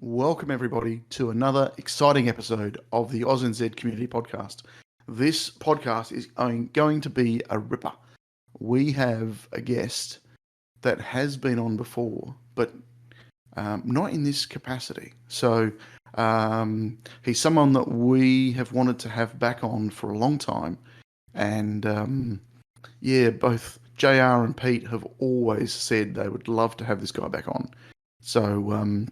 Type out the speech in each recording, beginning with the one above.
Welcome, everybody, to another exciting episode of the Oz and Z Community Podcast. This podcast is going to be a ripper. We have a guest that has been on before, but not in this capacity. So he's someone that we have wanted to have back on for a long time. And both JR and Pete have always said they would love to have this guy back on. So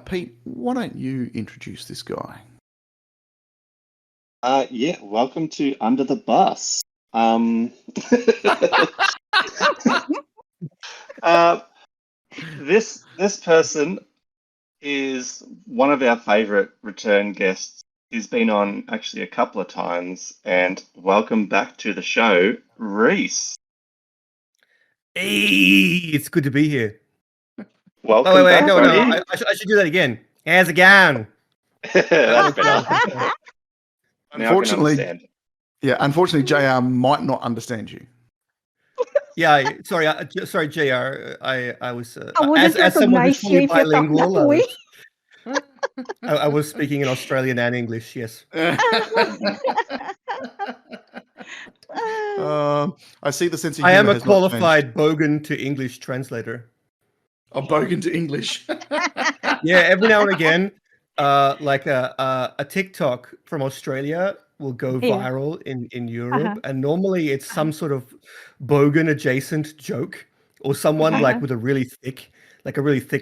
Pete, why don't you introduce this guy? Welcome to Under the Bus. This person is one of our favorite return guests. He's been on actually a couple of times, and welcome back to the show, Rhys. Hey, it's good to be here. Welcome back, no, buddy. I should do that again. How's it going? That's better. Unfortunately, JR might not understand you. Yeah, sorry, JR. I was I wouldn't as someone who's recognize you fully if you talk that bilingual. way. I was speaking in Australian and English. Yes. I see the sense of I humor am a has not qualified Bogan to English translator. changed. A Bogan to English. Yeah, every now and again, like a TikTok from Australia will go Yeah. viral in Europe, Uh-huh. and normally it's some sort of Bogan adjacent joke, or someone like with a really thick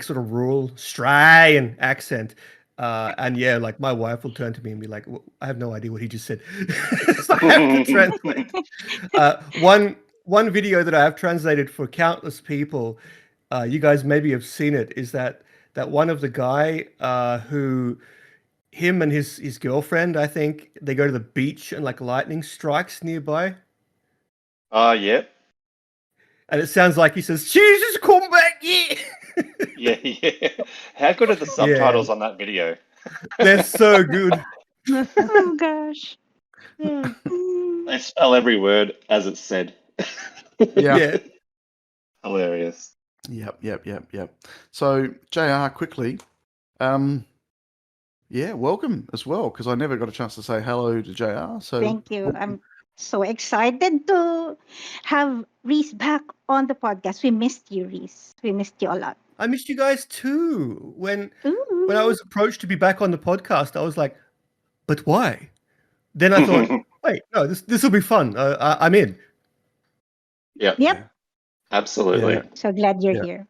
sort of rural Australian accent. And yeah, like my wife will turn to me and be like, I have no idea what he just said. So I have to translate. One video that I have translated for countless people, you guys maybe have seen it, is that one of the guy who him and his girlfriend, I think, they go to the beach and like lightning strikes nearby. Yeah. And it sounds like he says, Jesus, come back here. Yeah. How good are the subtitles on that video? They're so good. Oh gosh. They spell every word as it's said. Yeah. Hilarious. Yep. So, JR, quickly, welcome as well, because I never got a chance to say hello to JR. So Thank you. I'm so excited to have Rhys back on the podcast. We missed you, Rhys. We missed you a lot. I missed you guys too. When I Ooh. was approached to be back on the podcast, I was like, but why? Then I thought, wait, no, this will be fun. I'm in. Yep. Absolutely. Yeah. So glad you're Yeah. here.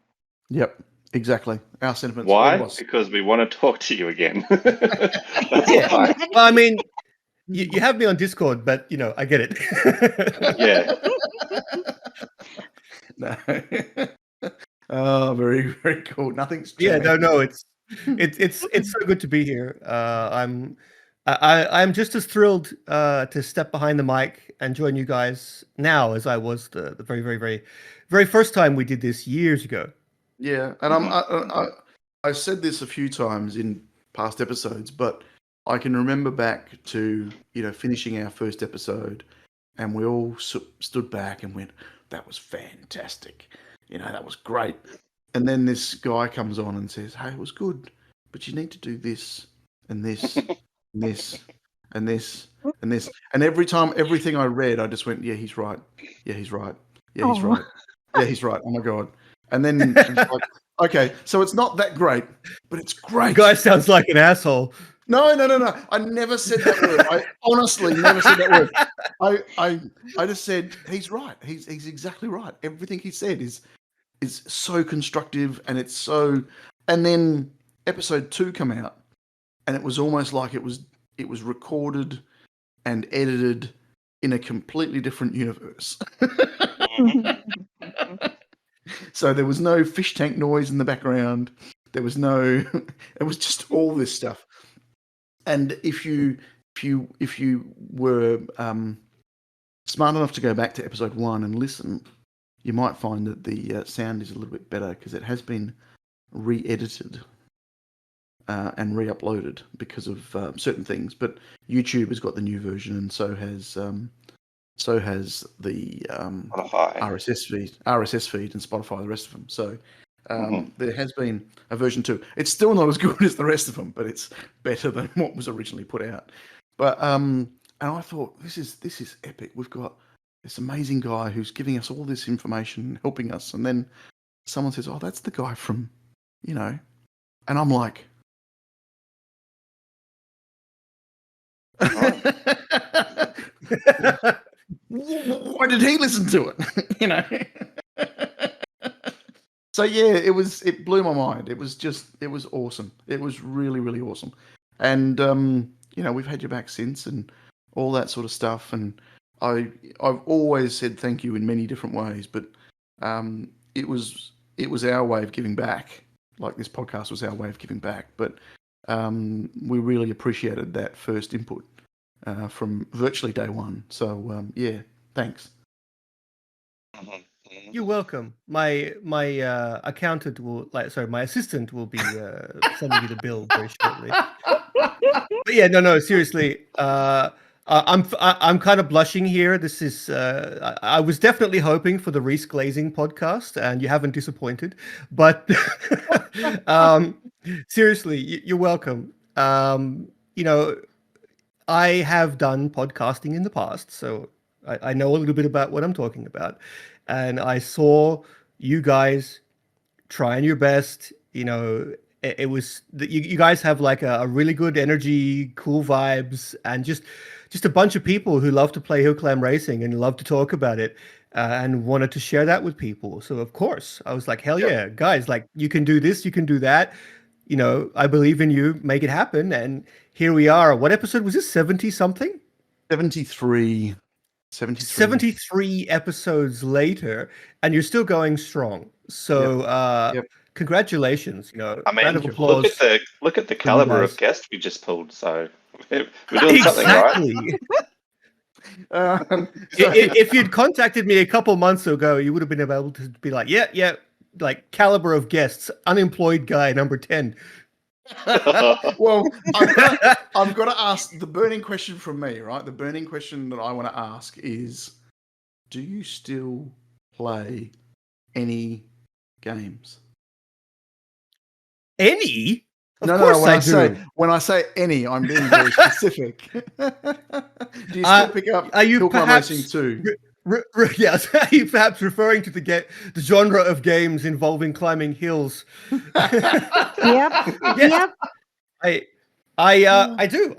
Yep, exactly. Our sentiments. Why? all of us. Because we want to talk to you again. That's Yeah. why. Well, I mean, you have me on Discord, but I get it. Yeah. No. Oh, very, very cool. Nothing's Yeah, changed. no, it's so good to be here. I'm just as thrilled to step behind the mic and join you guys now as I was the very, very, very, very first time we did this years ago. Yeah, and I said this a few times in past episodes, but I can remember back to finishing our first episode, and we all stood back and went, "That was fantastic, that was great." And then this guy comes on and says, "Hey, it was good, but you need to do this and this and this and this and this." And every time, everything I read, I just went, "Yeah, he's right. Yeah, he's right. Yeah, he's Aw. right. Yeah, he's right. Oh my god." And then it's like, okay, so it's not that great, but it's great. Guy sounds like an asshole. No. I never said that word. I honestly never said that word. I just said he's right. He's exactly right. Everything he said is so constructive, and it's so. And then episode 2 come out, and it was almost like it was recorded and edited in a completely different universe. So there was no fish tank noise in the background. There was no. It was just all this stuff. And if you were smart enough to go back to episode 1 and listen, you might find that the sound is a little bit better because it has been re-edited and re-uploaded because of certain things. But YouTube has got the new version, and so has the Spotify. RSS feed, and Spotify, the rest of them. So There has been a version 2. It's still not as good as the rest of them, but it's better than what was originally put out. But and I thought this is epic. We've got this amazing guy who's giving us all this information, helping us, and then someone says, "Oh, that's the guy from," and I'm like, why did he listen to it? So yeah, it blew my mind. It was awesome. It was really, really awesome. And we've had you back since and all that sort of stuff. And I've always said thank you in many different ways, but it was our way of giving back. Like this podcast was our way of giving back. But we really appreciated that first input from virtually day one. So yeah, thanks. You're welcome. My accountant will my assistant will be sending you the bill very shortly. But yeah, no, seriously. I'm kind of blushing here. This is I was definitely hoping for the Rhys glazing podcast, and you haven't disappointed. But seriously, you're welcome. I have done podcasting in the past, so I know a little bit about what I'm talking about. And I saw you guys trying your best. It was you guys have like a really good energy, cool vibes, and just a bunch of people who love to play Hill Climb Racing and love to talk about it and wanted to share that with people. So of course I was like, hell yeah, guys, like you can do this, you can do that. I believe in you, make it happen. And here we are. What episode was this? 70 something? 73 episodes later, and you're still going strong. So congratulations. Round of applause. Look at the caliber of guest we just pulled. So we're doing something right. If you'd contacted me a couple months ago, you would have been able to be like, yeah, like caliber of guests, unemployed guy number 10. Well, I've got to ask the burning question from me, right? The burning question that I want to ask is, do you still play any games? Any? Of course when I say any, I'm being very specific. Do you still pick up Hill Climb Racing 2? Yes, are you perhaps referring to the genre of games involving climbing hills? Yep. I do.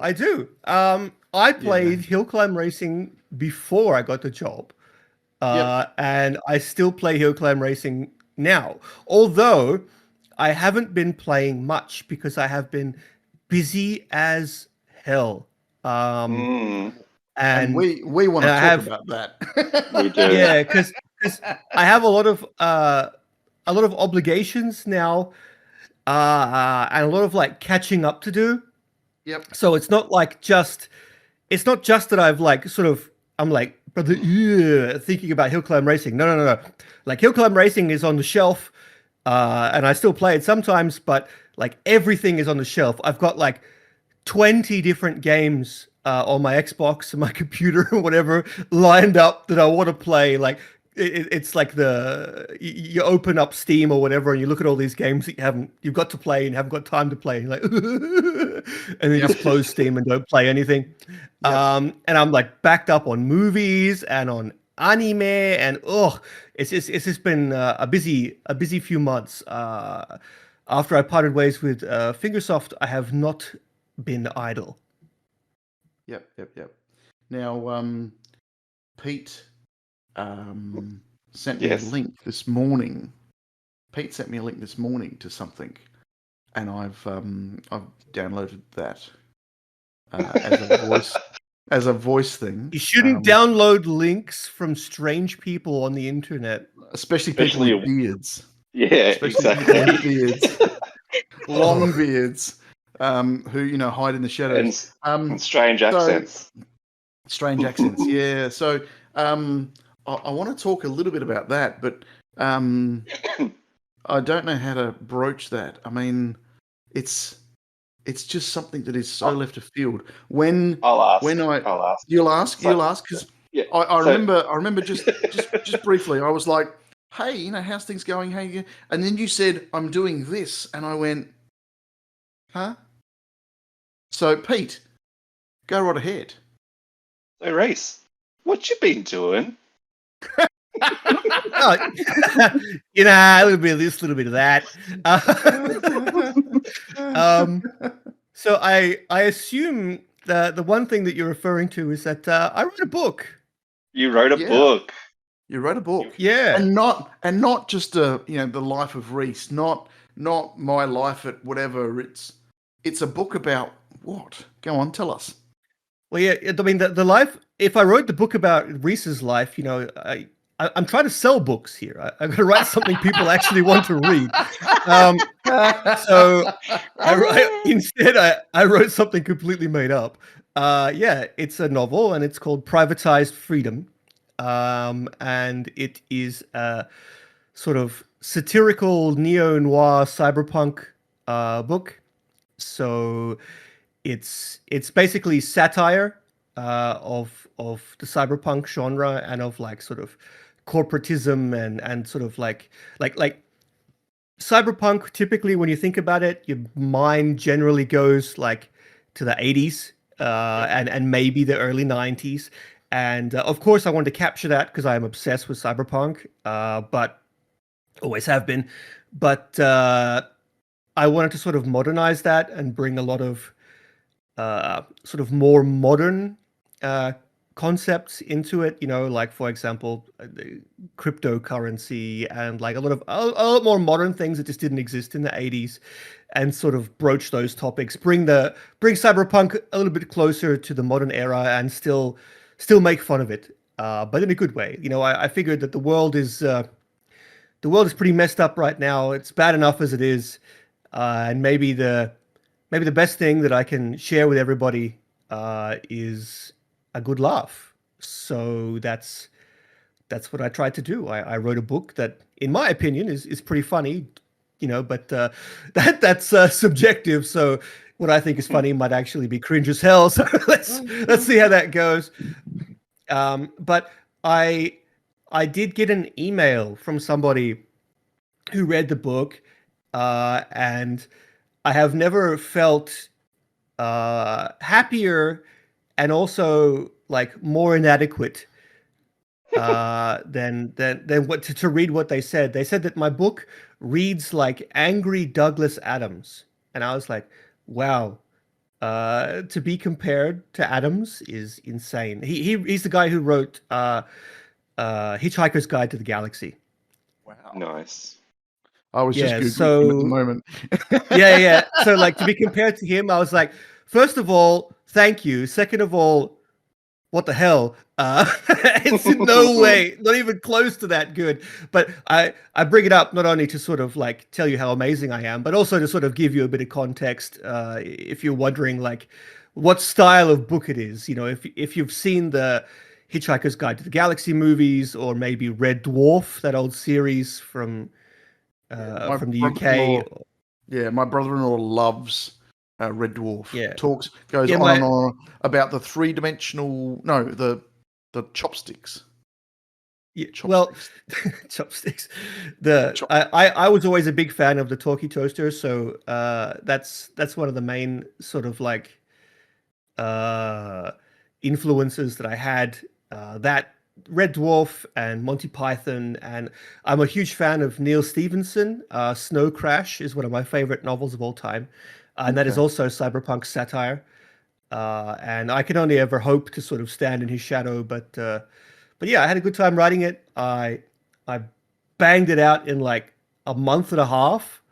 I played Hill Climb Racing before I got the job, and I still play Hill Climb Racing now. Although I haven't been playing much because I have been busy as hell. And we want to talk about that. We do. Yeah, because I have a lot of obligations now, and a lot of like catching up to do. Yep. So it's not just that I've like I'm like thinking about Hill Climb Racing. No. Like Hill Climb Racing is on the shelf, and I still play it sometimes, but like everything is on the shelf. I've got like 20 different games on my Xbox and my computer or whatever lined up that I want to play. Like it's like you open up Steam or whatever and you look at all these games that you've got to play and haven't got time to play, and like and then you just close Steam and don't play anything. And I'm like backed up on movies and on anime, and it's just been a busy few months. After I parted ways with Fingersoft, I have not been idle. Yep. Now, Pete sent me a link this morning. Pete sent me a link this morning to something, and I've downloaded that as a voice thing. You shouldn't download links from strange people on the internet, especially people with beards. Yeah, especially people with beards, long beards. Who hide in the shadows, and strange accents. Strange accents, yeah. So I want to talk a little bit about that, but I don't know how to broach that. I mean, it's just something that is so left of field. I'll ask. You'll ask because I remember just briefly. I was like, hey, how's things going? Hey, and then you said, I'm doing this, and I went, huh? So, Pete, go right ahead. So, Rhys, what you been doing? Oh, a little bit of this, a little bit of that. So I assume the one thing that you're referring to is that I wrote a book. You wrote a Yeah. book. You wrote a book, Yeah. and not just the life of Rhys, not my life at whatever. It's a book about what? Go on, tell us. Well, yeah. I mean, the life. If I wrote the book about Rhys's life, I'm trying to sell books here. I've got to write something people actually want to read. So instead, I wrote something completely made up. Yeah, it's a novel, and it's called Privatized Freedom. And it is a sort of satirical neo-noir cyberpunk book. So it's basically satire of the cyberpunk genre and of like sort of corporatism and sort of like cyberpunk. Typically, when you think about it, your mind generally goes like to the 80s and maybe the early 90s. And of course, I wanted to capture that because I am obsessed with cyberpunk, but always have been. But I wanted to sort of modernize that and bring a lot of sort of more modern concepts into it. Like for example, the cryptocurrency and like a lot more modern things that just didn't exist in the 80s, and sort of broach those topics, bring cyberpunk a little bit closer to the modern era, and still make fun of it, but in a good way. I figured that the world is pretty messed up right now. It's bad enough as it is, and maybe the best thing that I can share with everybody is a good laugh. So that's what I tried to do. I wrote a book that, in my opinion, is pretty funny, but that's subjective. So what I think is funny might actually be cringe as hell. So let's see how that goes. But I did get an email from somebody who read the book, and I have never felt happier and also like more inadequate than what to read what they said. They said that my book reads like angry Douglas Adams, and I was like, wow. To be compared to Adams is insane. He's the guy who wrote Hitchhiker's Guide to the Galaxy. Wow. Nice. I was just Googling so him at the moment. yeah. So like, to be compared to him, I was like, first of all, thank you. Second of all, what the hell? It's in no way, not even close to that good. But I bring it up not only to sort of like tell you how amazing I am, but also to sort of give you a bit of context if you're wondering like what style of book it is. If you've seen the Hitchhiker's Guide to the Galaxy movies, or maybe Red Dwarf, that old series from the UK. Yeah, my brother-in-law loves Red Dwarf. Yeah. Goes on and on about the the chopsticks. Yeah, Chopsticks. well, chopsticks. I was always a big fan of the talkie toaster, so that's one of the main sort of like influences that I had. That Red Dwarf and Monty Python, and I'm a huge fan of Neil Stephenson. Snow Crash is one of my favorite novels of all time, and that is also cyberpunk satire. And I can only ever hope to sort of stand in his shadow. But yeah, I had a good time writing it. I banged it out in like a month and a half.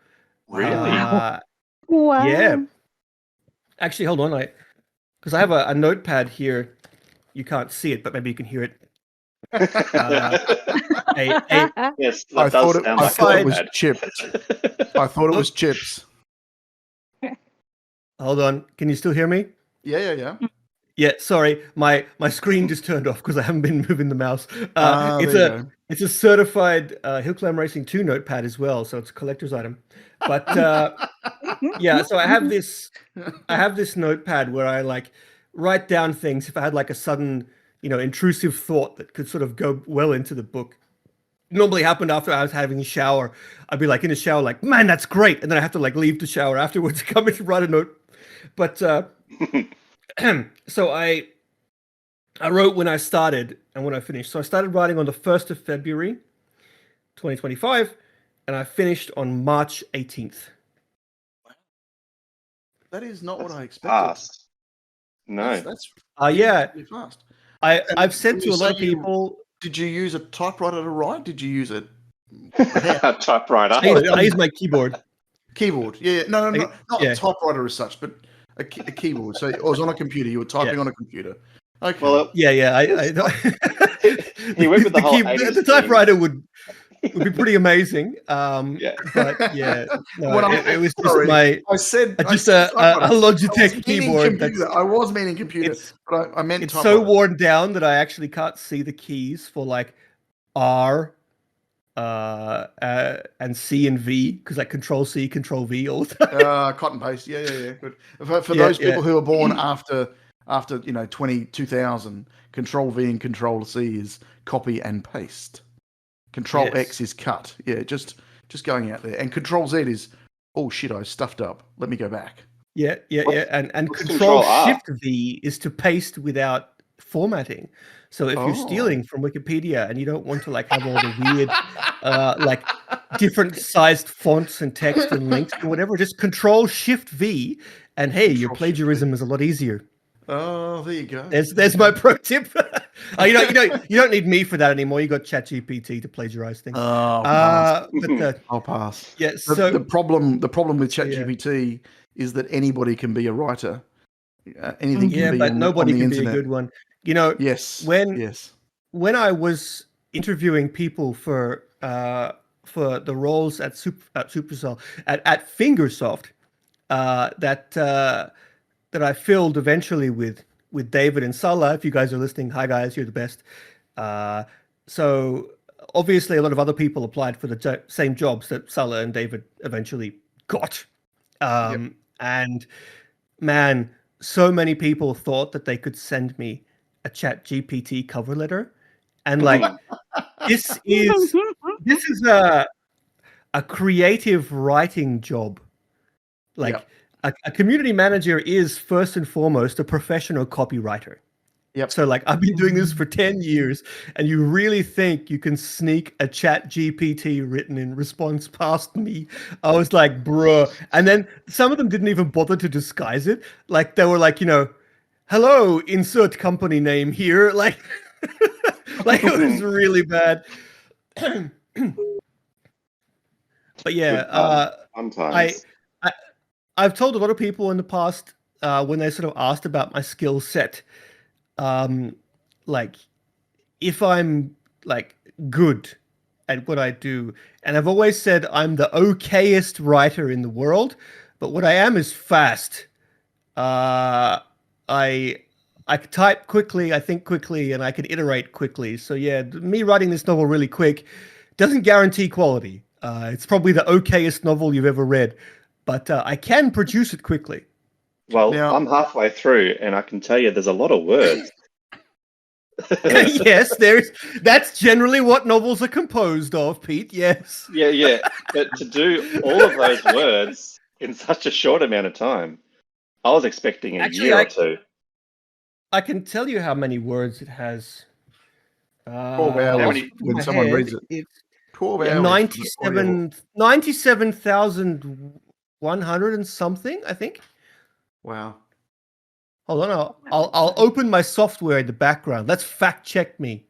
Really? Wow. Yeah. Actually, hold on, because I have a notepad here. You can't see it, but maybe you can hear it. Yes, I thought it was bad. chips. I thought it was chips. Hold on. Can you still hear me? Yeah. Yeah, sorry. My screen just turned off because I haven't been moving the mouse. It's a certified Hill Climb Racing 2 notepad as well, so it's a collector's item. But yeah, so I have this notepad where I like write down things if I had like a sudden, intrusive thought that could sort of go well into the book. normally happened after I was having a shower. I'd be like in the shower, like, man, that's great. And then I have to like leave the shower afterwards to come in to write a note. But so I wrote when I started and when I finished. So I started writing on the 1st of February, 2025, and I finished on March 18th. That is not what I expected. Fast. No. That's Yeah. really fast. I've said when to you a lot say of people. Did you use a typewriter to write? Did you use a Typewriter. I use my keyboard. keyboard? Yeah, no, not yeah. a typewriter as such, but a keyboard. So it was on a computer. You were typing on a computer. Okay. Well, Yeah. he went with the whole 80s the typewriter would be pretty amazing. Yeah. But yeah, no, When it was just sorry, my I said just a Logitech keyboard. I was meaning computer, but I meant it's typewriter. so worn down that I actually can't see the keys for like R and C and V, because like Control C, Control V all the time. Cotton paste. Yeah. Good. For those people who are born after 2000, Control V and Control C is copy and paste. Control X is cut. Yeah, just going out there. And Control Z is, oh shit, I stuffed up. Let me go back. Yeah. And Control Shift V is to paste without formatting. So if you're stealing from Wikipedia and you don't want to like have all the weird like different sized fonts and text and links and whatever, just Control Shift V, and hey, your plagiarism is a lot easier. Oh, there you go. There's my pro tip. You don't need me for that anymore. You got ChatGPT to plagiarize things. I'll pass. Yeah. The problem with ChatGPT is that anybody can be a writer. Anything can be but nobody on the can internet. be a good one. You know. Yes. When I was interviewing people for the roles at Supercell at Fingersoft, that I filled eventually with David and Salah. If you guys are listening, hi guys, you're the best. So obviously a lot of other people applied for the same jobs that Salah and David eventually got. And man, so many people thought that they could send me a ChatGPT cover letter. And like, this is a creative writing job. Like, a community manager is first and foremost a professional copywriter. Yep. So like I've been doing this for 10 years, and you really think you can sneak a ChatGPT written in response past me? I was like, bruh. And then some of them didn't even bother to disguise it. Like they were like, hello, insert company name here. Like, like it was really bad. But yeah, sometimes. I've told a lot of people in the past when they sort of asked about my skill set, like if I'm like good at what I do, and I've always said I'm the okayest writer in the world, but what I am is fast. I type quickly, I think quickly, and I can iterate quickly. So yeah, me writing this novel really quick doesn't guarantee quality. It's probably the okayest novel you've ever read, but I can produce it quickly. Well, now, I'm halfway through, and I can tell you there's a lot of words. Yes, that's generally what novels are composed of, Pete. Yes. Yeah. But to do all of those words in such a short amount of time, I was expecting a year or two. I can tell you how many words it has. 12 hours when someone reads it. It's 12 hours. 97,100 and something, I think. Wow. Hold on, I'll open my software in the background. Let's fact check me.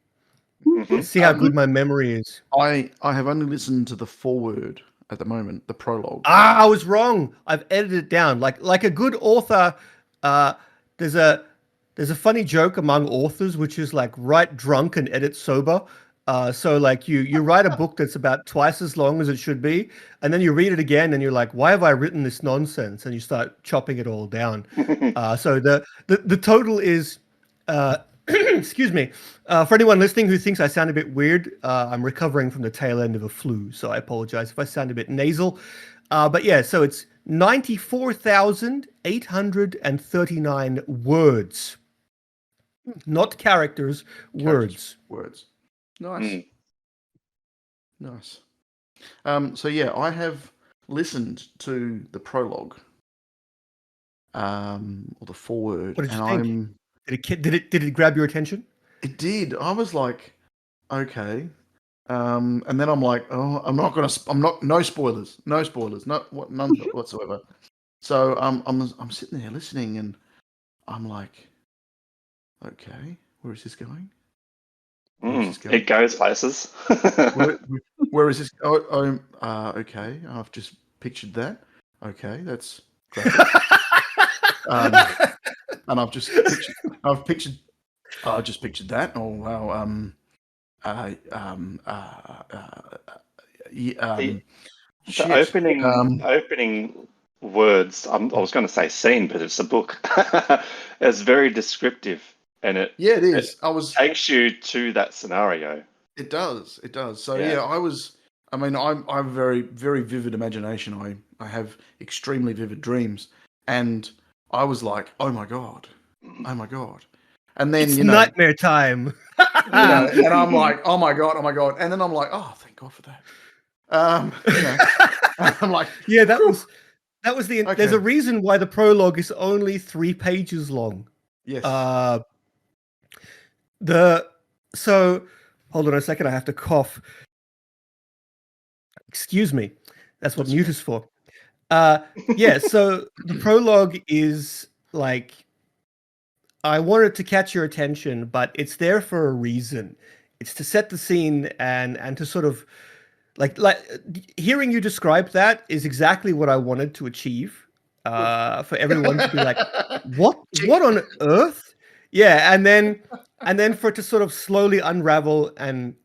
Let's see how good my memory is. I have only listened to the foreword at the moment, the prologue. I was wrong. I've edited it down. Like a good author, there's a funny joke among authors, which is like write drunk and edit sober. So like you write a book that's about twice as long as it should be, and then you read it again and you're like, why have I written this nonsense? And you start chopping it all down. So the total is excuse me. For anyone listening who thinks I sound a bit weird, I'm recovering from the tail end of a flu, so I apologize if I sound a bit nasal. But yeah, so it's 94,839 words. Not characters, words. Words. Nice. Nice. So yeah, I have listened to the prologue, or the foreword, What did you and think? Did it grab your attention? it did. I was like, okay. And then I'm like, oh, no spoilers, none whatsoever. So I'm sitting there listening, and I'm like, okay, where is this going? Where is this going? It goes places. Where is this? Okay, I've just pictured that. Okay, that's graphic. And I've just pictured that. Oh wow. the, the Shit. opening words. I was going to say scene, but it's a book. It's very descriptive, and it Yeah, it it is. takes you to that scenario. It does. It does. So Yeah. yeah, I mean, I'm a very, very vivid imagination. I have extremely vivid dreams, and I was like, oh my god, and then It's nightmare time. and I'm like, oh my god, and then I'm like, oh, thank God for that. I'm like, Yeah, that was the. Okay. There's a reason why the prologue is only 3 pages long. yes, So hold on a second, I have to cough. Excuse me. That's what mute is for. Yeah, so the prologue is like, I wanted to catch your attention, but it's there for a reason. It's to set the scene and to sort of like hearing you describe that is exactly what I wanted to achieve. For everyone to be like, what on earth? Yeah, and then for it to sort of slowly unravel and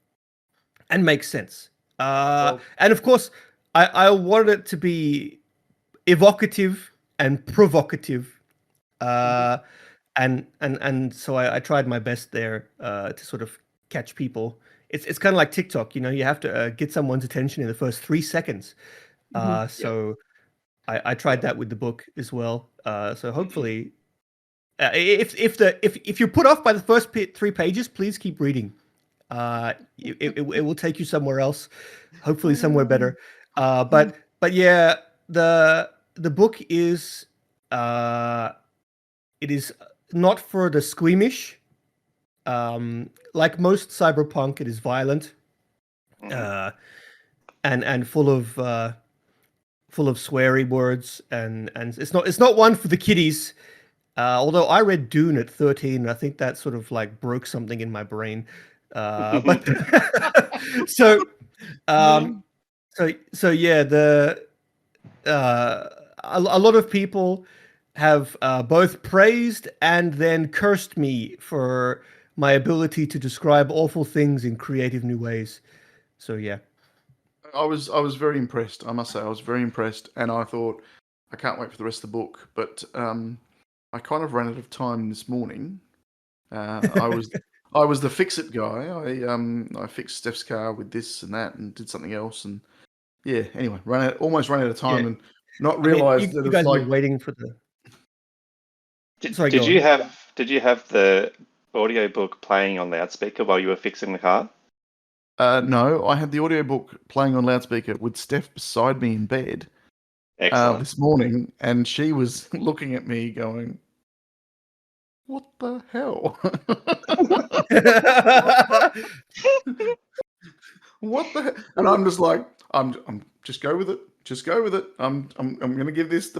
make sense. And of course, I wanted it to be evocative and provocative. And so I tried my best there to sort of catch people. It's kind of like TikTok, you have to get someone's attention in the first 3 seconds. So I tried that with the book as well. So hopefully, if you're put off by the first 3 pages, please keep reading. It will take you somewhere else, hopefully somewhere better. But yeah, the book is it is not for the squeamish. Like most cyberpunk, it is violent, and full of sweary words, and it's not one for the kiddies. Although I read Dune at 13, and I think that sort of like broke something in my brain. But so yeah, a lot of people have both praised and then cursed me for my ability to describe awful things in creative new ways. So yeah. I was very impressed. I must say, I was very impressed, and I thought, I can't wait for the rest of the book. But I kind of ran out of time this morning. I was the fix-it guy. I fixed Steph's car with this and that, and did something else, and yeah. Anyway, almost ran out of time, Yeah. and not realised that you it's guys like were waiting for the. Sorry, Did go you on. have the audiobook playing on loudspeaker while you were fixing the car? No, I had the audiobook playing on loudspeaker with Steph beside me in bed Excellent. this morning, and she was looking at me going, "What the hell? What the?" And I'm just like, I'm just go with it. Just go with it. I'm going to give this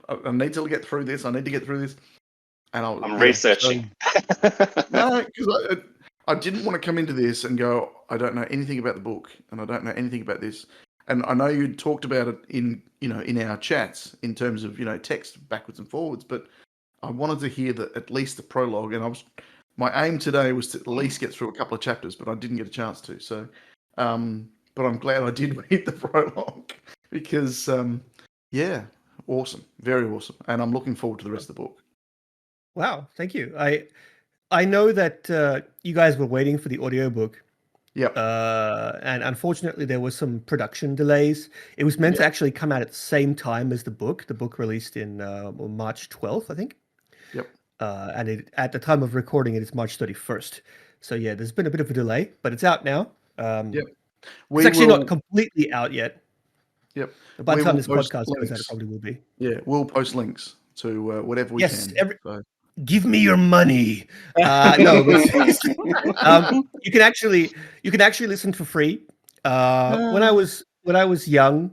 I need to get through this. I need to get through this. And I'm researching. No, because I didn't want to come into this and go, I don't know anything about the book, and I don't know anything about this. And I know you talked about it in our chats in terms of text backwards and forwards, but I wanted to hear at least the prologue, and my aim today was to at least get through a couple of chapters, but I didn't get a chance to. So, but I'm glad I did read the prologue because, yeah, awesome, very awesome, and I'm looking forward to the rest of the book. Wow, thank you. I know that you guys were waiting for the audiobook. Yep. And unfortunately, there was some production delays. It was meant to actually come out at the same time as the book. The book released in March 12th, I think. Yep. And at the time of recording, it is March 31st. So yeah, there's been a bit of a delay, but it's out now. Yep. We It's actually will, not completely out yet. Yep. By the We time will this post podcast goes out, it links. probably will be. Yeah, we'll post links to whatever we Yes, can. So, give me your money. No, but seriously, you can actually listen for free. When I was young,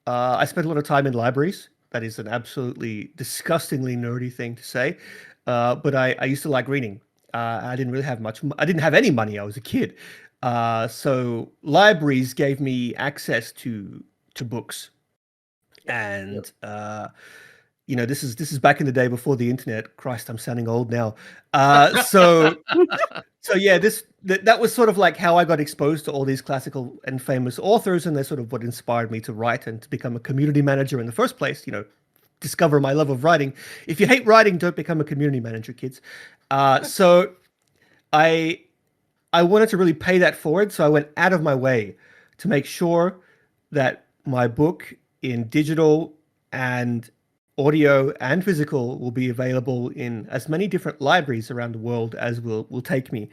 I spent a lot of time in libraries. That is an absolutely disgustingly nerdy thing to say, but I used to like reading. I didn't really have much. I didn't have any money. I was a kid, so libraries gave me access to books, and this is back in the day before the internet. Christ, I'm sounding old now. So yeah, that was sort of like how I got exposed to all these classical and famous authors, and they're sort of what inspired me to write and to become a community manager in the first place. Discover my love of writing. If you hate writing, don't become a community manager, kids. So I wanted to really pay that forward, so I went out of my way to make sure that my book in digital and audio and physical will be available in as many different libraries around the world as will take me.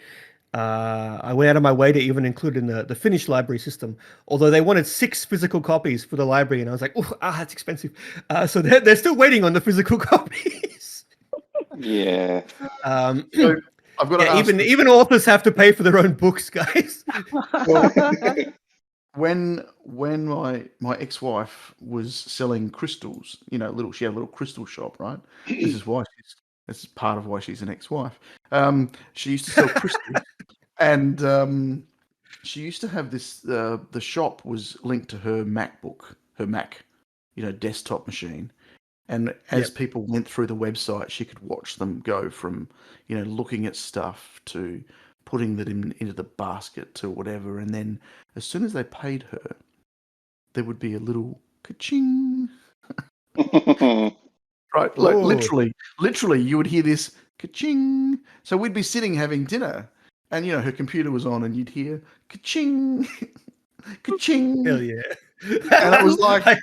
I went out of my way to even include in the Finnish library system, although they wanted 6 physical copies for the library, and I was like, "Oh, that's expensive." So they're still waiting on the physical copies. Yeah. so I've got to Yeah, ask. even authors have to pay for their own books, guys. When my ex-wife was selling crystals, she had a little crystal shop, right? This is part of why she's an ex-wife. She used to sell crystals, and she used to have this. The shop was linked to her MacBook, her Mac, desktop machine. And as people went through the website, she could watch them go from, looking at stuff to putting them into the basket to whatever. And then as soon as they paid her, there would be a little ka-ching. Right? Like literally, you would hear this ka-ching. So we'd be sitting having dinner, and her computer was on, and you'd hear ka-ching, ka-ching. Hell yeah! And it was like.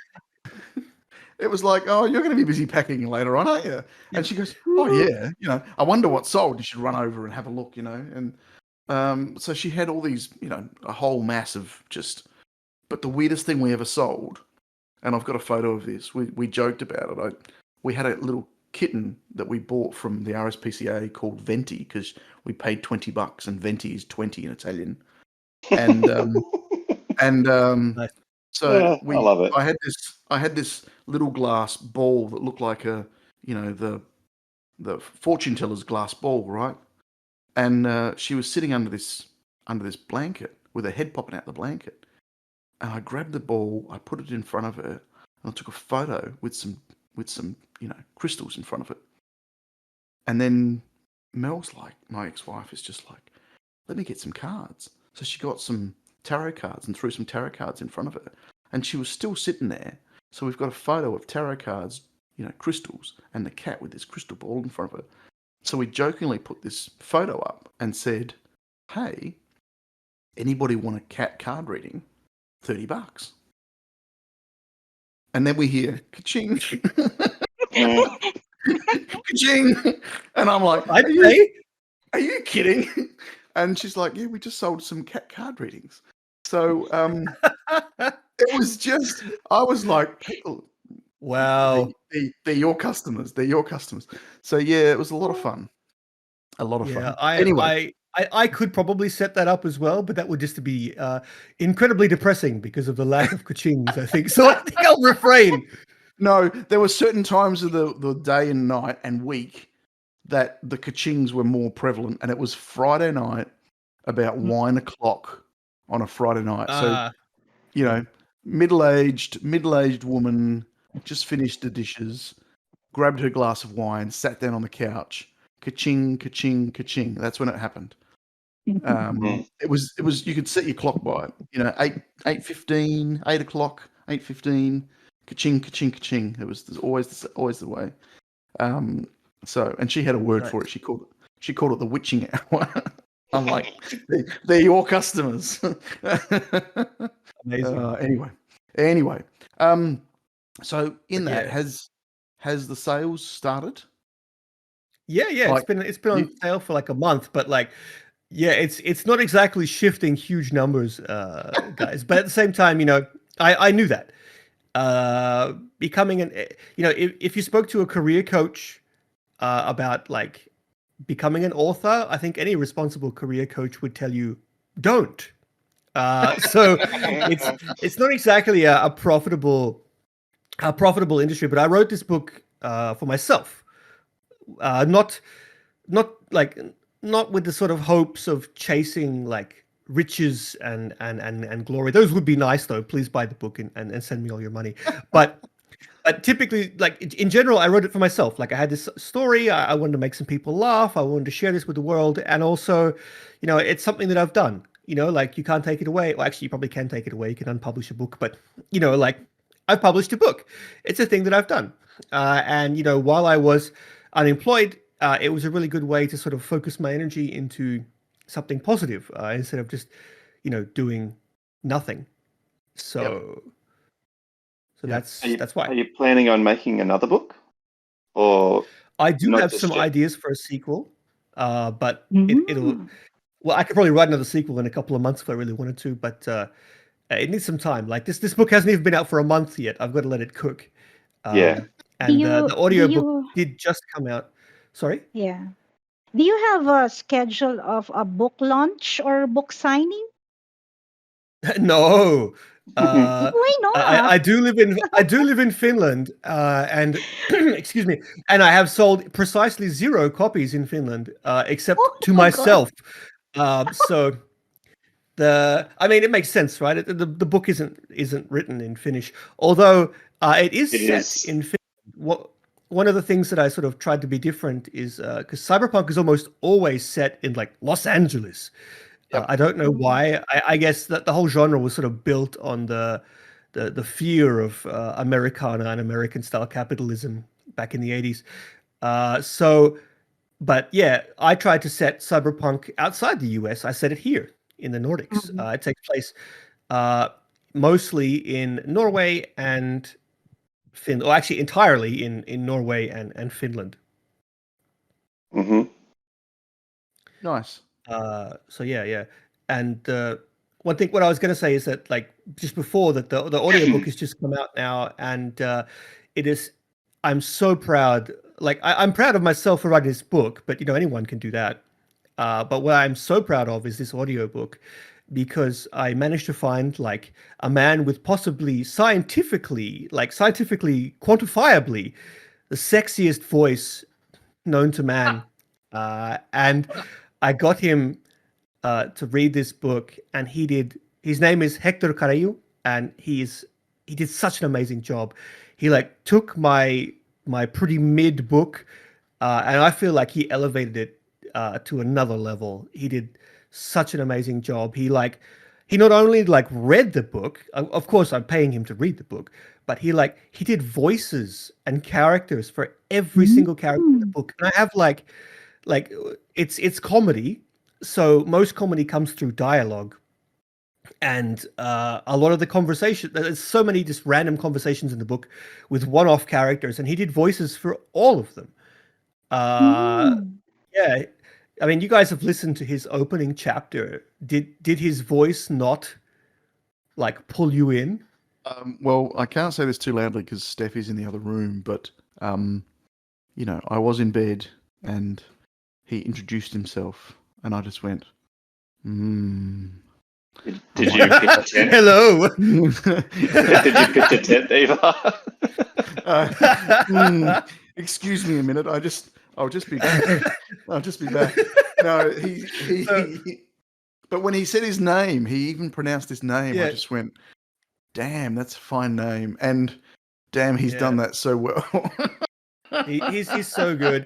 It was like, oh, you're going to be busy packing later on, aren't you? And she goes, oh, yeah. I wonder what sold. You should run over and have a look, And so she had all these, a whole mass of just. But the weirdest thing we ever sold, and I've got a photo of this. We joked about it. We had a little kitten that we bought from the RSPCA called Venti because we paid $20, and Venti is 20 in Italian. And Nice. so I love it. I had this little glass ball that looked like the fortune teller's glass ball, right? And she was sitting under this blanket with her head popping out the blanket. And I grabbed the ball, I put it in front of her, and I took a photo with some crystals in front of it. And then Mel's like, my ex-wife is just like, let me get some cards. So she got some tarot cards and threw some tarot cards in front of her. And she was still sitting there. So we've got a photo of tarot cards, crystals, and the cat with this crystal ball in front of her. So we jokingly put this photo up and said, hey, anybody want a cat card reading? $30. And then we hear ka-ching. Ka-ching. And I'm like, I'd say. Are you kidding? And she's like, yeah, we just sold some cat card readings. So it was just, I was like, people, Wow. they're your customers. They're your customers. So yeah, it was a lot of fun. A lot of fun. Anyway. I could probably set that up as well, but that would just be incredibly depressing because of the lack of ka-chings, I think. So I think I'll refrain. No, there were certain times of the day and night and week that the ka-chings were more prevalent, and it was Friday night about 1 o'clock on a Friday night. So, middle-aged woman just finished the dishes, grabbed her glass of wine, sat down on the couch, ka-ching, ka-ching, ka-ching. That's when it happened. It was. You could set your clock by it. 8:15, 8 o'clock, 8:15, ka-ching, ka-ching, ka-ching. It was always the way. So, and she had a word for it. She called it the witching hour. I'm like, they're your customers. Amazing. Anyway. So that has the sales started? Yeah. It's been on sale for like a month, but like Yeah, it's not exactly shifting huge numbers, guys. But at the same time, I knew that. Becoming if you spoke to a career coach about like becoming an author, I think any responsible career coach would tell you don't. So it's not exactly a profitable industry. But I wrote this book for myself, not like not with the sort of hopes of chasing like riches and glory. Those would be nice though. Please buy the book and send me all your money. But typically, like in general, I wrote it for myself. Like I had this story. I wanted to make some people laugh. I wanted to share this with the world, and also, it's something that I've done. Like you can't take it away. Well, actually, you probably can take it away. You can unpublish a book, but like I've published a book. It's a thing that I've done. And while I was unemployed, it was a really good way to sort of focus my energy into something positive instead of just doing nothing. So. So that's why. Are you planning on making another book? Or I do not have just some yet? ideas for a sequel, but it'll. Well, I could probably write another sequel in a couple of months if I really wanted to, but it needs some time. Like this book hasn't even been out for a month yet. I've got to let it cook. Yeah. And Do the audiobook you did just come out. Sorry? yeah. Do you have a schedule of a book launch or book signing? No. Why not? I do live in Finland, and excuse me, and I have sold precisely 0 copies in Finland, except Oh to my God. myself. So I mean, it makes sense, right? The book isn't written in Finnish, although it is It set is. in Finland. One of the things that I sort of tried to be different is because cyberpunk is almost always set in like Los Angeles. Yep. I don't know why. I guess that the whole genre was sort of built on the fear of Americana and American style capitalism back in the 80s. But yeah, I tried to set cyberpunk outside the US. I set it here in the Nordics. It takes place mostly in Norway and Finland, or actually entirely in Norway and Finland. Mm-hmm. Nice. So yeah. And what I was going to say is that like just before that, the audiobook has just come out now, and it is. I'm so proud. Like I'm proud of myself for writing this book, but anyone can do that. But what I'm so proud of is this audiobook, because I managed to find like a man with possibly scientifically quantifiably the sexiest voice known to man, and I got him to read this book, and he did. His name is Hector, and he did such an amazing job. He like took my pretty mid book, and I feel like he elevated it to another level. He did such an amazing job. He not only like read the book. Of course, I'm paying him to read the book, but he did voices and characters for every single character in the book. And I have like it's comedy, so most comedy comes through dialogue, and a lot of the conversation, there's so many just random conversations in the book with one-off characters, and he did voices for all of them. Yeah, I mean, you guys have listened to his opening chapter. Did his voice not like pull you in? Well, I can't say this too loudly because Steffi's in the other room, but I was in bed and he introduced himself, and I just went, Did you pitch a tent? Hello. Did you pitch a tent, Eva? Excuse me a minute. I'll just be back. I'll just be back. No, he but when he said his name, he even pronounced his name. Yeah. I just went, damn, that's a fine name. And damn, he's done that so well. He's so good.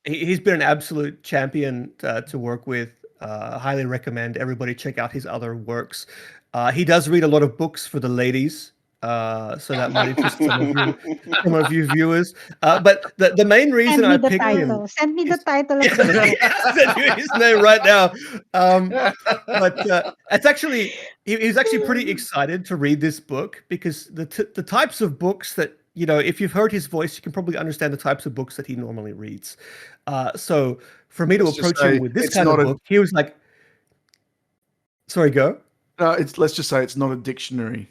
He's been an absolute champion to work with. Highly recommend everybody check out his other works. He does read a lot of books for the ladies, so that might interest some of you viewers. But the main reason I picked him. Send me the title of the book. Send you his name right now. But it's actually he's actually pretty excited to read this book, because the types of books that if you've heard his voice, you can probably understand the types of books that he normally reads. So for me to Let's just approach him say with this it's kind of not a- book, he was like, sorry, go. No, let's just say it's not a dictionary.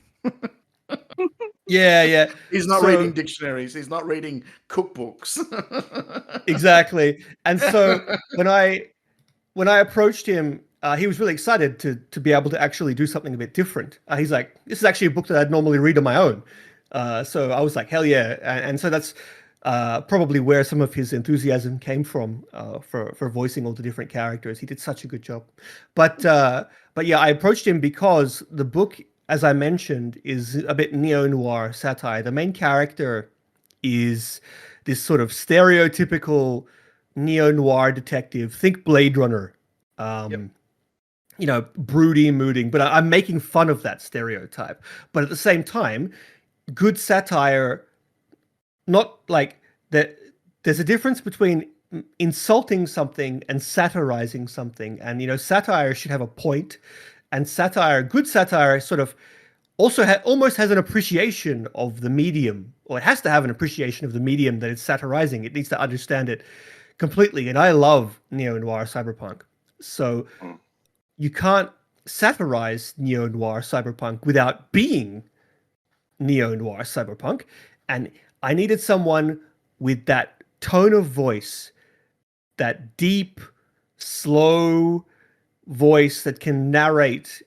Yeah. He's not So- reading dictionaries. He's not reading cookbooks. Exactly. And so when I approached him, he was really excited to be able to actually do something a bit different. He's like, this is actually a book that I'd normally read on my own. So I was like, hell yeah. And so that's probably where some of his enthusiasm came from for voicing all the different characters. He did such a good job. But yeah, I approached him because the book, as I mentioned, is a bit neo-noir satire. The main character is this sort of stereotypical neo-noir detective. Think Blade Runner. Broody, mooding, but I'm making fun of that stereotype. But at the same time, good satire, not like that. There's a difference between insulting something and satirizing something. And, satire should have a point, and good satire sort of also almost has an appreciation of the medium, or it has to have an appreciation of the medium that it's satirizing. It needs to understand it completely. And I love neo-noir cyberpunk. So you can't satirize neo-noir cyberpunk without being neo-noir cyberpunk. And I needed someone with that tone of voice, that deep, slow voice that can narrate,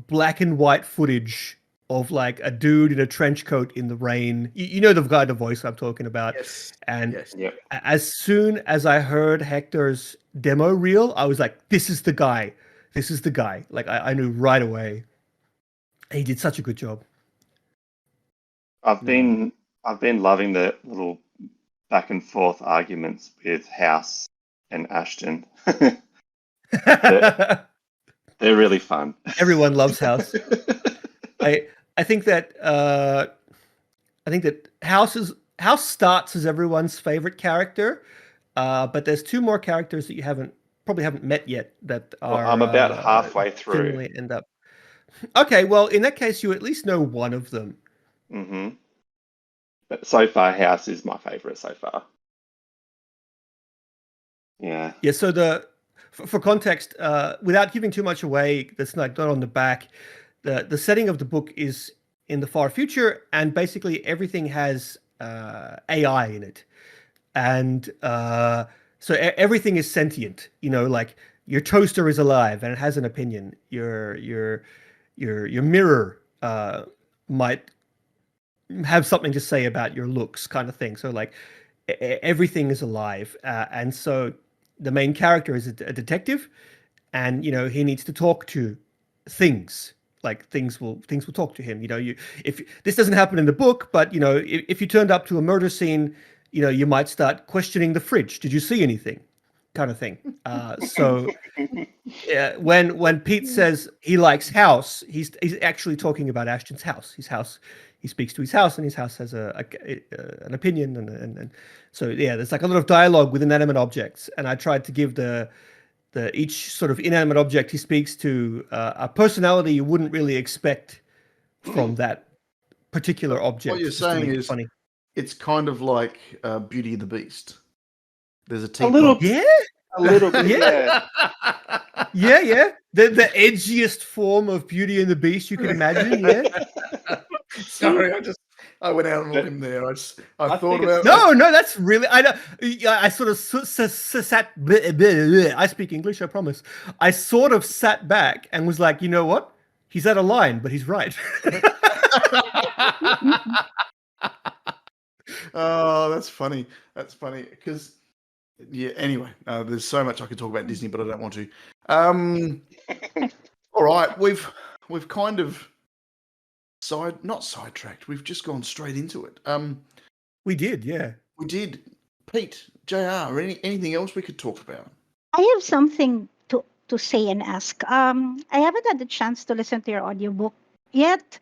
black and white footage of like a dude in a trench coat in the rain. You know the kind of voice I'm talking about. Yes. And Yes. Yep. as soon as I heard Hector's demo reel, I was like, this is the guy. This is the guy. Like I knew right away. He did such a good job. I've been loving the little back and forth arguments with House and Ashton. They're really fun. Everyone loves House. I think that House starts as everyone's favorite character, but there's two more characters that you probably haven't met yet that are. Well, I'm about halfway through. Generally end up. Okay, well, in that case, you at least know one of them. Mm-hmm. But so far, House is my favorite so far. Yeah. Yeah. So for context, without giving too much away, that's not on the back. The setting of the book is in the far future, and basically everything has AI in it, and so everything is sentient. Like your toaster is alive and it has an opinion. Your mirror might have something to say about your looks, kind of thing. So like everything is alive, and so the main character is a detective, and he needs to talk to things. Like things will talk to him. If this doesn't happen in the book, but if you turned up to a murder scene, you might start questioning the fridge. Did you see anything? Kind of thing. So when Pete says he likes House, he's actually talking about Ashton's house. His house. He speaks to his house, and his house has an opinion, and so yeah, there's like a lot of dialogue with inanimate objects, and I tried to give each sort of inanimate object he speaks to a personality you wouldn't really expect from that particular object. What you're saying is funny. It's kind of like Beauty and the Beast. There's a teapot. A little bit, yeah. Yeah. The edgiest form of Beauty and the Beast you can imagine, yeah. Sorry, I went out on a limb there. I thought about No, that's really I sort of sat. I speak English, I promise. I sort of sat back and was like, you know what? He's at a line, but he's right. Oh, that's funny. That's funny because yeah. Anyway, there's so much I could talk about Disney, but I don't want to. All right, we've kind of not sidetracked. We've just gone straight into it. We did, yeah. We did. Pete, JR, anything else we could talk about? I have something to say and ask. I haven't had the chance to listen to your audiobook yet,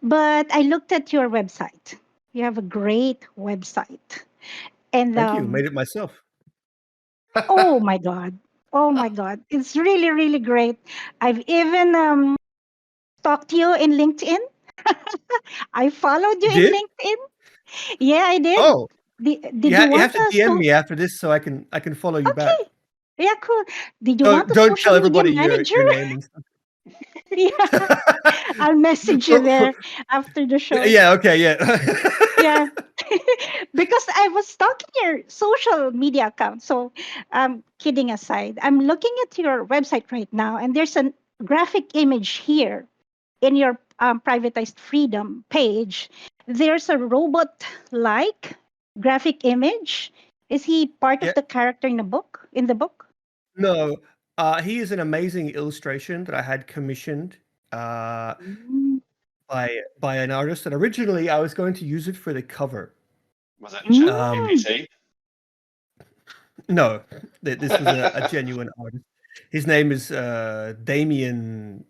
but I looked at your website. You have a great website. And Thank you. Made it myself. Oh my God. Oh my God. It's really, really great. I've even stalked you in LinkedIn. I followed you in LinkedIn. Yeah, I did. Oh, Did you you want have to us DM to? me after this so I can follow you back. Okay. Yeah, cool. Did you want a Don't social tell media everybody manager? your name and stuff. Yeah, I'll message you there after the show. Yeah, okay, yeah. Yeah, because I was stalking your social media account. So, kidding aside, I'm looking at your website right now, and there's a graphic image here in your privatized freedom page. There's a robot-like graphic image. Is he part of Yeah. the character in the book? In the book? No, he is an amazing illustration that I had commissioned uh, Mm. by an artist, and originally I was going to use it for the cover. Was it Um, GPT? no, this was a genuine artist. His name is Damien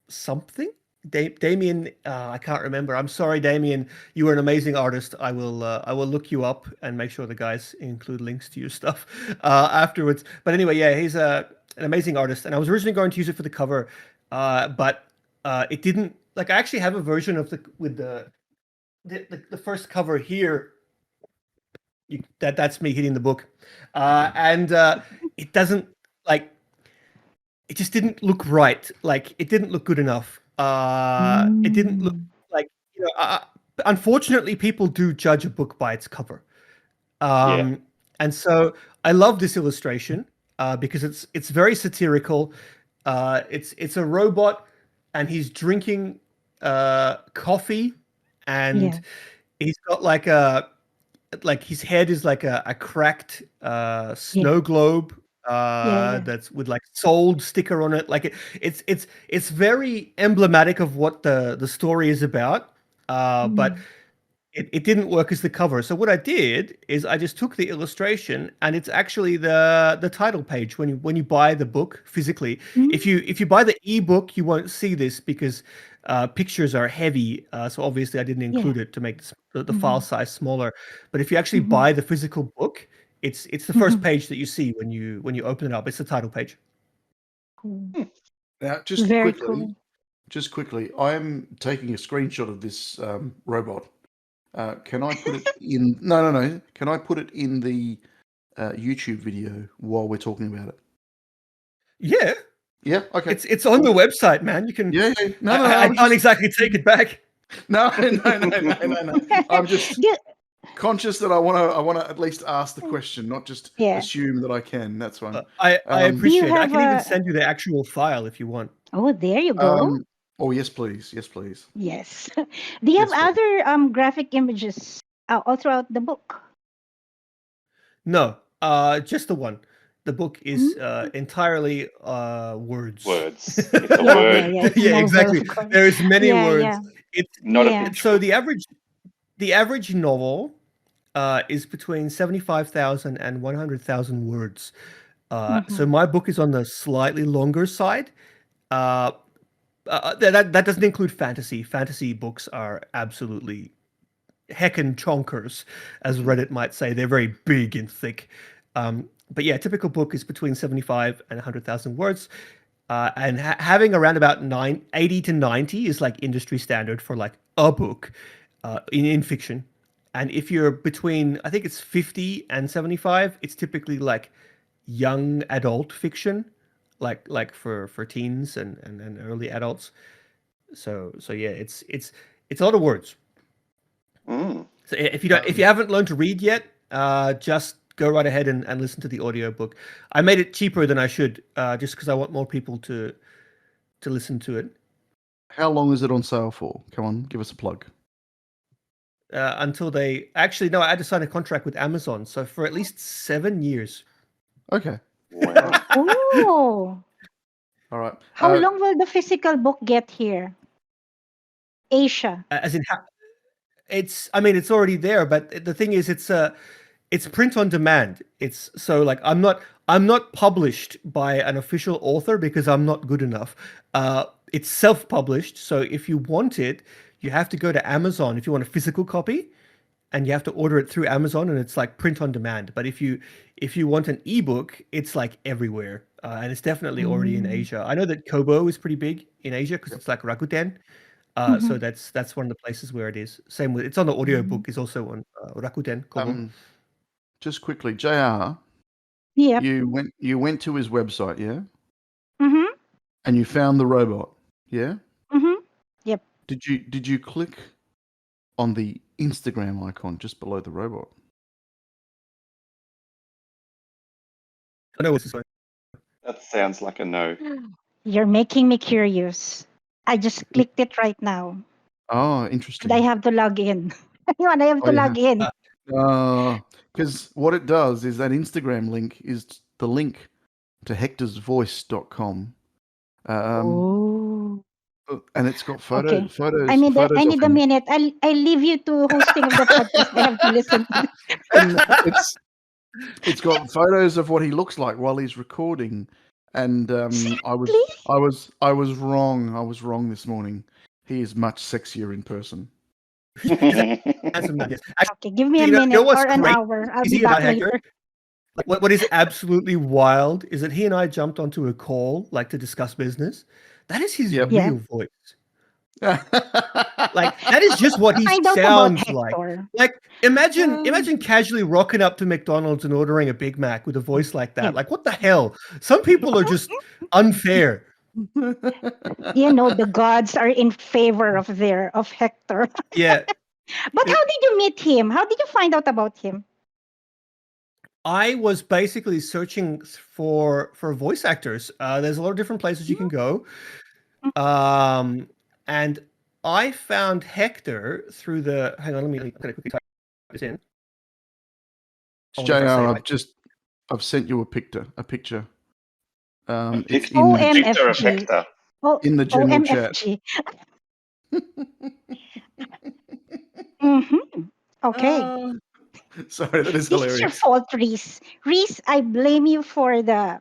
something. Damien, I can't remember. I'm sorry, Damien. You were an amazing artist. I will look you up and make sure the guys include links to your stuff afterwards. But anyway, yeah, he's an amazing artist, and I was originally going to use it for the cover, but it didn't. Like, I actually have a version of the first cover here. That's me hitting the book, and it doesn't like it just didn't look right. Like it didn't look good enough. It didn't look Mm. like unfortunately, people do judge a book by its cover. Yeah. And so I love this illustration because it's very satirical. It's a robot, and he's drinking coffee, and Yeah, he's got like his head is like a cracked yeah, snow globe yeah, yeah. that's with like sold sticker on it. Like it's very emblematic of what the story is about. But Mm. it didn't work as the cover. So what I did is I just took the illustration, and it's actually the title page when you buy the book physically. Mm. If you buy the ebook, you won't see this because pictures are heavy. So obviously I didn't Yeah. include it to make the file Mhm. size smaller. But if you actually Mhm. buy the physical book, it's the first Mhm. page that you see when you open it up. It's the title page. Cool. Now, Very cool. just quickly, I'm taking a screenshot of this robot. Can I put it in? No. Can I put it in the YouTube video while we're talking about it? Yeah, Yeah. Okay. it's on the website, man. You can. Yeah. No. I I'm can't just exactly take it back. no. I'm just Good. conscious that I want to at least ask the question, not just Yeah. assume that I can. That's fine. I Do you appreciate it. I have can even a? send you the actual file if you want. Oh, there you go. Oh yes, please. Yes, please. Yes. Do you have Yes, please. other graphic images all throughout the book? No, just the one. The book is Mm? entirely words. Words. It's a Yeah, yeah, word, yeah. It's Yeah, novel, exactly. of course. There is many Yeah, words. yeah, It's not a yeah. picture. so the average novel is between 75,000 and 100,000 words. So Mhm. my book is on the slightly longer side. Uh, that doesn't include fantasy. Fantasy books are absolutely heckin' chonkers, as Reddit might say. They're very big and thick. But yeah, a typical book is between 75 and 100,000 words. And having around about 80 to 90 is like industry standard for like a book in fiction. And if you're between, I think it's 50 and 75, it's typically like young adult fiction, like for teens and early adults. So yeah, it's a lot of words. Mm. So if you haven't learned to read yet, just go right ahead and listen to the audiobook. I made it cheaper than I should, just because I want more people to listen to it. How long is it on sale for? Come on, give us a plug. Until they actually no, I had to sign a contract with Amazon, so for at least 7 years. Okay. Wow. Oh, All right. how long will the physical book get here? Asia. As in, I mean, it's already there, but the thing is, it's print on demand. It's so like I'm not published by an official author because I'm not good enough. It's self-published, so if you want it, you have to go to Amazon if you want a physical copy, and you have to order it through Amazon, and it's like print on demand. But if you want an ebook, it's like everywhere, and it's definitely already in Mm. Asia. I know that Kobo is pretty big in Asia because it's like Rakuten. So that's one of the places where it is. Same with it's on the audiobook. Is also on Rakuten Kobo. Just quickly, JR, Yep. you went to his website, yeah, Mm-hmm. and you found the robot, yeah. Mm-hmm. Yep. Did you click on the Instagram icon just below the robot? I know what's this going. That sounds like a no. You're making me curious. I just clicked it right now. Oh, And interesting. I have to log in. I have to log in. Because what it does is that Instagram link is the link to hectorsvoice.com. Oh. And it's got Okay. photos I need of a him. minute. I'll leave you to hosting of the podcast. I have to listen. And it's got photos of what he looks like while he's recording. And I was wrong. I was wrong this morning. He is much sexier in person. Handsome man, yes. Okay, give me a You know minute what's or an great? hour. I'll Is be he about back Hector? later. Like, what is absolutely wild is that he and I jumped onto a call like to discuss business. That is his Yep. real voice. Like that is just what he Find out about sounds like. Hector. Like imagine casually rocking up to McDonald's and ordering a Big Mac with a voice like that. Yeah. Like what the hell? Some people are just unfair. You know, the gods are in favor of Hector. Yeah. But how did you meet him? How did you find out about him? I was basically searching for voice actors. There's a lot of different places you can go. And I found Hector through the. Hang on, I'm gonna quickly type this in. JR, I've sent you a picture. It's in Picture of OMFG. Hector. Oh, in the general chat. OMFG. Mm-hmm. Okay. Sorry, that is This is your hilarious. fault, Rhys. Rhys, I blame you for the.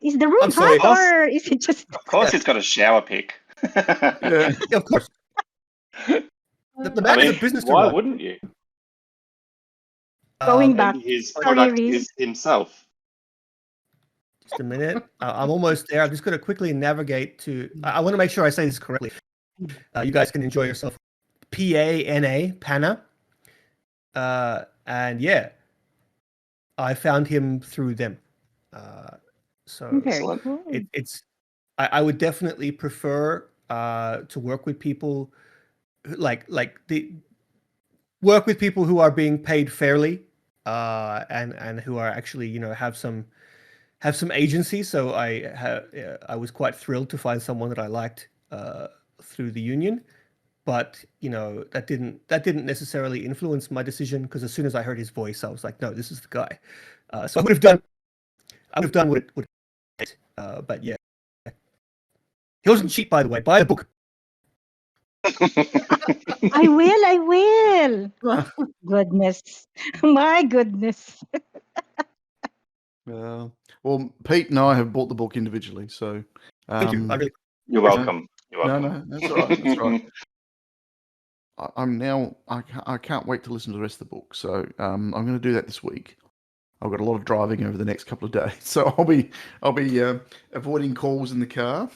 Is the room I'm sorry. hot or is it just? Of course, he's got a shower pic. Yeah. Yeah, of course. The man is a business why director. wouldn't you? Going back. And his Sorry, product Rhys. is himself. Just a minute. I'm almost there. I'm just going to quickly navigate to. I want to make sure I say this correctly. You guys can enjoy yourself. PANA, PANA. And yeah, I found him through them. So Very Excellent. cool. it's. I would definitely prefer to work with people work with people who are being paid fairly and who are actually have some agency. So I was quite thrilled to find someone that I liked through the union, but that didn't necessarily influence my decision, because as soon as I heard his voice, I was like, no, this is the guy. So I would have done what it takes. But yeah, he wasn't cheap, by the way. Buy the book. I will. Goodness. My goodness. Well, Pete and I have bought the book individually, so Thank you. You're welcome. You're welcome. no, that's all right. That's all right. I can't wait to listen to the rest of the book, so I'm going to do that this week. I've got a lot of driving over the next couple of days, so I'll be avoiding calls in the car.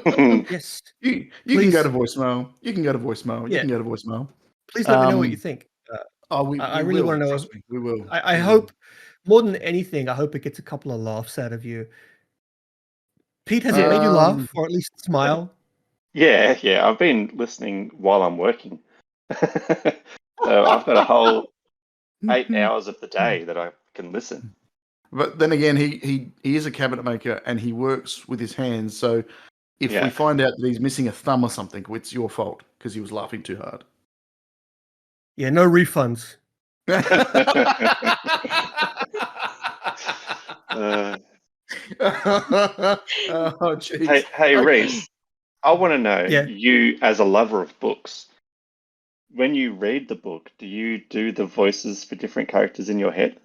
Yes. You can go to voicemail. You can go to voicemail. You Yeah. can go to voicemail. Please let me know what you think. I really want to know. Trust me, we will. I hope, more than anything, I hope it gets a couple of laughs out of you. Pete, has it made you laugh or at least smile? Yeah. I've been listening while I'm working. So I've got a whole 8 hours of the day that I can listen. But then again, he is a cabinet maker and he works with his hands. So if Yeah. we find out that he's missing a thumb or something, it's your fault because he was laughing too hard. Yeah, no refunds. Oh, jeez. Hey, Rhys, I want to know, Yeah. you as a lover of books, when you read the book, do you do the voices for different characters in your head?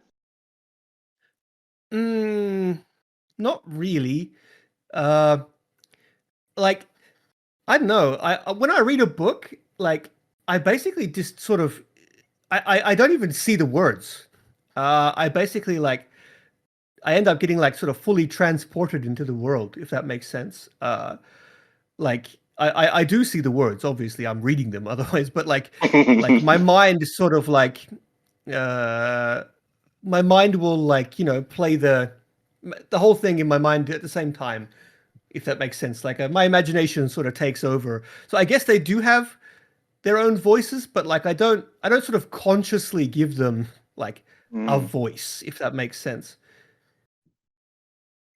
Not really. Like, I don't know. When I read a book, like, I basically just sort of, I don't even see the words. I basically I end up getting sort of fully transported into the world, if that makes sense. Like I do see the words. Obviously, I'm reading them otherwise. But like my mind is sort of like, my mind will like play the whole thing in my mind at the same time, if that makes sense. Like my imagination sort of takes over. So I guess they do have their own voices, but like I don't sort of consciously give them like a voice, if that makes sense.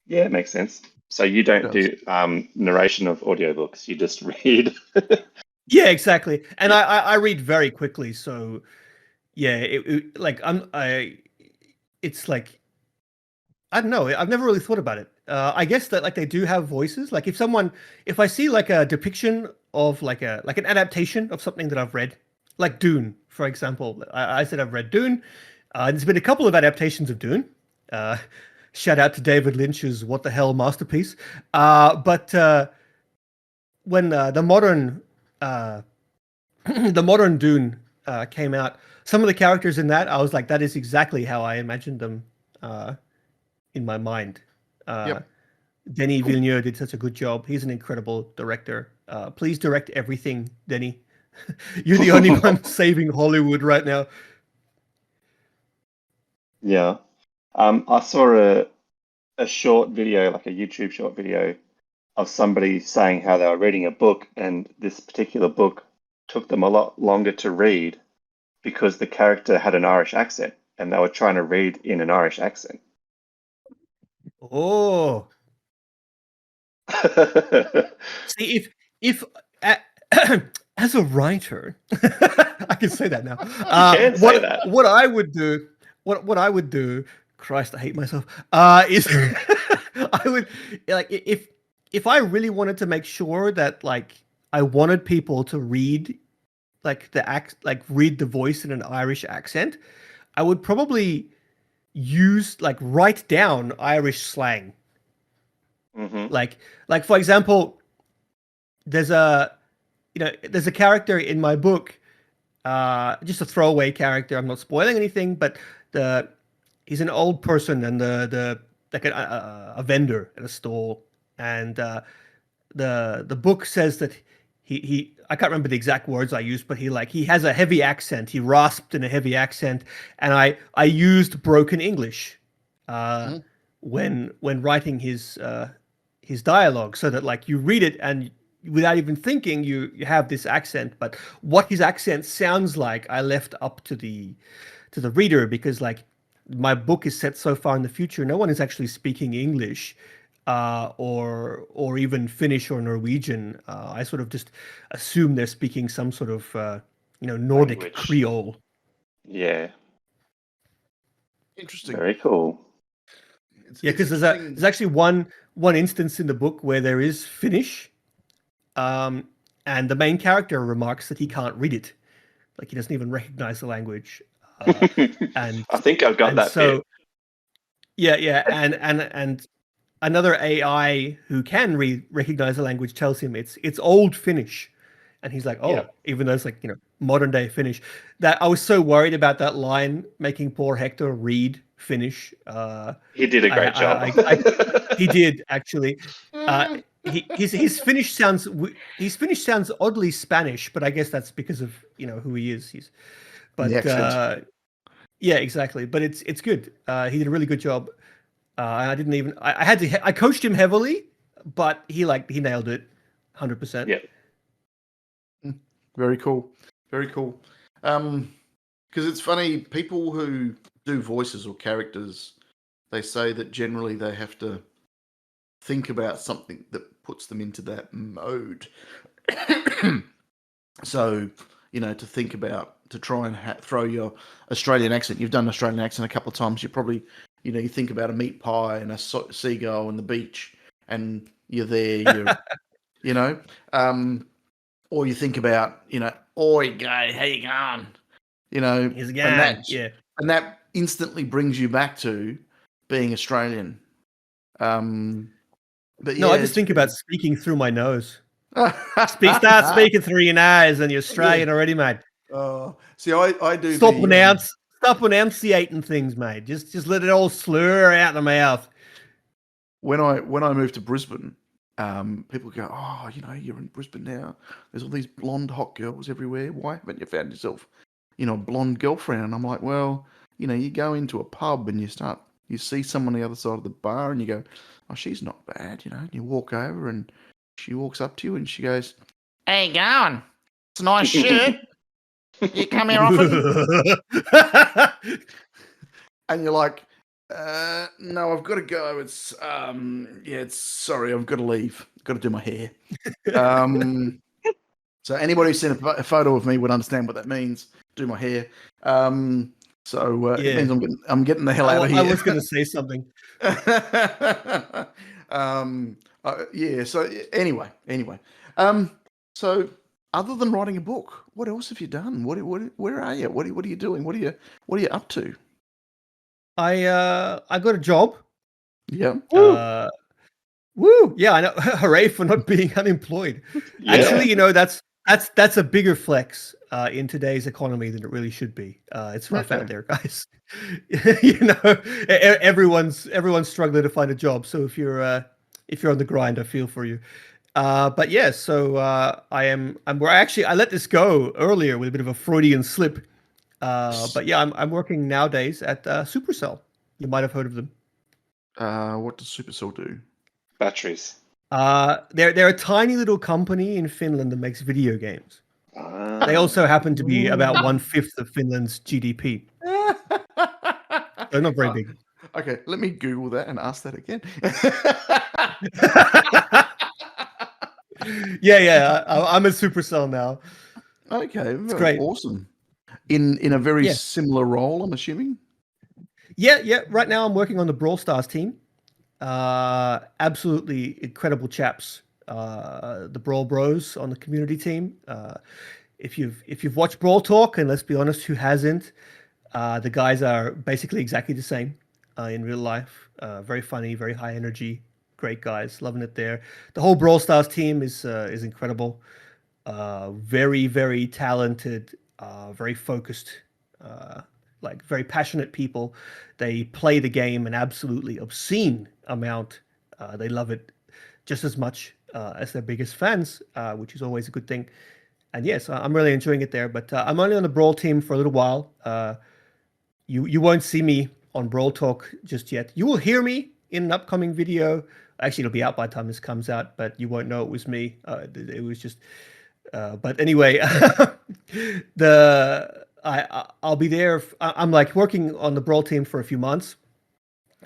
Yeah, it makes sense. So you don't Does. do narration of audiobooks, you just read. Yeah, exactly. And I read very quickly, so yeah, like it's like, I don't know. I've never really thought about it. I guess that like they do have voices. Like if I see like a depiction of like an adaptation of something that I've read, like Dune, for example. I said I've read Dune. There's been a couple of adaptations of Dune. Shout out to David Lynch's what the hell masterpiece. But when the modern the modern Dune came out, some of the characters in that, I was like, that is exactly how I imagined them in my mind. Yep. Denis Villeneuve did such a good job. He's an incredible director. Please direct everything, Denis. You're the only one saving Hollywood right now. Yeah. I saw a short video, like a YouTube short video, of somebody saying how they were reading a book, and this particular book took them a lot longer to read because the character had an Irish accent, and they were trying to read in an Irish accent. Oh, see, if as a writer, I can say that now. You can say that. What I would do, what I would do. Christ, I hate myself. Is I would like if I really wanted to make sure that like I wanted people to read like read the voice in an Irish accent, I would probably write down Irish slang. Mm-hmm. Like for example, there's a character in my book, just a throwaway character. I'm not spoiling anything, but he's an old person and like a vendor at a stall, and the book says that he I can't remember the exact words I used, but he has a heavy accent. He rasped in a heavy accent, and I used broken English when writing his dialogue, so that like you read it and without even thinking you have this accent. But what his accent sounds like, I left up to the reader, because like my book is set so far in the future, no one is actually speaking English or even Finnish or Norwegian. I sort of just assume they're speaking some sort of Nordic Language. Creole. Yeah. Interesting. Very cool. Yeah, because there's actually one instance in the book where there is Finnish, and the main character remarks that he can't read it, like he doesn't even recognize the language. And I think I've got that bit. Yeah, and another AI who can recognize the language tells him it's old Finnish, and he's like, oh, Yeah. even though it's like modern day Finnish. That I was so worried about that line making poor Hector read Finnish. He did a great job. He did actually. His Finnish sounds oddly Spanish, but I guess that's because of who he is. The accent. Yeah, exactly. But it's good. He did a really good job. I didn't even. I coached him heavily, but he nailed it, 100%. Yeah. Very cool. Very cool. Because it's funny, people who do voices or characters, they say that generally they have to think about something that puts them into that mode. So, to think about, to try and throw your Australian accent. You've done Australian accent a couple of times. You probably, you think about a meat pie and a seagull on the beach, and you're there. Or you think about, oi, gay, how you going? He's a and guy. that, and that instantly brings you back to being Australian. But no, I just think about speaking through my nose. Start speaking through your nose, and you're Australian already, mate. See, I do. Stop enunciating things, mate. Just let it all slur out the mouth. When I moved to Brisbane, people go, oh, you're in Brisbane now. There's all these blonde hot girls everywhere. Why haven't you found yourself, a blonde girlfriend? And I'm like, well, you go into a pub and you see someone on the other side of the bar and you go, oh, she's not bad, and you walk over and she walks up to you and she goes, how you going? It's a nice shirt. You come here often? And you're like, no, I've got to go. It's sorry, I've got to leave. Got to do my hair. So anybody who's seen a photo of me would understand what that means. Do my hair. It means I'm getting the hell out of here. I was going to say something. So anyway. So other than writing a book, what else have you done? Where are you? What are you doing? What are you up to? I got a job. Yeah. Woo! Yeah, I know. Hooray for not being unemployed. Yeah. Actually, that's a bigger flex in today's economy than it really should be. It's rough out there, guys. Everyone's struggling to find a job. So if you're on the grind, I feel for you. But yeah, so I let this go earlier with a bit of a Freudian slip. But yeah, I'm working nowadays at Supercell. You might have heard of them. What does Supercell do? Batteries. They're a tiny little company in Finland that makes video games. They also happen to be about 1/5 of Finland's GDP. They're not very big. Okay, let me Google that and ask that again. Yeah. I'm at Supercell now. Okay, it's great. Awesome. In a very similar role, I'm assuming. Yeah. Right now, I'm working on the Brawl Stars team. Absolutely incredible chaps. The Brawl Bros on the community team. If you've watched Brawl Talk, and let's be honest, who hasn't? The guys are basically exactly the same in real life. Very funny, very high energy, great guys, loving it there. The whole Brawl Stars team is incredible. Very, very talented, very focused, very passionate people. They play the game an absolutely obscene amount. They love it just as much as their biggest fans, which is always a good thing. And yes, I'm really enjoying it there. But I'm only on the Brawl team for a little while. You won't see me on Brawl Talk just yet. You will hear me in an upcoming video. Actually, it'll be out by the time this comes out, but you won't know it was me. It was just. But anyway, I'll be there. I'm working on the Brawl team for a few months,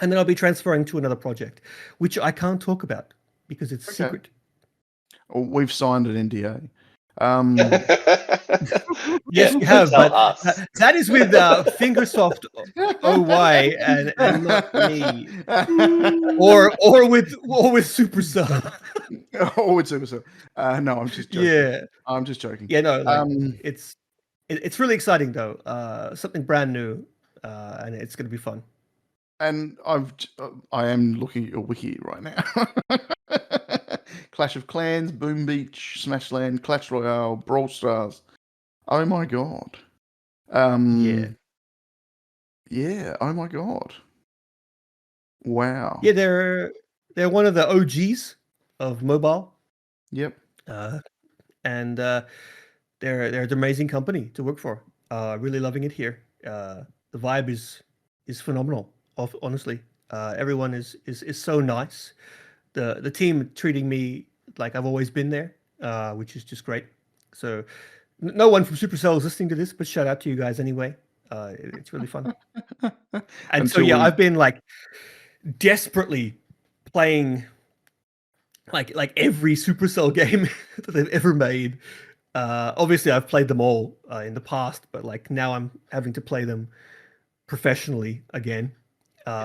and then I'll be transferring to another project, which I can't talk about because it's secret. Well, we've signed an NDA. Yes, you have, but that is with Fingersoft OY and not me, or with Supercell. Or with Supercell. No, I'm just joking. Yeah, I'm just joking. Yeah, no, it's really exciting though. Something brand new, and it's going to be fun. And I am looking at your wiki right now. Clash of Clans, Boom Beach, Smashland, Clash Royale, Brawl Stars. Oh my god. Yeah. Oh my god. Wow. Yeah, they're one of the OGs of mobile. Yep. And they're an amazing company to work for. Really loving it here. The vibe is phenomenal. Honestly, everyone is so nice. The team treating me like I've always been there, which is just great. So no one from Supercell is listening to this, but shout out to you guys anyway. It's really fun. And so I've been desperately playing like every Supercell game that they've ever made. Obviously I've played them all in the past, but now I'm having to play them professionally again.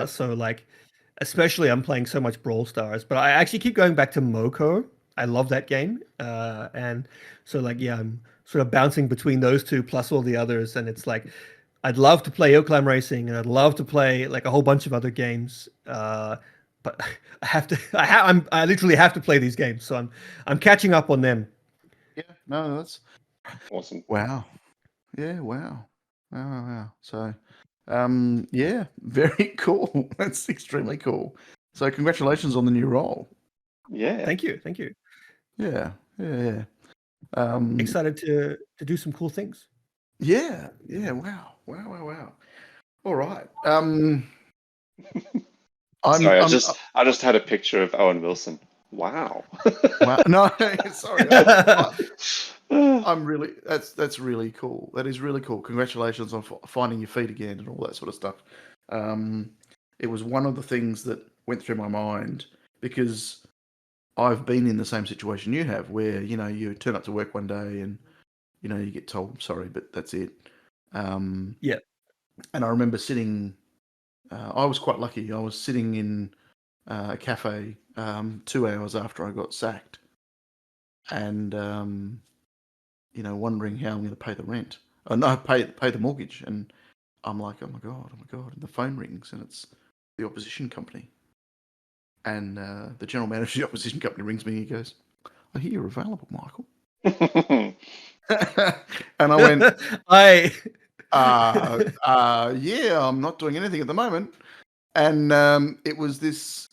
So especially I'm playing so much Brawl Stars, but I actually keep going back to Moko. I love that game. And so I'm sort of bouncing between those two plus all the others. And it's I'd love to play Oakland Racing and I'd love to play a whole bunch of other games. But I have to, I literally have to play these games. So I'm catching up on them. Yeah, no, that's awesome. Wow. Yeah, wow. So, yeah, very cool. That's extremely cool. So congratulations on the new role. Yeah. Thank you. Thank you. Yeah. Excited to do some cool things. Yeah. Wow. All right. Sorry, I I'm just had a picture of Owen Wilson. Wow. wow. No, sorry. I'm really that's really cool. That is really cool. Congratulations on finding your feet again and all that sort of stuff. It was one of the things that went through my mind because I've been in the same situation you have, where you turn up to work one day and you get told sorry, but that's it. Yeah. And I remember sitting. I was quite lucky. I was sitting in a cafe 2 hours after I got sacked, and wondering how I'm going to pay the rent. No, pay the mortgage. And I'm like, oh my god. And the phone rings, and it's the opposition company. And the general manager of the opposition company rings me. And he goes, "I hear you're available, Michael." And I went, yeah, I'm not doing anything at the moment. And it was this,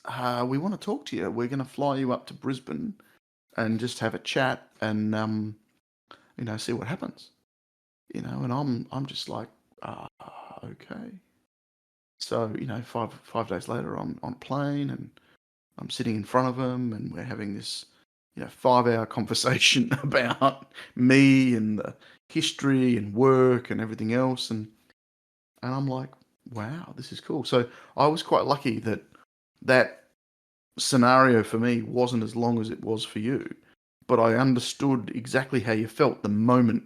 we want to talk to you. We're going to fly you up to Brisbane and just have a chat and, see what happens. And I'm just like, okay. So, 5 days later, I'm on a plane and I'm sitting in front of him and we're having this, 5-hour conversation about me and the history and work and everything else. And I'm like, wow, this is cool. So I was quite lucky that scenario for me wasn't as long as it was for you, but I understood exactly how you felt the moment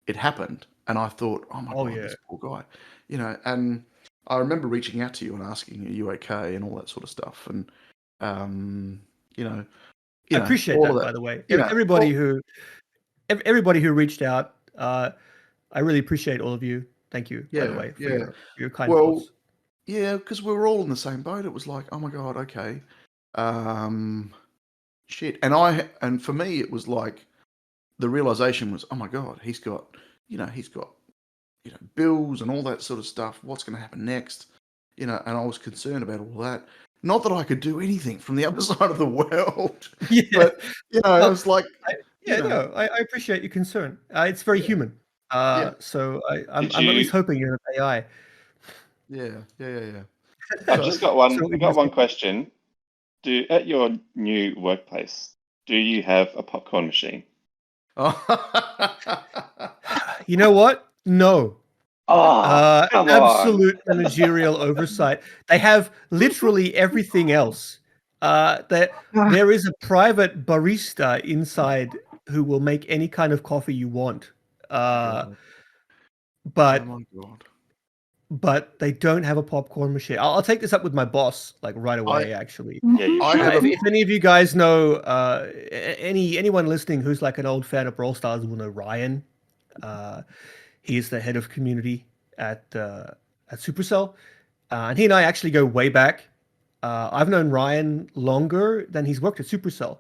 it happened. And I thought, oh my God, yeah. this poor guy, and I remember reaching out to you and asking, are you okay? And all that sort of stuff. And, I appreciate all that, of that, by the way. you know, Everybody who reached out, I really appreciate all of you. Thank you, by the way, for your kind thoughts. Yeah, because we were all in the same boat. It was like, oh my God, okay. Shit. And for me, it was like the realization was, oh my God, he's got bills and all that sort of stuff. What's going to happen next? And I was concerned about all that. Not that I could do anything from the other side of the world, Yeah. but I was like, I appreciate your concern. It's very human. So I'm at least hoping you're an AI. Yeah. I've just got one question. At your new workplace, do you have a popcorn machine? You know what? No. Oh, come absolute managerial oversight. They have literally everything else. There is a private barista inside who will make any kind of coffee you want. God. But Oh my God. but they don't have a popcorn machine. I'll take this up with my boss like right away. Actually, Yeah, you should. if any of you guys know anyone listening who's like an old fan of Brawl Stars will know Ryan. He is the head of community at Supercell, and he and I actually go way back. I've known Ryan longer than he's worked at Supercell,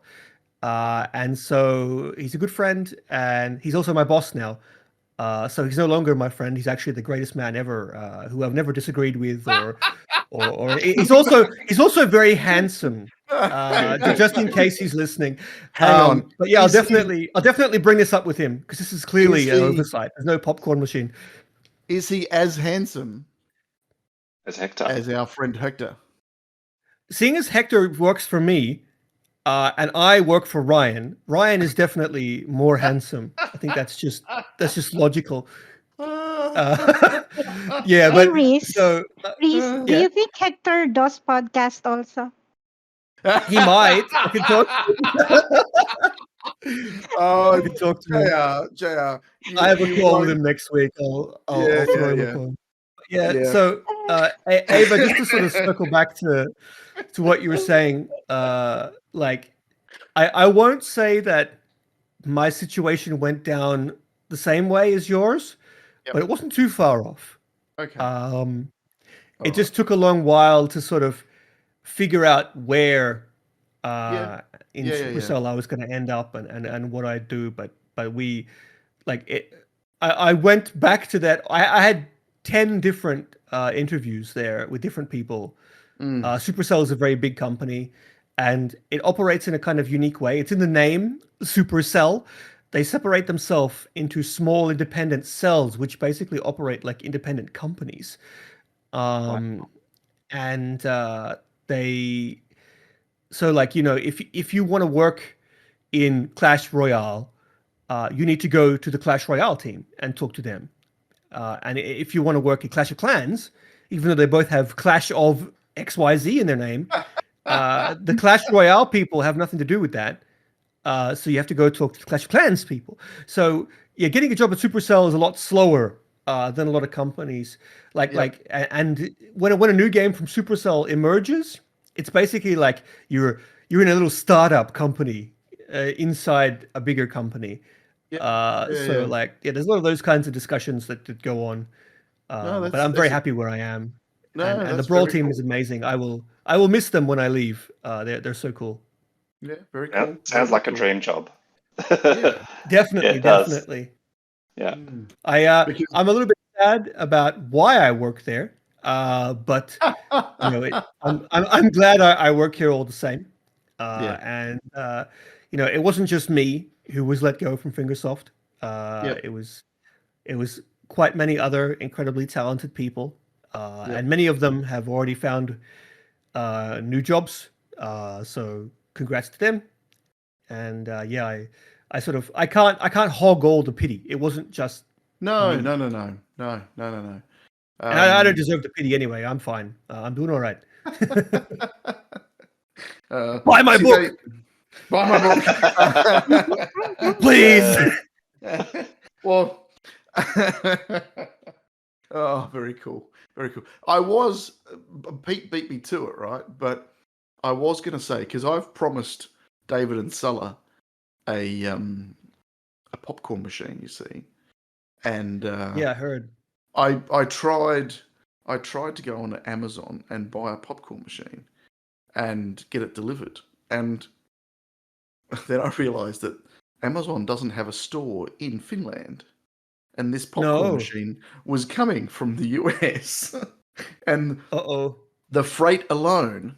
and so he's a good friend, and he's also my boss now. So he's no longer my friend. He's actually the greatest man ever, who I've never disagreed with, or he's also very handsome. Just in case he's listening. Hang on. But yeah, I'll definitely bring this up with him because this is clearly an oversight. There's no popcorn machine. Is he as handsome as Hector? As our friend Hector? Seeing as Hector works for me, and I work for Ryan, Ryan is definitely more handsome. I think that's just logical. Yeah, Hey, but Rhys, so do you think Hector does podcast also? He might. I can talk. Oh, I can talk to him. JR. I have a call with him next week. I'll throw him a call. Yeah. So, Ava, just to sort of circle back to what you were saying, like, I won't say that my situation went down the same way as yours, but it wasn't too far off. Okay. It just took a long while to sort of figure out where in Supercell I was going to end up and what I'd do, but we like it. I went back to that. I had 10 different interviews there with different people. Supercell is a very big company, and it operates in a kind of unique way. It's in the name, Supercell. They separate themselves into small independent cells, which basically operate like independent companies. And they, so like, you know, if you want to work in Clash Royale, you need to go to the Clash Royale team and talk to them. And if you want to work in Clash of Clans, even though they both have Clash of XYZ in their name, the Clash Royale people have nothing to do with that. So you have to go talk to the Clash of Clans people. So yeah, getting a job at Supercell is a lot slower than a lot of companies. And when a new game from Supercell emerges, it's basically like you're in a little startup company inside a bigger company. There's a lot of those kinds of discussions that go on. But I'm very happy where I am. And the Brawl team is amazing. I will miss them when I leave. They're so cool. Yeah, very cool. Sounds like a dream job. Yeah. Definitely, definitely. Yeah. I'm a little bit sad about why I work there, but you know, I'm glad I work here all the same. And you know, it wasn't just me who was let go from Fingersoft. It was quite many other incredibly talented people, and many of them have already found new jobs. So congrats to them. And I can't hog all the pity. It wasn't just No. me. No. And I don't deserve the pity anyway. I'm fine. I'm doing all right. Buy my book, Buy my book, please. Well, oh, very cool, very cool. I was Pete beat me to it, right? But I was going to say, because I've promised David and Sulla a popcorn machine, you see, and Yeah, I heard. I tried to go on Amazon and buy a popcorn machine and get it delivered, and then I realised that Amazon doesn't have a store in Finland, and this popcorn machine was coming from the US, and the freight alone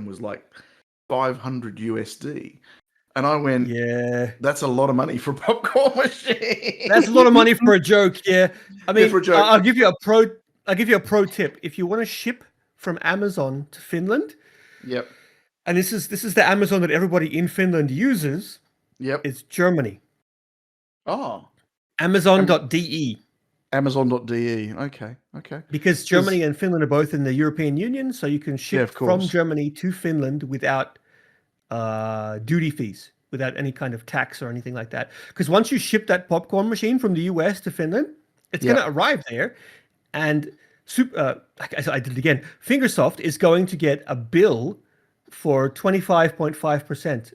was like 500 USD. And I went, yeah, that's a lot of money for a popcorn machine. That's a lot of money for a joke. Yeah, I mean, for a joke. I'll give you a pro tip. If you want to ship from Amazon to Finland, Yep. And this is the Amazon that everybody in Finland uses. Yep. It's Germany. Oh. Amazon.de. Amazon.de. Okay. Because Germany and Finland are both in the European Union, so you can ship from Germany to Finland without duty fees, without any kind of tax or anything like that. Because once you ship that popcorn machine from the US to Finland, it's going to arrive there, and I did it again. Fingersoft is going to get a bill for 25.5%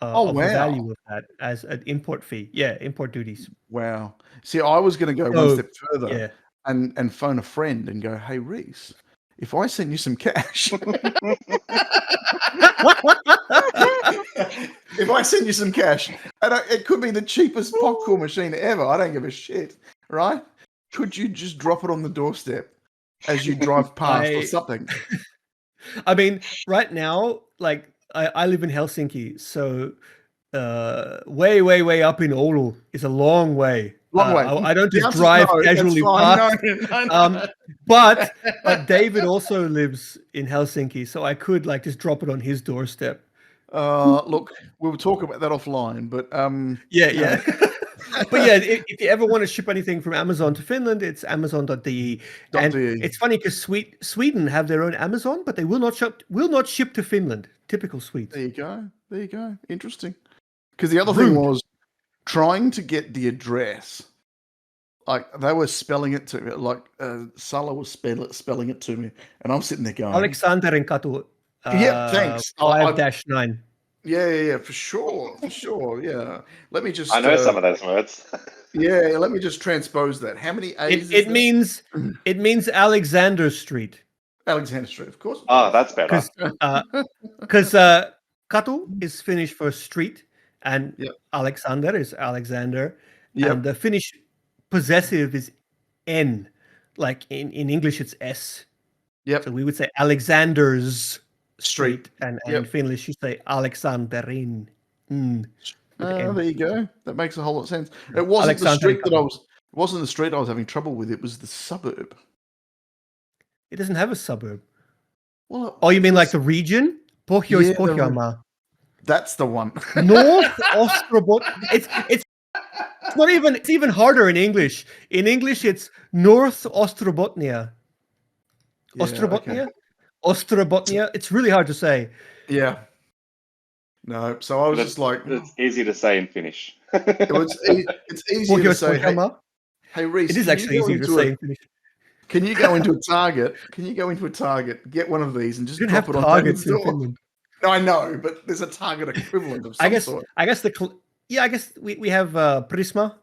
of the value of that as an import fee. Yeah, import duties. Wow. See, I was going to go one step further and phone a friend and go, hey, Rhys, if I send you some cash, if I send you some cash, and it could be the cheapest popcorn machine ever, I don't give a shit, right? Could you just drop it on the doorstep as you drive past or something? I mean, right now, like I live in Helsinki, so way up in Oulu is a long way. I don't just drive casually past. No. But David also lives in Helsinki, so I could like just drop it on his doorstep. Look, we'll talk about that offline, but yeah. But yeah, if you ever want to ship anything from Amazon to Finland, it's Amazon.de. And it's funny because Sweden have their own Amazon, but they will not ship to Finland. Typical Swedes. There you go. Interesting. Because the other thing was trying to get the address. Like they were spelling it to me, like Sulla was spelling it to me, and I'm sitting there going, Aleksanterin katu. Yeah, thanks. 5-9. Yeah, for sure. Yeah. Let me just. I know some of those words. Yeah, let me just transpose that. How many A's? It means Alexander Street. Alexander Street, of course. Oh, that's better. Because katu is Finnish for street, and Alexander is Alexander, and the Finnish possessive is N. Like in English, it's S. Yep. So we would say Alexander's street, and in Finnish you say Alexanderin. There you go. That makes a whole lot of sense. It wasn't the street that It wasn't the street I was having trouble with. It was the suburb. It doesn't have a suburb. Well, you mean like the region? Pohjois-Pohjanmaa. That's the one. North Ostrobotnia. It's not even. It's even harder in English. In English, it's North Ostrobotnia. Ostrobotnia. Ostrobotnia. It's really hard to say. Yeah. No. So I was just like, it's easy to say in Finnish. It's easier to say. Hey, Rhys. It is actually easier to say in Finnish. Can you go into a Target? Get one of these and just drop it on Targets in Finland. No, I know, but there's a Target equivalent of some sort. I guess we have Prisma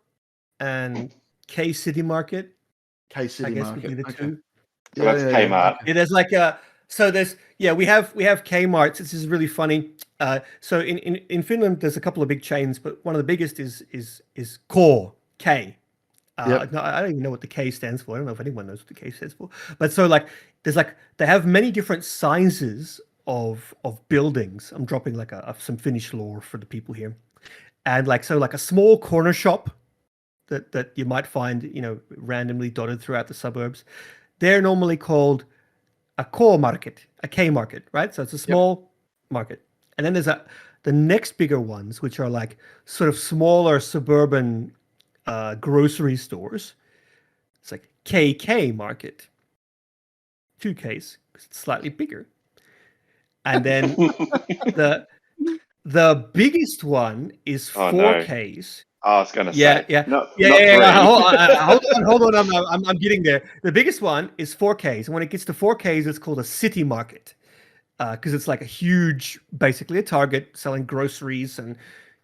and K City Market. K City Market would be the two. So that's Kmart. Yeah, there's like we have Kmarts. This is really funny. So in Finland there's a couple of big chains, but one of the biggest is Core K. No, I don't even know what the K stands for. I don't know if anyone knows what the K stands for. But so they have many different sizes of buildings. I'm dropping like some Finnish lore for the people here, and like a small corner shop that you might find randomly dotted throughout the suburbs. They're normally called a core market, a K market, right? So it's a small market, and then there's the next bigger ones, which are like sort of smaller suburban grocery stores. It's like KK market, 2 Ks because it's slightly bigger. And then the biggest one is 4 Ks. I was going to say. Hold on. I'm getting there. The biggest one is 4 Ks. And when it gets to 4 Ks, it's called a city market because it's like a huge, basically a Target selling groceries and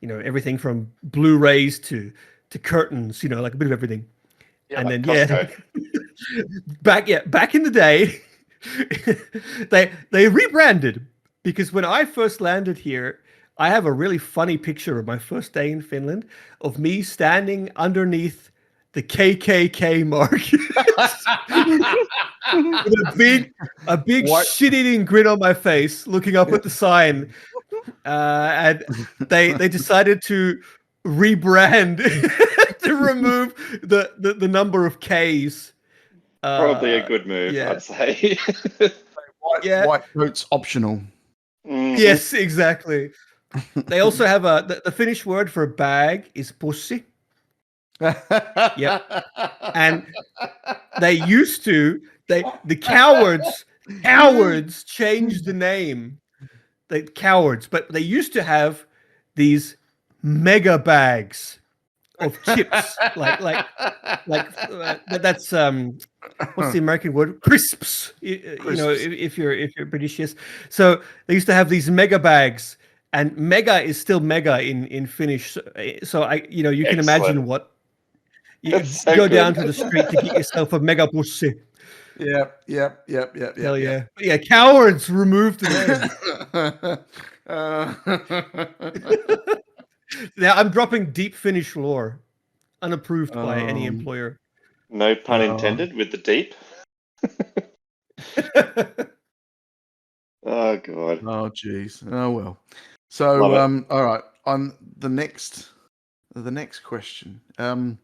everything from Blu-rays to curtains. Like a bit of everything. Yeah, and like then back in the day. they rebranded because when I first landed here, I have a really funny picture of my first day in Finland of me standing underneath the KKK mark with a big shit-eating grin on my face, looking up at the sign, and they decided to rebrand to remove the number of Ks. Probably a good move, I'd say. White coat's optional. Mm-hmm. Yes, exactly. They also have the Finnish word for bag is pussi. Yep. And they used to the cowards changed the name. But they used to have these mega bags of chips, that's what's the American word? Crisps. If you're British, yes. So they used to have these mega bags, and mega is still mega in Finnish. So you can imagine what you go down to the street to get yourself a mega pussi. Yep. Hell yeah. But yeah, cowards removed the name. Now I'm dropping deep Finnish lore, unapproved by any employer. No pun intended with the deep. Oh god. Oh jeez. Oh well. So all right. On the next question. So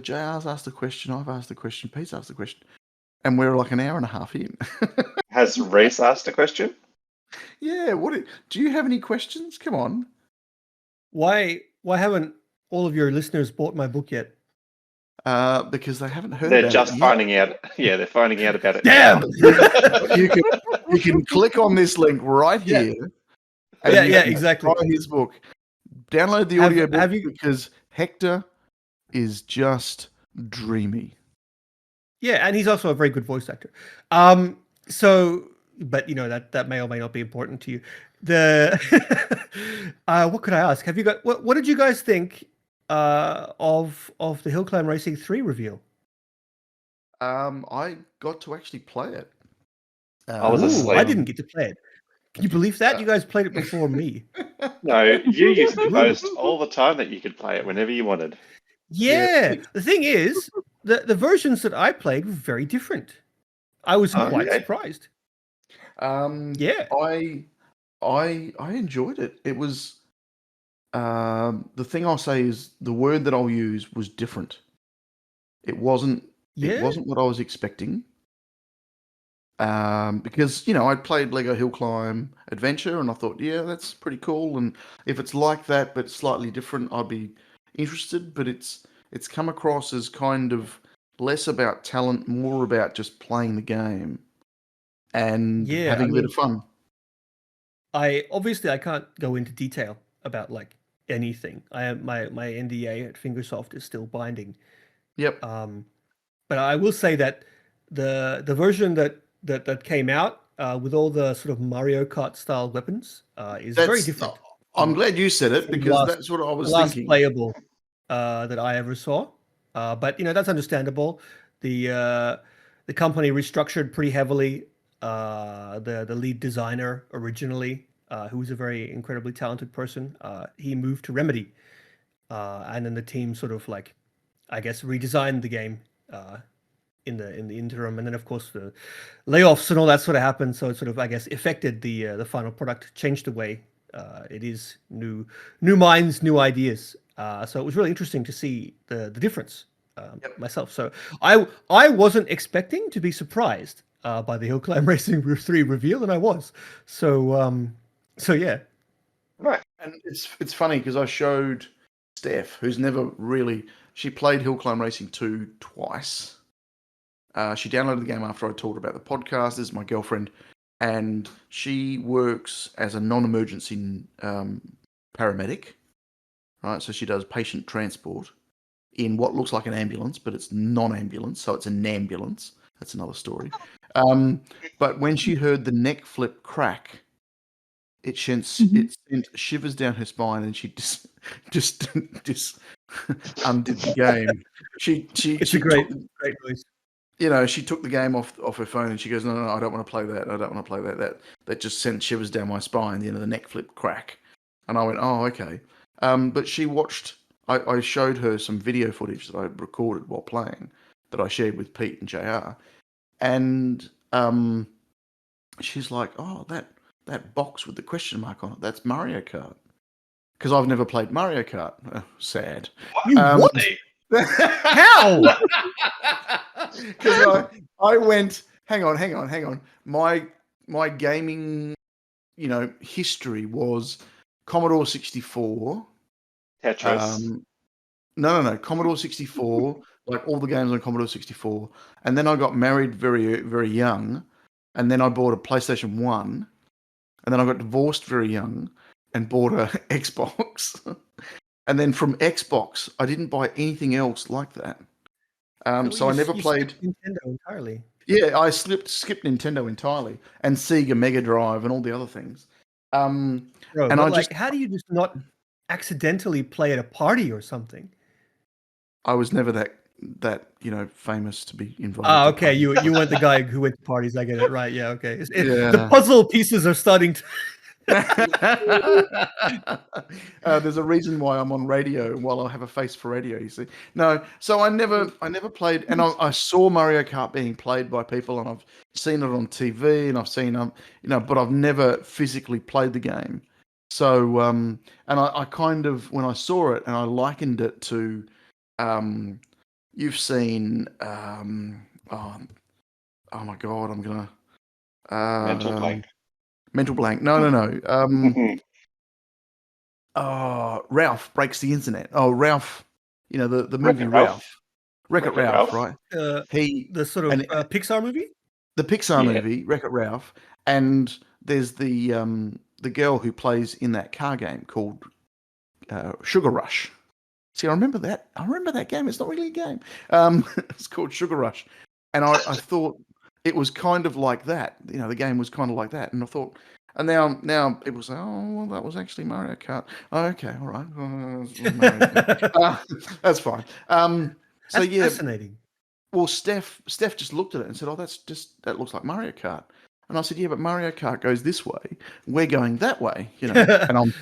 JR's asked a question. I've asked a question. Pete's asked a question, and we're like an hour and a half in. Has Rhys asked a question? Yeah. Do you have any questions? Come on. Why haven't all of your listeners bought my book yet? Because they haven't heard. They're just finding out. Yeah, they're finding out about it. Damn! You can click on this link right here. Yeah, exactly. Buy his book. Download the audio book because Hector is just dreamy. Yeah, and he's also a very good voice actor. But that may or may not be important to you. What could I ask? Have you got what did you guys think of the Hill Climb Racing 3 reveal? I got to actually play it. I was asleep. I didn't get to play it. Can you believe that? You guys played it before me. No, you used to post all the time that you could play it whenever you wanted. Yeah. The thing is, the versions that I played were very different. I was quite surprised. Yeah. I enjoyed it. It was the thing I'll say is the word that I'll use was different. It wasn't Yeah. what I was expecting. Because I'd played Lego Hill Climb Adventure, and I thought, yeah, that's pretty cool. And if it's like that but slightly different, I'd be interested. But it's come across as kind of less about talent, more about just playing the game and Yeah. I having a bit mean, of fun. I can't go into detail about like anything. My NDA at Fingersoft is still binding. Yep, But I will say that the version that came out with all the sort of Mario Kart style weapons is very that's. different I'm glad you said it from because that's what I the was last thinking. playable that I ever saw. But that's understandable. The company restructured pretty heavily. The lead designer originally, who was a very incredibly talented person, he moved to Remedy, and then the team sort of like, I guess, redesigned the game in the interim, and then of course the layoffs and all that sort of happened. So it sort of, I guess, affected the final product, changed the way it is. New minds, new ideas. So it was really interesting to see the difference Yep. myself. So I wasn't expecting to be surprised by the Hill Climb Racing 3 reveal, and I was. So yeah. Right. And it's funny because I showed Steph, who's never really she played Hill Climb Racing 2 twice. She downloaded the game after I told her about the podcast. This is my girlfriend, and she works as a non-emergency paramedic. Right, so she does patient transport in what looks like an ambulance, but it's non-ambulance, so it's an ambulance. That's another story. But when she heard the neck flip crack, it sent shivers down her spine, and she just undid the game. It's She a great took, noise. she took the game off her phone, and she goes, no, I don't want to play that. I don't want to play that. That just sent shivers down my spine. The neck flip crack, and I went, oh, okay. But she watched. I showed her some video footage that I recorded while playing that I shared with Pete and JR, and she's like, oh, that box with the question mark on it, that's Mario Kart. Because I've never played Mario Kart. Sad. What? How? Because I went, hang on. My gaming, history was Commodore 64. Tetris. No. Commodore 64, like all the games on Commodore 64. And then I got married very, very young. And then I bought a PlayStation 1. And then I got divorced very young and bought a Xbox. And then from Xbox, I didn't buy anything else like that. So I never played Nintendo entirely. Yeah, I skipped Nintendo entirely and Sega Mega Drive and all the other things. Bro, And but I like, just how do you just not accidentally play at a party or something? I was never that famous to be invited. Ah, to okay. parties. You weren't the guy who went to parties. I get it. Right. Yeah. Okay. The Yeah. puzzle pieces are starting to. There's a reason why I'm on radio while I have a face for radio, you see. No, so I never played, and I saw Mario Kart being played by people, and I've seen it on TV, and I've seen but I've never physically played the game. So and I kind of, when I saw it, and I likened it to you've seen oh my god, I'm gonna Mental blank. Mental blank. No. Ralph Breaks the Internet. Oh, Ralph. The movie Wreck-It Ralph. Wreck-It Ralph, right? The sort of Pixar movie. The Pixar Yeah. movie, Wreck-It Ralph, and there's the girl who plays in that car game called Sugar Rush. See, I remember that. I remember that game. It's not really a game. It's called Sugar Rush, and I thought it was kind of like that. The game was kind of like that, and I thought. And now people say, "Oh, well, that was actually Mario Kart." Oh, okay, all right, that's fine. So That's yeah, fascinating. well, Steph just looked at it and said, "Oh, that looks like Mario Kart." And I said, "Yeah, but Mario Kart goes this way. We're going that way, And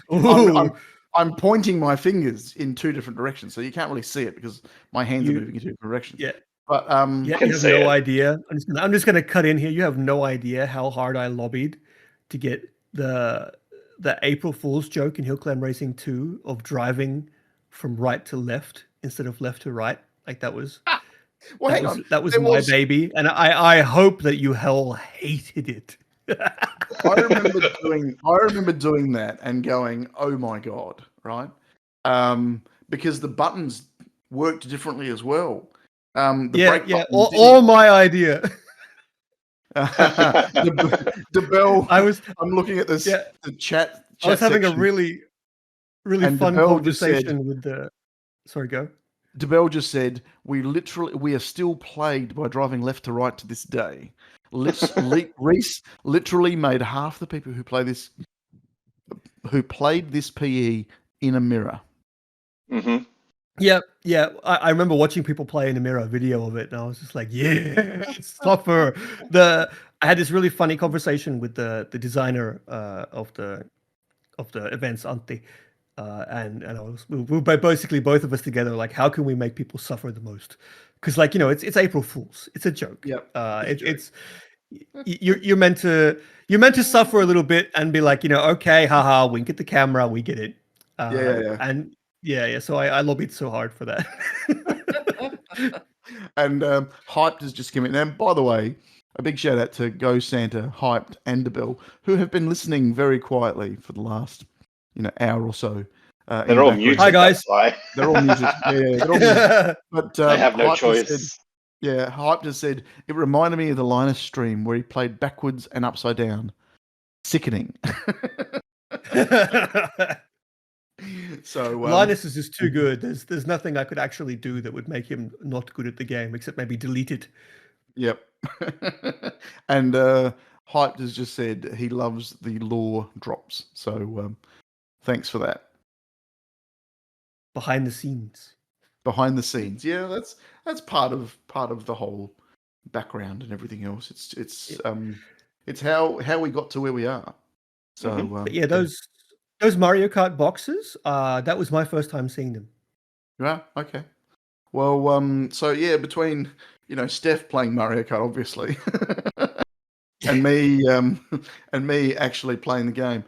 I'm pointing my fingers in two different directions, so you can't really see it because my hands are moving in two different directions. Yeah. But Yeah, can you have see no it. idea. I'm just gonna cut in here. You have no idea how hard I lobbied to get the April Fool's joke in Hill Climb Racing 2 of driving from right to left instead of left to right. Like that was well, hang on. that was There my was baby, and I hope that you hell hated it. I remember doing that and going, "Oh my god!" Right? Because the buttons worked differently as well. The Yeah, brake yeah, button all didn't. my idea. the bell. I was I'm looking at this yeah, the chat I was having a section, really and the fun bell just said. conversation with the. Sorry, go. DeBell just said, we are still plagued by driving left to right to this day. Rhys literally made half the people who played this PE in a mirror. Mm-hmm. Yeah, yeah. I remember watching people play in the mirror, a video of it, and I was just like, "Yeah, suffer." I had this really funny conversation with the designer of the events, Ante, and we were basically both of us together, like, how can we make people suffer the most? Because, like, it's April Fools, it's a joke. Yep, It's you're meant to suffer a little bit and be like, okay, haha, wink at the camera, we get it. Yeah. And yeah. So I lobbied so hard for that. And Hyped has just given it. And by the way, a big shout out to Go Santa, Hyped, and DeBell, who have been listening very quietly for the last hour or so. They're all muted. Hi, guys. That's why. They're all muted. Yeah, they're all muted. But They have no Hyped has choice. said, Hyped has said it reminded me of the Linus stream where he played backwards and upside down. Sickening. So Linus is just too good. There's nothing I could actually do that would make him not good at the game, except maybe delete it. Yep. And Hyped has just said he loves the lore drops. So thanks for that. Behind the scenes. Behind the scenes, yeah, that's part of the whole background and everything else. It's how we got to where we are. So But yeah, those Mario Kart boxes, that was my first time seeing them. Yeah, okay. Well, so yeah, between Steph playing Mario Kart, obviously, and me actually playing the game.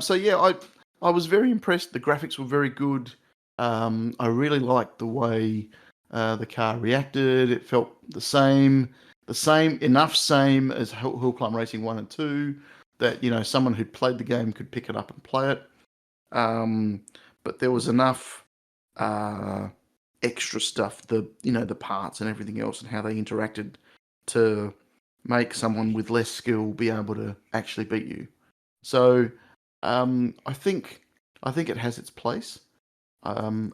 So yeah, I was very impressed. The graphics were very good. I really liked the way the car reacted. It felt the same as Hill Climb Racing 1 and 2. That someone who'd played the game could pick it up and play it. But there was enough extra stuff, the parts and everything else, and how they interacted to make someone with less skill be able to actually beat you. So I think it has its place. And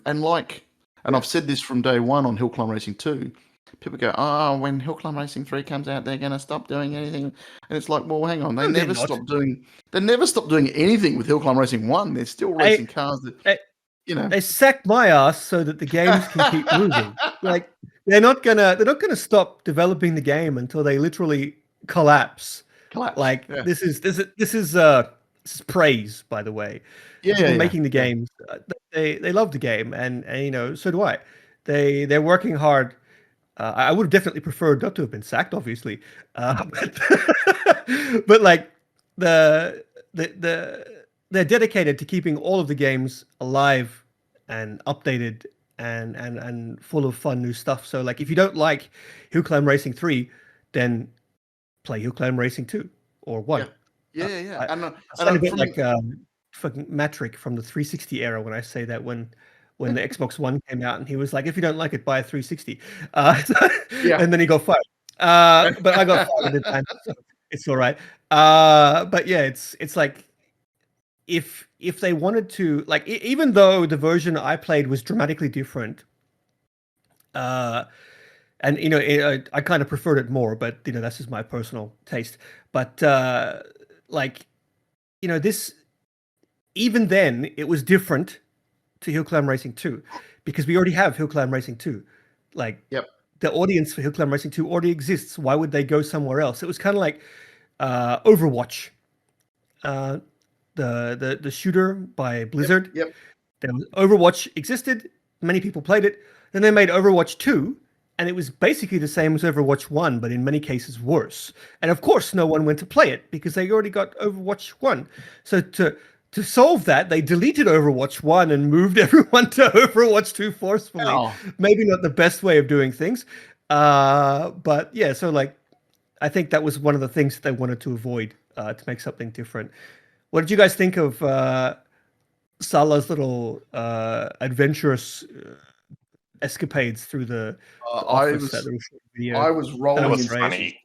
I've said this from day one on Hill Climb Racing 2. People go, when Hill Climb Racing 3 comes out, they're going to stop doing anything. And it's like, well, hang on, they never stopped doing anything with Hill Climb Racing 1. They're still racing cars that, They sacked my ass so that the games can keep moving. Like they're not gonna stop developing the game until they literally collapse. Like yeah. this is praise, by the way. Yeah, making the games. They love the game, and so do I. They're working hard. I would have definitely preferred not to have been sacked, obviously, but like they're dedicated to keeping all of the games alive and updated and full of fun new stuff. So like if you don't like Hill Climb Racing 3, then play Hill Climb Racing 2 or 1. Yeah. I sound a bit like fucking Matrick from the 360 era when I say that when the Xbox One came out and he was like, if you don't like it, buy a 360. And then he got fired. But I got fired at the time, so it's all right. But yeah, it's like if they wanted to, like, even though the version I played was dramatically different, and I kind of preferred it more, but that's just my personal taste. But this, even then it was different to Hill Climb Racing 2 because we already have Hill Climb Racing 2. Like, the audience for Hill Climb Racing 2 already exists. Why would they go somewhere else? It was kind of like Overwatch, the shooter by Blizzard. Yep. Overwatch existed. Many people played it. Then they made Overwatch 2, and it was basically the same as Overwatch 1, but in many cases worse. And of course, no one went to play it because they already got Overwatch 1. So to solve that, they deleted Overwatch 1 and moved everyone to Overwatch 2 forcefully. Oh. Maybe not the best way of doing things. But yeah, so like, I think that was one of the things that they wanted to avoid, to make something different. What did you guys think of Salah's little adventurous escapades through the office? That little short video? I was rolling was in stitches. funny.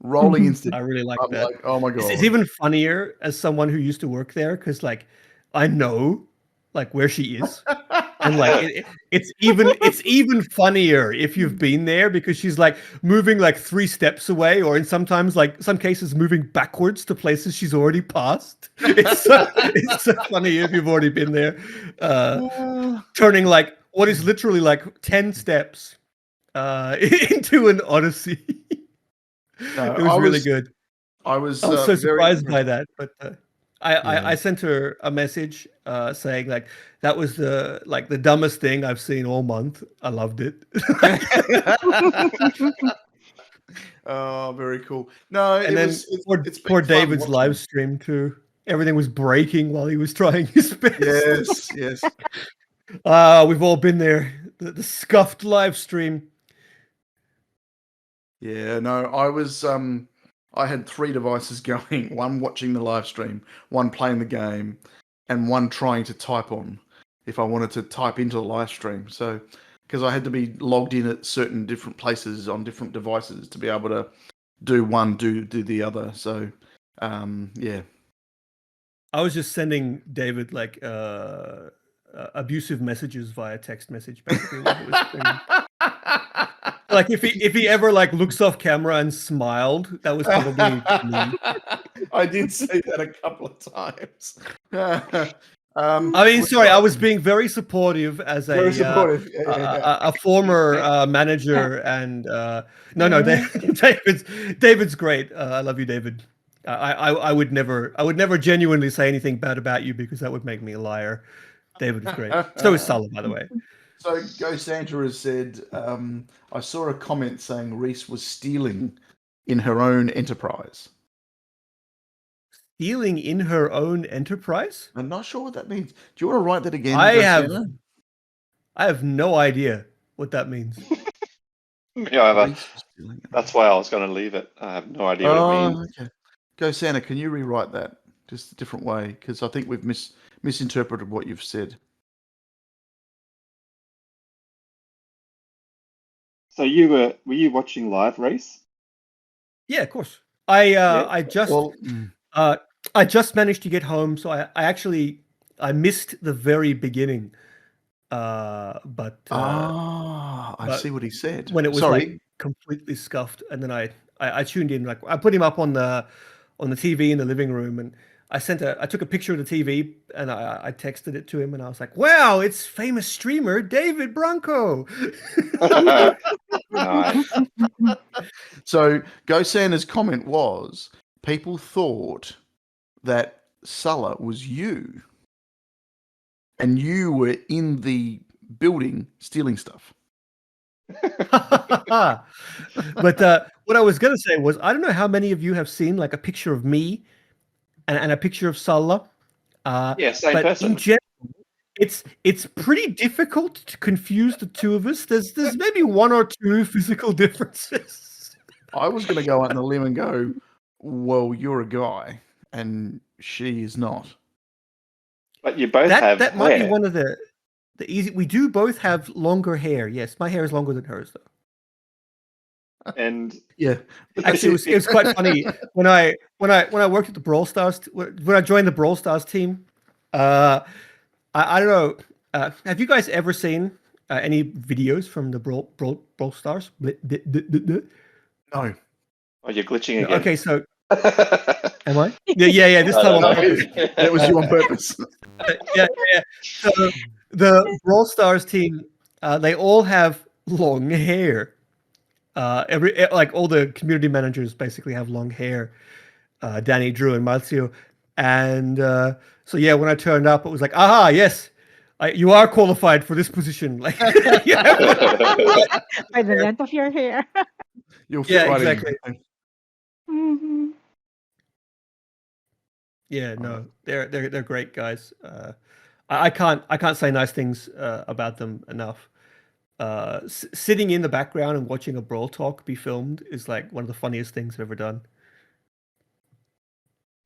Rolling in stitches. I really like I'm that. like, oh my god. It's even funnier as someone who used to work there, because like I know like where she is, and like it's even funnier if you've been there, because she's like moving like 3 steps away, or in sometimes like some cases moving backwards to places she's already passed. It's so funny if you've already been there, turning like what is literally like 10 steps into an odyssey. No, It was really good. I was so very surprised by impressed. that, but I sent her a message saying like that was the dumbest thing I've seen all month. I loved it. Oh, very cool. No, And then poor been fun David's watching. live stream too. Everything was breaking while he was trying his best. Yes. We've all been there. The scuffed live stream. Yeah, no, I had 3 devices going, one watching the live stream, one playing the game, and one trying to type on if I wanted to type into the live stream. So, because I had to be logged in at certain different places on different devices to be able to do one, do the other. So, yeah. I was just sending David like abusive messages via text message, basically. When he was streaming. Like if he ever like looks off camera and smiled, that was probably me. I did say that a couple of times. I mean, sorry, I was being very supportive as Very supportive. a former manager, and no, David's great. I love you, David. I would never genuinely say anything bad about you, because that would make me a liar. David is great. So is Salah, by the way. So Go Santa has said, I saw a comment saying Rhys was stealing in her own enterprise. Stealing in her own enterprise? I'm not sure what that means. Do you want to write that again? I Go Santa? have no idea what that means. Yeah, Rhys was stealing. that's why I was going to leave it. I have no idea what it means. Okay. Go Santa, can you rewrite that just a different way? Because I think we've misinterpreted what you've said. So were you watching live, Rhys? Yeah, of course. I just managed to get home, so I missed the very beginning. But I see what he said. when it was Sorry. like completely scuffed, and then I tuned in. Like I put him up on the TV in the living room, and I took a picture of the TV, and I texted it to him, and I was like, "Wow, it's famous streamer David Branco." Nice. So Go Santa's comment was, people thought that Sulla was you, and you were in the building stealing stuff. But what I was gonna say was, I don't know how many of you have seen like a picture of me and a picture of Salah. Yeah, same but person. in general, it's pretty difficult to confuse the two of us. There's maybe 1 or 2 physical differences. I was going to go out on the limb and go, well, you're a guy and she is not. But you both have That might be hair. one of the easy. We do both have longer hair. Yes, my hair is longer than hers though. And Yeah. Actually, it was quite funny when I worked at the Brawl Stars. When I joined the Brawl Stars team, I don't know. Have you guys ever seen any videos from the Brawl Stars? No. oh, you're glitching again. Okay, so am I? Yeah. This time on purpose. That was you on purpose. Yeah. So the Brawl Stars team, they all have long hair. Like all the community managers basically have long hair. Danny, Drew, and Marcio. And so yeah, when I turned up, it was like, aha, yes, You are qualified for this position. Like, By the length of your hair. You'll fit yeah, right exactly. in. Mhm. Yeah, no, they're great guys. I can't say nice things about them enough. Sitting in the background and watching a brawl talk be filmed is like one of the funniest things I've ever done.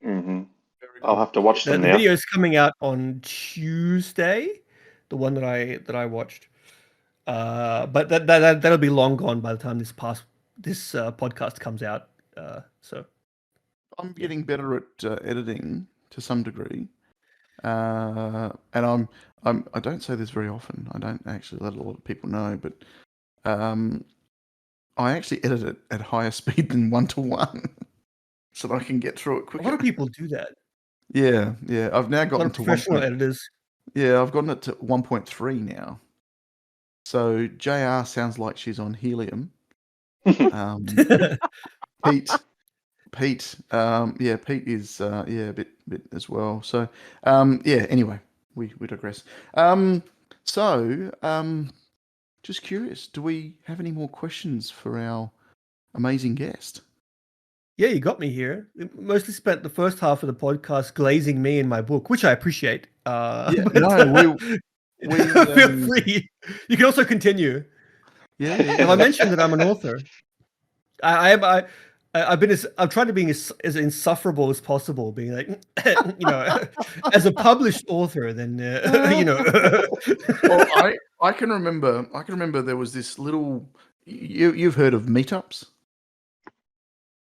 hmm Very I'll cool. have to watch The them now. video is coming out on Tuesday, the one that I watched. But that'll be long gone by the time this podcast comes out. So I'm Yeah. getting better at editing to some degree, and I don't say this very often. I don't actually let a lot of people know, but I actually edit it at higher speed than 1:1, so that I can get through it a quicker. lot of people do that. Yeah. I've now A lot gotten of to professional editors. Yeah, I've gotten it to 1.3 now. So JR sounds like she's on helium. Pete, Pete is a bit as well. So anyway, we digress. Just curious, do we have any more questions for our amazing guest? Yeah, you got me here. Mostly spent the first half of the podcast glazing me in my book, which I appreciate. Yeah, But, no, we feel free. You can also continue. yeah. If I mentioned that I'm an author, I'm trying to be as insufferable as possible, being like, as a published author, then Well, I can remember there was this little you've heard of meetups?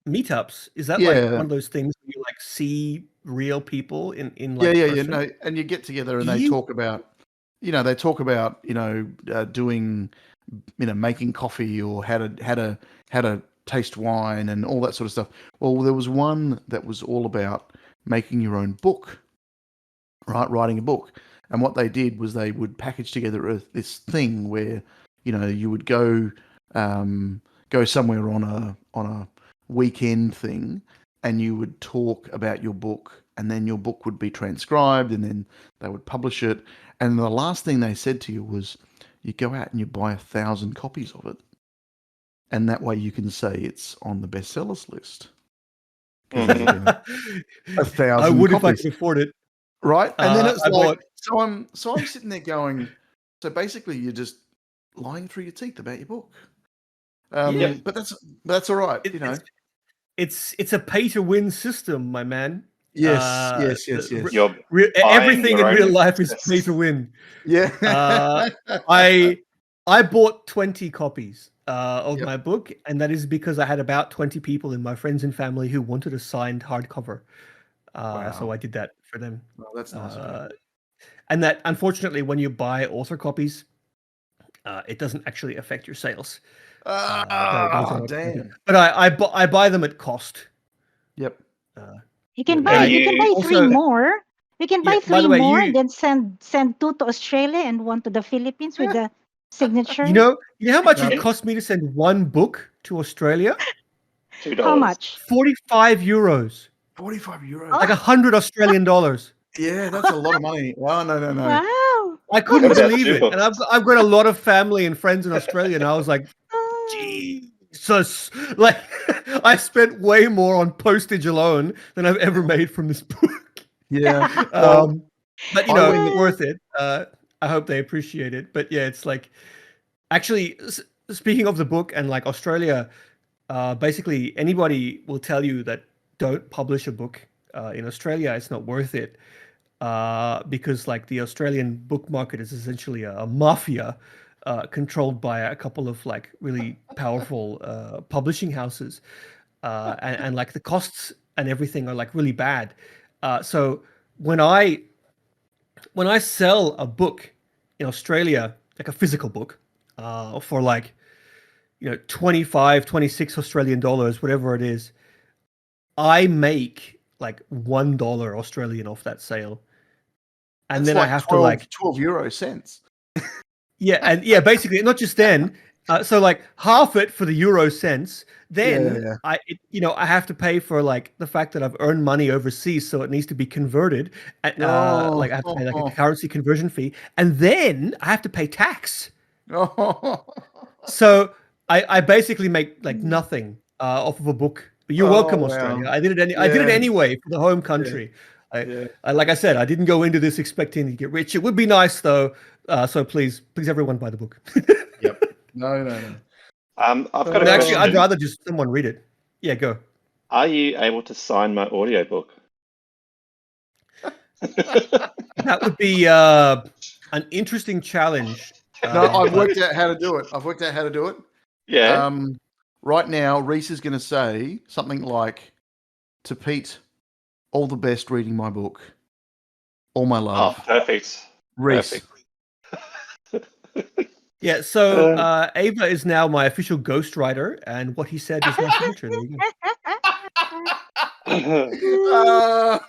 meetups. Is that like Yeah. one of those things where you like see real people in Yeah, like yeah, person? no, and you get together and Do they you- talk about doing making coffee or how to taste wine and all that sort of stuff. Well, there was one that was all about making your own book, right? Writing a book. And what they did was they would package together this thing where you would go somewhere on a weekend thing, and you would talk about your book, and then your book would be transcribed, and then they would publish it. And the last thing they said to you was, you go out and you buy 1,000 copies of it, and that way you can say it's on the bestsellers list. 'Cause there's Mhm. 1,000 I would if I copies. could afford it. Right? And then it's I like, bought- so I'm sitting there going, so basically you're just lying through your teeth about your book. Yeah. But that's all right, It's a pay to win system, my man. Yes. You're Everything your in own real life is success. pay to win. Yeah. I bought 20 copies of Yep. my book, and that is because I had about 20 people in my friends and family who wanted a signed hardcover. So Wow. I did that for them. Well, that's nice of you. And that, unfortunately, when you buy author copies, it doesn't actually affect your sales. Those are not Damn. counted. But I buy them at cost. Yep. You can Yeah, buy you- you can buy three also- more. You can buy Yeah, by the three way, more you- and then send 2 to Australia and 1 to the Philippines with the signature. You know how much Yeah. it cost me to send one book to Australia? $2. How much? 45 euros. 45 euros. Like 100 Australian dollars. Yeah, that's a lot of money. Oh, no. Wow. I couldn't What about believe two it. books? And I've got a lot of family and friends in Australia, and I was like, Oh. Jesus. Like, I spent way more on postage alone than I've ever made from this book. Yeah. But I worth it. I hope they appreciate it. But yeah, it's like, actually, speaking of the book and like Australia, basically anybody will tell you that don't publish a book in Australia. It's not worth it because like the Australian book market is essentially a mafia controlled by a couple of like really powerful publishing houses, and like the costs and everything are like really bad. So when I sell a book in Australia, like a physical book, for like 25, 26 Australian dollars, whatever it is, I make like $1 Australian off that sale. And That's then like I have 12 to like, €12 cents. yeah, basically not just then, So like half it for the euro cents, then yeah. I have to pay for like the fact that I've earned money overseas, so it needs to be converted. Like I have to pay like a currency conversion fee, and then I have to pay tax. So I basically make like nothing off of a book. You're welcome, Australia. Wow. I did it Yeah. anyway for the home Yeah. country. Yeah. Like I said, I didn't go into this expecting to get rich. It would be nice though. So please, everyone buy the book. Yep. No. I've got a But actually, question. I'd rather just someone read it. Yeah, go. Are you able to sign my audiobook? That would be an interesting challenge. No, I've but- worked out how to do it. Yeah. Right now, Rhys is going to say something like, "To Pete, all the best reading my book. All my Oh, love, perfect. Rhys." Yeah, so Ava is now my official ghostwriter, and what he said is my signature. There you go.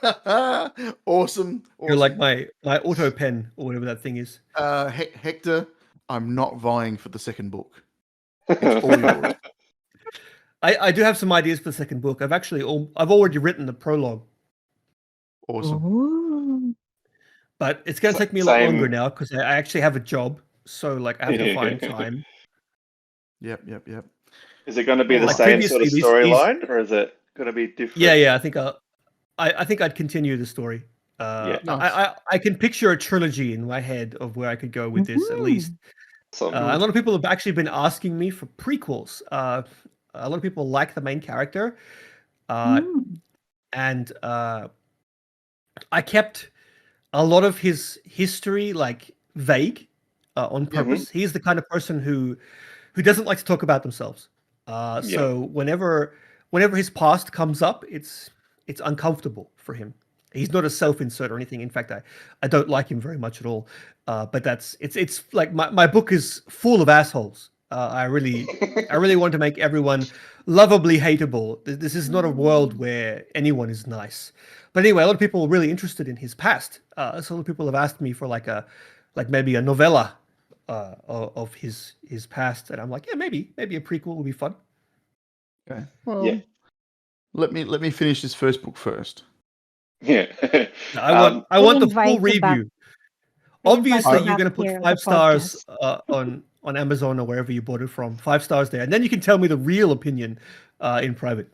Awesome. You're like my auto pen or whatever that thing is. Hector, I'm not vying for the second book. It's all yours. I do have some ideas for the second book. I've already written the prologue, Awesome. Ooh. but it's going to take me a lot longer Same. now because I actually have a job, so like I have to find time. Yep. Is it going to be the Like same sort of previously, storyline, or is it going to be different? Yeah. I think I'd continue the story. Yeah. Nice. I can picture a trilogy in my head of where I could go with this at least. So A lot of people have actually been asking me for prequels. A lot of people like the main character, and I kept a lot of his history like vague on purpose. He's the kind of person who doesn't like to talk about themselves. So whenever his past comes up, it's uncomfortable for him. He's not a self-insert or anything. In fact, I don't like him very much at all. But it's like my book is full of assholes. I really want to make everyone lovably hateable. This is not a world where anyone is nice. But anyway, a lot of people are really interested in his past. So a lot of people have asked me for like maybe a novella of his past, and I'm like, yeah, maybe a prequel would be fun. Okay. Well, let me finish this first book first. Yeah. I want the full invite you back. review. Obviously, back you're going to put here on 5 the stars on Amazon or wherever you bought it from. 5 stars there, and then you can tell me the real opinion in private.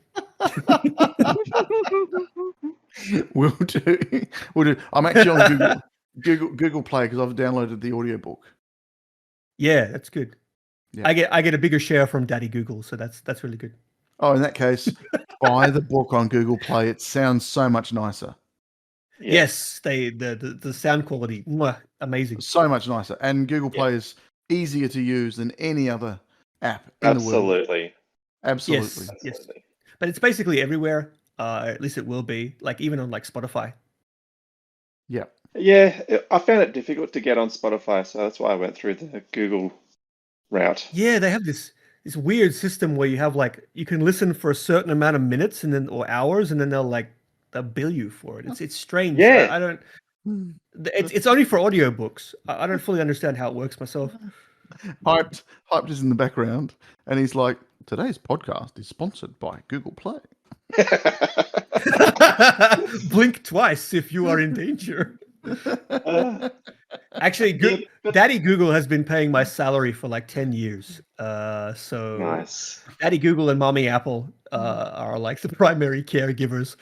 We'll do. I'm actually on Google Play because I've downloaded the audiobook. Yeah, that's good. Yeah. I get a bigger share from Daddy Google, so that's really good. Oh, in that case, buy the book on Google Play. It sounds so much nicer. Yeah. Yes, the sound quality, amazing. So much nicer. And Google Play is easier to use than any other app in the world. Absolutely. Yes. But it's basically everywhere. At least it will be. Like even on like Spotify. Yeah. Yeah, I found it difficult to get on Spotify, so that's why I went through the Google route. Yeah, they have this weird system where you have like you can listen for a certain amount of minutes or hours, and then they'll bill you for it. It's strange. Yeah. I don't. It's only for audiobooks. I don't fully understand how it works myself. Hyped is in the background, and he's like, "Today's podcast is sponsored by Google Play." Blink twice if you are in danger. Actually, Daddy Google has been paying my salary for like 10 years. So Nice. Daddy Google and Mommy Apple are like the primary caregivers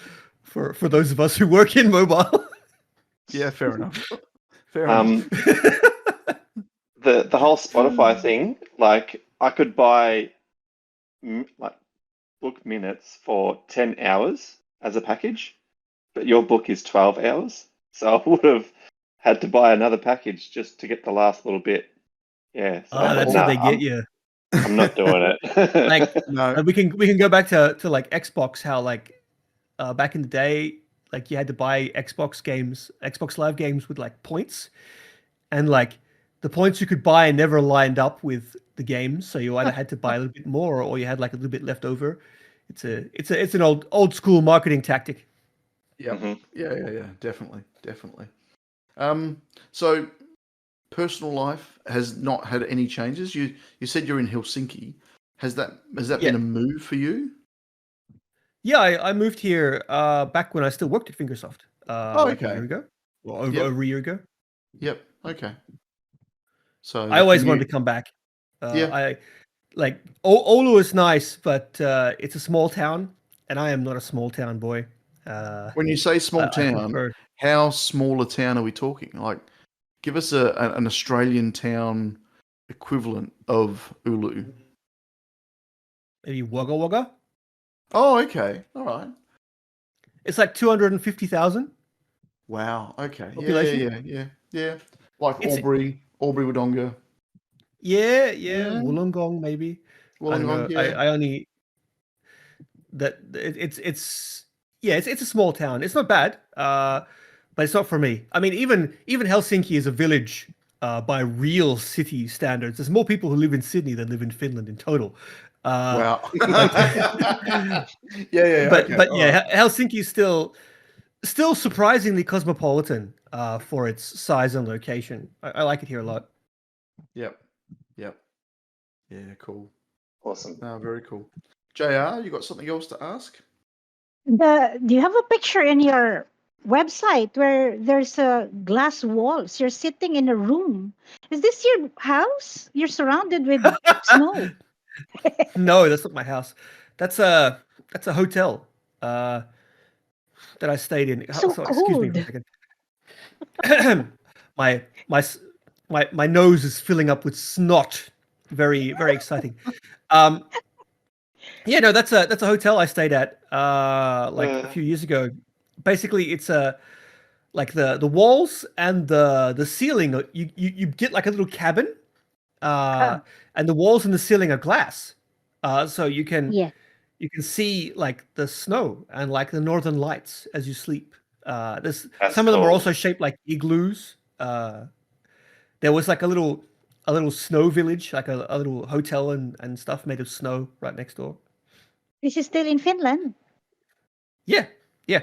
for those of us who work in mobile. Yeah, fair enough. Fair enough. The whole Spotify thing, like I could buy like book minutes for 10 hours as a package, but your book is 12 hours. So I would have had to buy another package just to get the last little bit. Yeah. So That's how they get you. I'm not doing it. Like No. we can go back to like Xbox, how like back in the day, like you had to buy Xbox Live games with like points, and like the points you could buy never lined up with the games, so you either had to buy a little bit more or you had like a little bit left over. It's an old school marketing tactic. Yeah. Yeah. Definitely. So personal life has not had any changes. You said you're in Helsinki. Has that Yeah. been a move for you? Yeah, I moved here back when I still worked at Fingersoft, like a okay. year ago, or over, Yep. over a year ago. Yep. Okay. So I always wanted to come back. Yeah. I like Oulu is nice, but it's a small town, and I am not a small town boy. When you say small I town, prefer how small a town are we talking? Like, give us an Australian town equivalent of Ulu. maybe Wagga Wagga. Oh, okay. All right. It's like 250,000 Wow. Okay. population. Yeah. Like It's Albury Wodonga. yeah, Yeah. Wollongong maybe. I don't Wollongong. know. Yeah. I only that it's yeah, it's a small town. It's not bad, but it's not for me. I mean, even Helsinki is a village by real city standards. There's more people who live in Sydney than live in Finland in total. Wow. But yeah. but Okay. but All yeah, right. Helsinki is still surprisingly cosmopolitan for its size and location. I like it here a lot. Yep. Yeah. Cool. Awesome. Very cool. JR, you got something else to ask? Do you have a picture in your website where there's a glass walls? You're sitting in a room. Is this your house? You're surrounded with snow. No, that's not my house. That's a hotel that I stayed in. So So excuse me for a cold. second. my my s- my nose is filling up with snot. Very exciting. Um, yeah, no, that's a hotel I stayed at like a few years ago. Basically, it's like the walls and the ceiling. You get like a little cabin, uh, Ah, and the walls and the ceiling are glass, so you can yeah. see like the snow and like the northern lights as you sleep. There's That's some of them are cool. also shaped like igloos. There was like a little snow village, like a little hotel and stuff made of snow right next door. This is still in Finland. Yeah, yeah.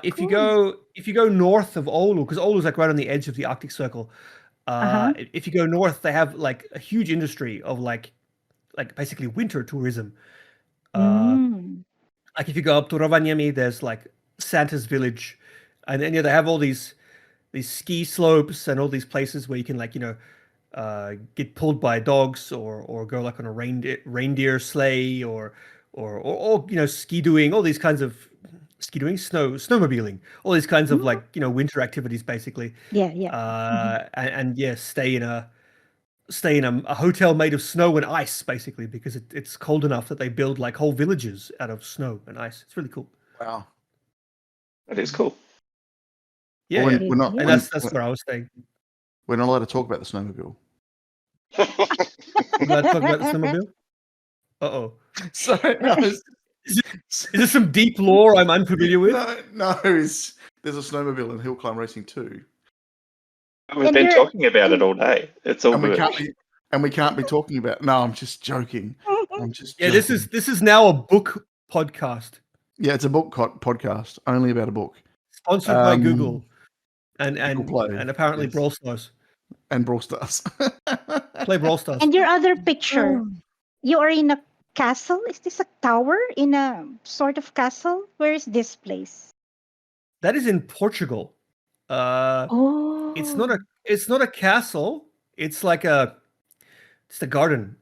If you Cool. go north of Oulu, because Oulu's like right on the edge of the Arctic Circle. Uh-huh. If you go north, they have like a huge industry of like basically winter tourism. Uh, Mm. like if you go up to Rovaniemi, there's like Santa's village, and then yeah, they have all these ski slopes and all these places where you can like get pulled by dogs or go like on a reindeer sleigh or ski doing all these kinds of snowmobiling, all these kinds of Mm. like winter activities basically. Yeah. Mhm. And yeah, stay in a hotel made of snow and ice basically because it's cold enough that they build like whole villages out of snow and ice. It's really cool. Wow. That is cool. Yeah, Well, yeah. we're not And that's where I was staying. we're not allowed to talk about the snowmobile. We're going to talk about the snowmobile. Uh-oh. Sorry, no, Is this some deep lore I'm unfamiliar with? no. There's a snowmobile in Hill Climb Racing 2, We've And been you're talking about it all day. It's all and we good. can't be talking about. No, I'm just joking. I'm just Yeah, joking. this is now a book podcast Yeah, it's a book podcast only about a book. sponsored by Google Google Play, and apparently yes. Brawl Stars. And Brawl Stars. Play Brawl Stars. and your other picture. You are in a castle. Is this a tower in a sort of castle? Where is this place? That is in Portugal. It's not Oh. a castle. It's like it's a garden.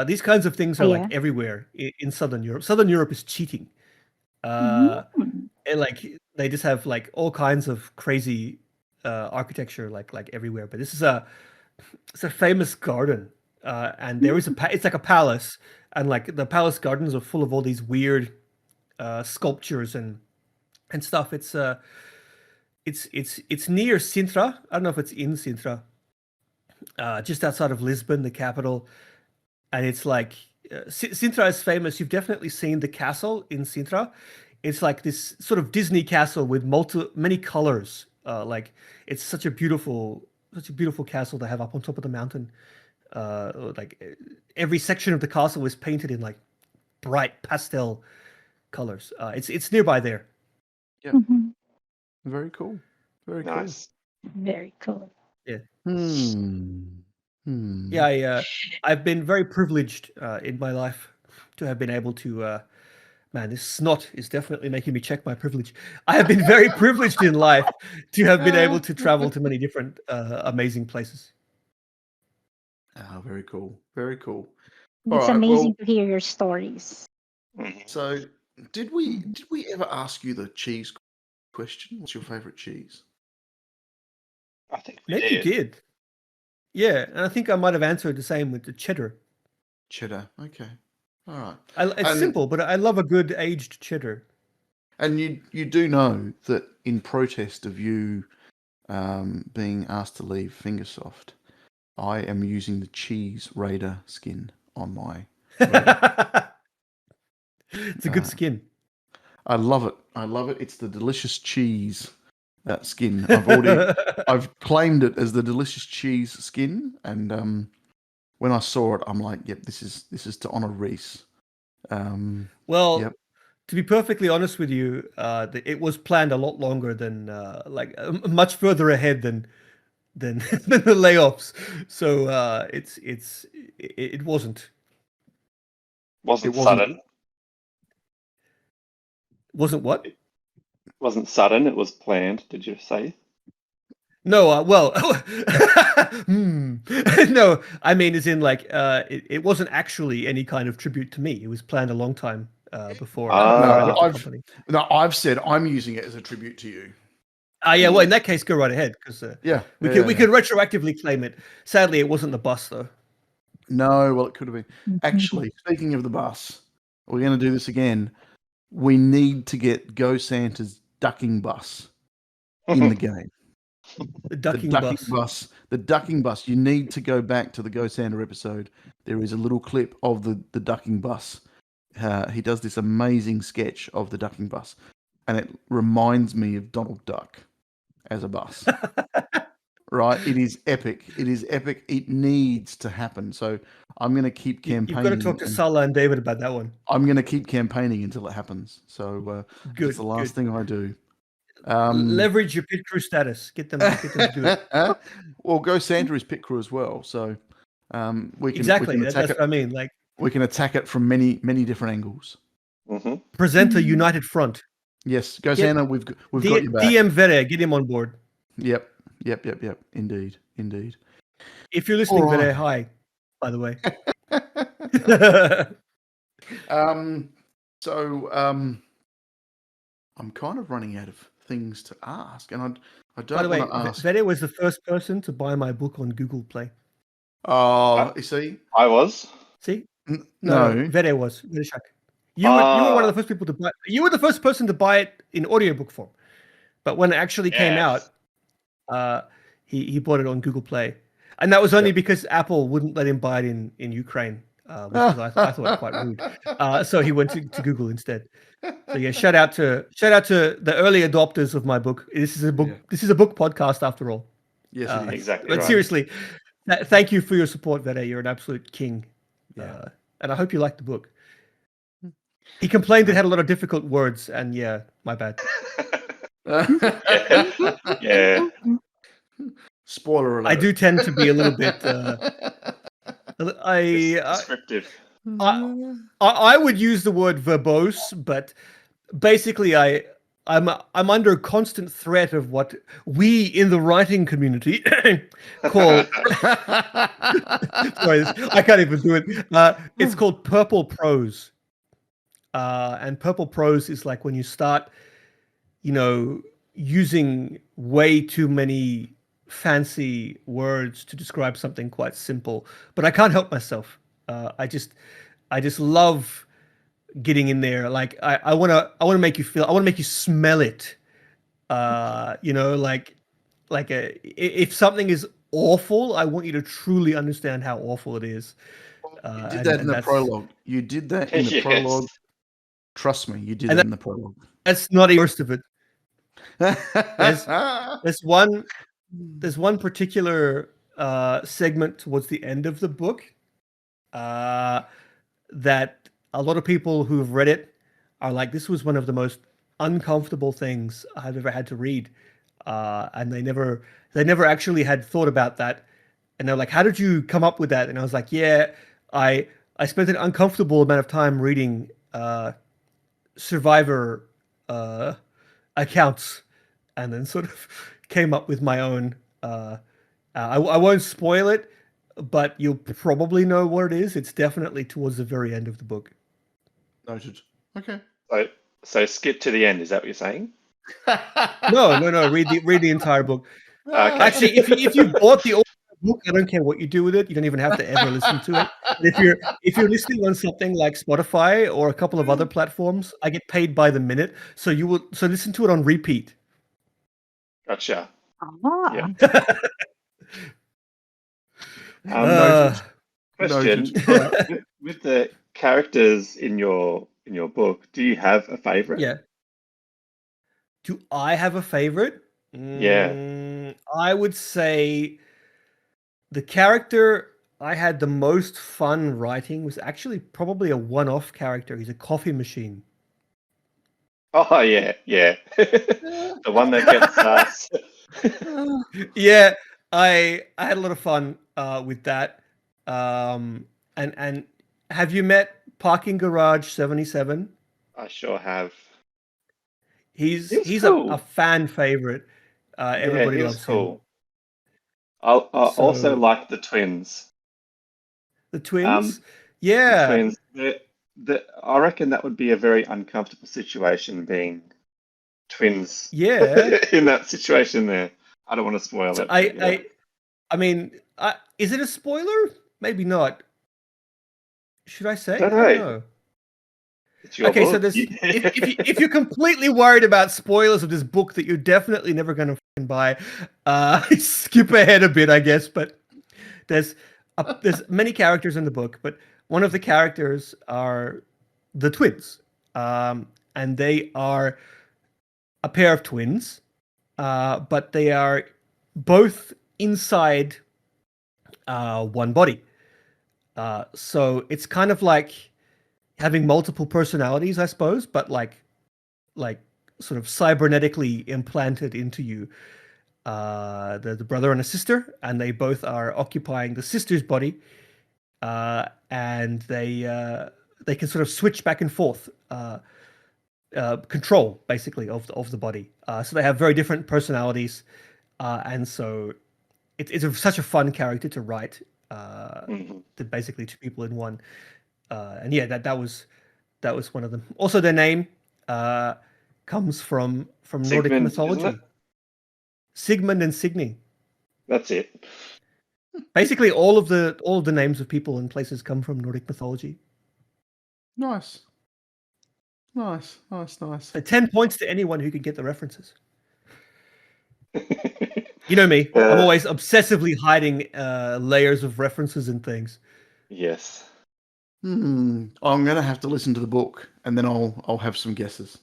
These kinds of things Oh are like yeah. everywhere in Southern Europe. Southern Europe is cheating. Mm. And like they just have like all kinds of crazy architecture like everywhere. But this is it's a famous garden, and there is it's like a palace, and like the palace gardens are full of all these weird sculptures and stuff. It's near Sintra. I don't know if it's in Sintra, just outside of Lisbon, the capital. And it's like Sintra is famous. You've definitely seen the castle in Sintra. It's like this sort of Disney castle with many colors. Like it's such a beautiful castle to have up on top of the mountain. Like every section of the castle is painted in like bright pastel colors. It's nearby there. Yeah. Mhm. Very cool. Very cool. Nice. Very cool. Yeah, I've been very privileged in my life to have been able to. Man, this snot is definitely making me check my privilege. I have been very privileged in life to have been able to travel to many different amazing places. Oh, very cool. Very cool. All It's right. amazing Well, to hear your stories. so did we ever ask you the cheese question? What's your favorite cheese? I think we Maybe you did. did. Yeah, and I think I might have answered the same with the cheddar. Cheddar. Okay. All right. It's And simple, but I love a good aged cheddar. and you do know that in protest of you being asked to leave Fingersoft, I am using the Cheese Raider skin on my. It's a good skin. I love it. I love it. It's the delicious cheese skin. I've claimed it as the delicious cheese skin, and when I saw it, I'm like, yep, this is to honor Rhys. Well, Yep. to be perfectly honest with you, it was planned a lot longer than much further ahead than than the layoffs. So it wasn't Wasn't It wasn't. sudden. what? It wasn't sudden. It was planned. Did you say? No, well, no, I mean, as in like, it wasn't actually any kind of tribute to me. It was planned a long time before I No, left the I've company. I've said I'm using it as a tribute to you. Yeah, well, in that case, go right ahead because Yeah, we yeah, can retroactively claim it. Sadly, it wasn't the bus though. No, well, it could have been. Actually, speaking of the bus, we're going to do this again. We need to get Go Santa's ducking bus in the game. The The ducking ducking bus. bus. The ducking bus. You need to go back to the Go Santa episode. There is a little clip of the ducking bus. He does this amazing sketch of the ducking bus, and it reminds me of Donald Duck as a bus. Right? It is epic. It is epic. It needs to happen. So I'm going to keep campaigning. You've got to talk to Salah and David about that one. I'm going to keep campaigning until it happens. So Good. that's the last thing I do. Leverage your pit crew status. Get them to do it. Well, Go Santa is pit crew as well. So we can Exactly. attack That's it. what I mean. Like, We can attack it from many different angles. present a united front. Yes, Go Santa. We've got your back. DM Vere, get him on board. Yep. Indeed. If you're listening, All right. Vere, hi. By the way. I'm kind of running out of things to ask, and I By don't the way, want to ask. Vere was the first person to buy my book on Google Play. Oh, you see? I was. See? No. Vere was. Vere Shak. You were one of the first people to buy. You were the first person to buy it in audiobook form, but when it actually came out, he bought it on Google Play, and that was only because Apple wouldn't let him buy it in Ukraine, which was, I thought, quite rude. So he went to Google instead. So yeah, shout out to the early adopters of my book. This is a book. This is a book podcast after all. Yes, it is. Exactly. But right. seriously, thank you for your support, Vede. You're an absolute king. Yeah. And I hope you liked the book. He complained it had a lot of difficult words, and yeah, my bad. Yeah. Spoiler alert. I do tend to be a little bit. Descriptive. I would use the word verbose, but basically, I'm under constant threat of what we in the writing community call. Sorry, I can't even do it. It's called purple prose, and purple prose is like when you start, using way too many fancy words to describe something quite simple. But I can't help myself. I just love getting in there. Like I want to make you feel. I want to make you smell it. If something is awful, I want you to truly understand how awful it is. You did that in the prologue. You did that in the prologue. Trust me, you did that in the prologue. That's not the worst of it. There's one particular segment towards the end of the book that a lot of people who have read it are like, this was one of the most uncomfortable things I've ever had to read. and they never actually had thought about that. And they're like, "How did you come up with that?" And I was like, "Yeah, I spent an uncomfortable amount of time reading Survivor accounts, and then sort of came up with my own. I won't spoil it, but you'll probably know what it is. It's definitely towards the very end of the book. Noted. Okay. So skip to the end. Is that what you're saying? No. Read the entire book. Okay. Actually, if you bought the book, I don't care what you do with it. You don't even have to ever listen to it. If you're listening on something like Spotify or a couple of other platforms, I get paid by the minute. So listen to it on repeat. Gotcha. Ah. Yeah. Noted. Question: Noted. with the characters in your book, do you have a favorite? Yeah. Do I have a favorite? Yeah. I would say the character I had the most fun writing was actually probably a one-off character. He's a coffee machine. Oh yeah. The one that gets Yeah, I had a lot of fun with that. And have you met Parking Garage 77? I sure have. He's He's a cool. fan favorite. Everybody He was loves him. cool. I also So- like the twins. The twins? The Yeah. twins. I reckon that would be a very uncomfortable situation being twins. Yeah. In that situation there. I don't want to spoil So it. but yeah. I mean, is it a spoiler? Maybe not. Should I say? Don't I don't know. know. It's your Okay, so book. this if you're completely worried about spoilers of this book that you're definitely never going to buy, skip ahead a bit, I guess. But there's many characters in the book, but one of the characters are the twins, and they are a pair of twins, but they are both inside one body. So it's kind of like having multiple personalities, I suppose, but like sort of cybernetically implanted into you. The brother and a sister, and they both are occupying the sister's body, and they can sort of switch back and forth, control basically of the body. So they have very different personalities, and so it's such a fun character to write. To basically two people in one, and yeah, that was one of them. Also, their name comes from Nordic Sigmund, mythology. isn't it? Sigmund and Signy. That's it. Basically, all of the names of people and places come from Nordic mythology. Nice. So 10 points to anyone who can get the references. You know me. I'm always obsessively hiding layers of references and things. Yes. I'm gonna have to listen to the book, and then I'll have some guesses.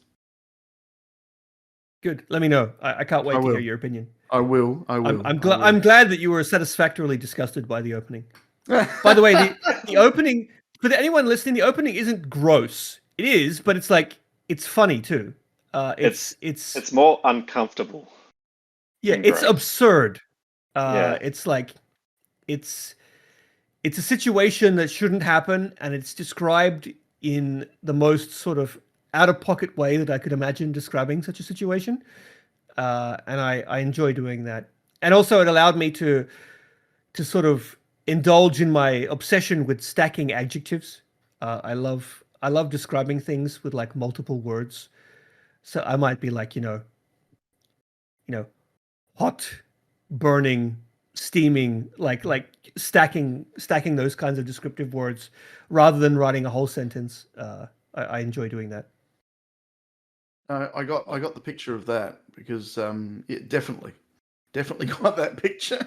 Good. Let me know. I can't wait I to will. hear your opinion. I will. I'm glad that you were satisfactorily disgusted by the opening. By the way, the opening, for anyone listening, the opening isn't gross. It is, but it's like it's funny too. It's more uncomfortable. Yeah, than it's gross. absurd. Yeah. It's like it's a situation that shouldn't happen, and it's described in the most sort of out of pocket way that I could imagine describing such a situation. And I enjoy doing that. And also it allowed me to sort of indulge in my obsession with stacking adjectives. I love describing things with like multiple words. So I might be like, hot, burning, steaming, like stacking those kinds of descriptive words rather than writing a whole sentence. I enjoy doing that. I got the picture of that because it definitely got that picture.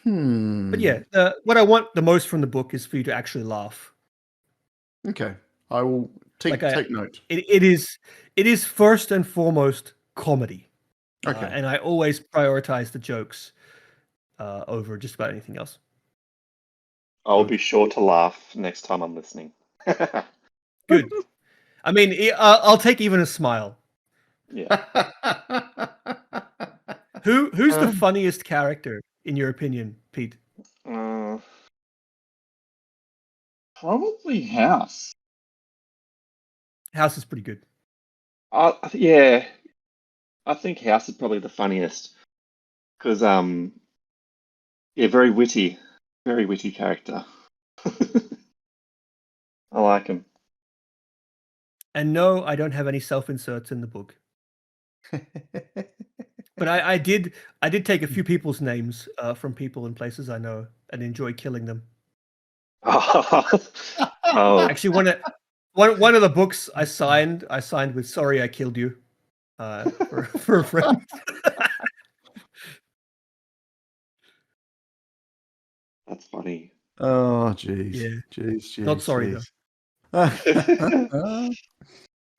But yeah, what I want the most from the book is for you to actually laugh. Okay, I will take note. It is first and foremost comedy. Okay, And I always prioritize the jokes over just about anything else. I'll be sure to laugh next time I'm listening. Good. I mean, I'll take even a smile. Yeah. Who's the funniest character in your opinion, Pete? Probably House. House is pretty good. Yeah, I think House is probably the funniest because very witty character. I like him. And no, I don't have any self-inserts in the book. But I did take a few people's names from people and places I know and enjoy killing them. Oh, Actually, one of the books I signed with "Sorry I killed you" for a friend. that's funny. Oh, jeez. Yeah. Jeez. Not sorry, though.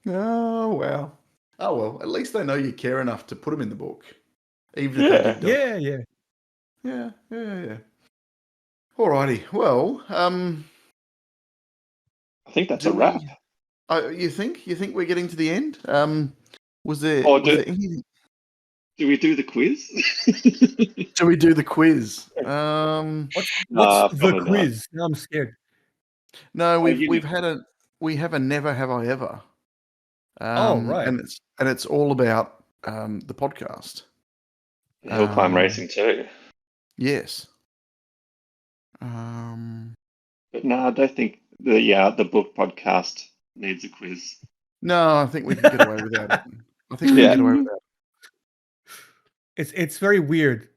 Oh, wow. Oh, well, at least they know you care enough to put them in the book. Even if they did die. Yeah. Yeah. Alrighty. Well, I think that's do a wrap. you think we're getting to the end? Was there Or anything? do we do the quiz? Shall we do the quiz? What's Nah, the probably quiz? Now I'm scared. No, you we have a never have I ever. Oh, right. And it's all about the podcast. not. Hill climb racing too. Yes. But no, I don't think the book podcast needs a quiz. No, I think we can get away without it. I think we can get away without it. It's very weird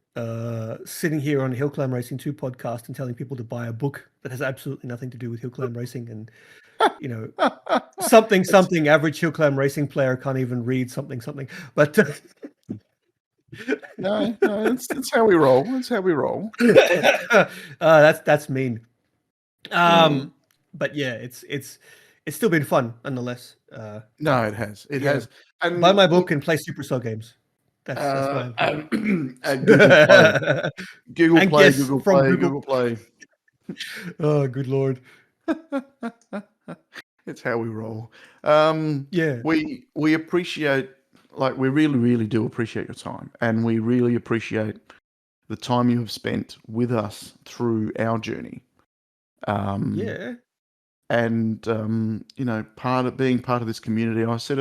sitting here on Hill Climb Racing 2 podcast and telling people to buy a book that has absolutely nothing to do with Hill Climb Racing, and something average Hill Climb Racing player can't even read something. But No, that's how we roll. That's how we roll. that's mean. But yeah, it's still been fun nonetheless. No, it has. It has. And buy my book and play Supercell games. That's my and Google Play. Google Play. Oh, good Lord. It's how we roll. Yeah. We appreciate, we really, really do appreciate your time, and we really appreciate the time you have spent with us through our journey. Yeah. And being part of this community. I said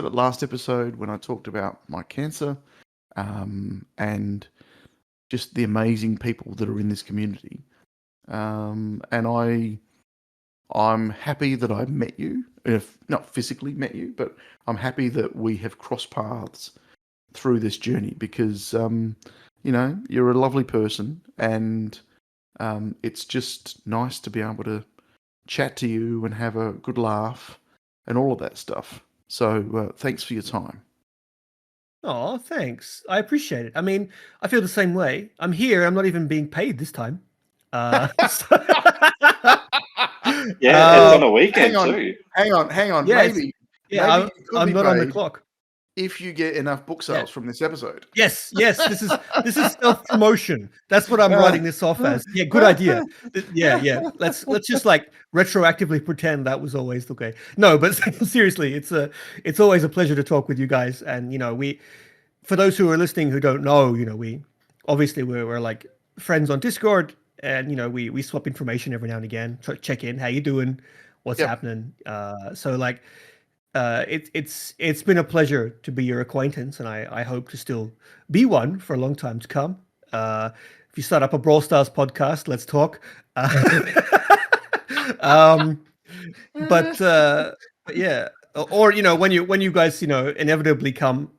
it last episode when I talked about my cancer, and just the amazing people that are in this community. And I'm happy that I met you, if not physically met you, but I'm happy that we have crossed paths through this journey because, you're a lovely person, and it's just nice to be able to chat to you and have a good laugh and all of that stuff. So thanks for your time. Oh, thanks. I appreciate it. I mean, I feel the same way. I'm here. I'm not even being paid this time. It's on a weekend too. Hang on. Yeah, maybe I'm maybe not on the clock. If you get enough book sales from this episode. Yes. This is self-promotion. That's what I'm writing this off as. Yeah, good idea. Yeah. Let's just retroactively pretend that was always okay. No, but seriously, it's always a pleasure to talk with you guys. And we, for those who are listening who don't know, we obviously we're like friends on Discord, and we swap information every now and again, check in, how you doing, what's happening. It's been a pleasure to be your acquaintance, and I hope to still be one for a long time to come. If you start up a Brawl Stars podcast, let's talk. But yeah, or when you guys inevitably become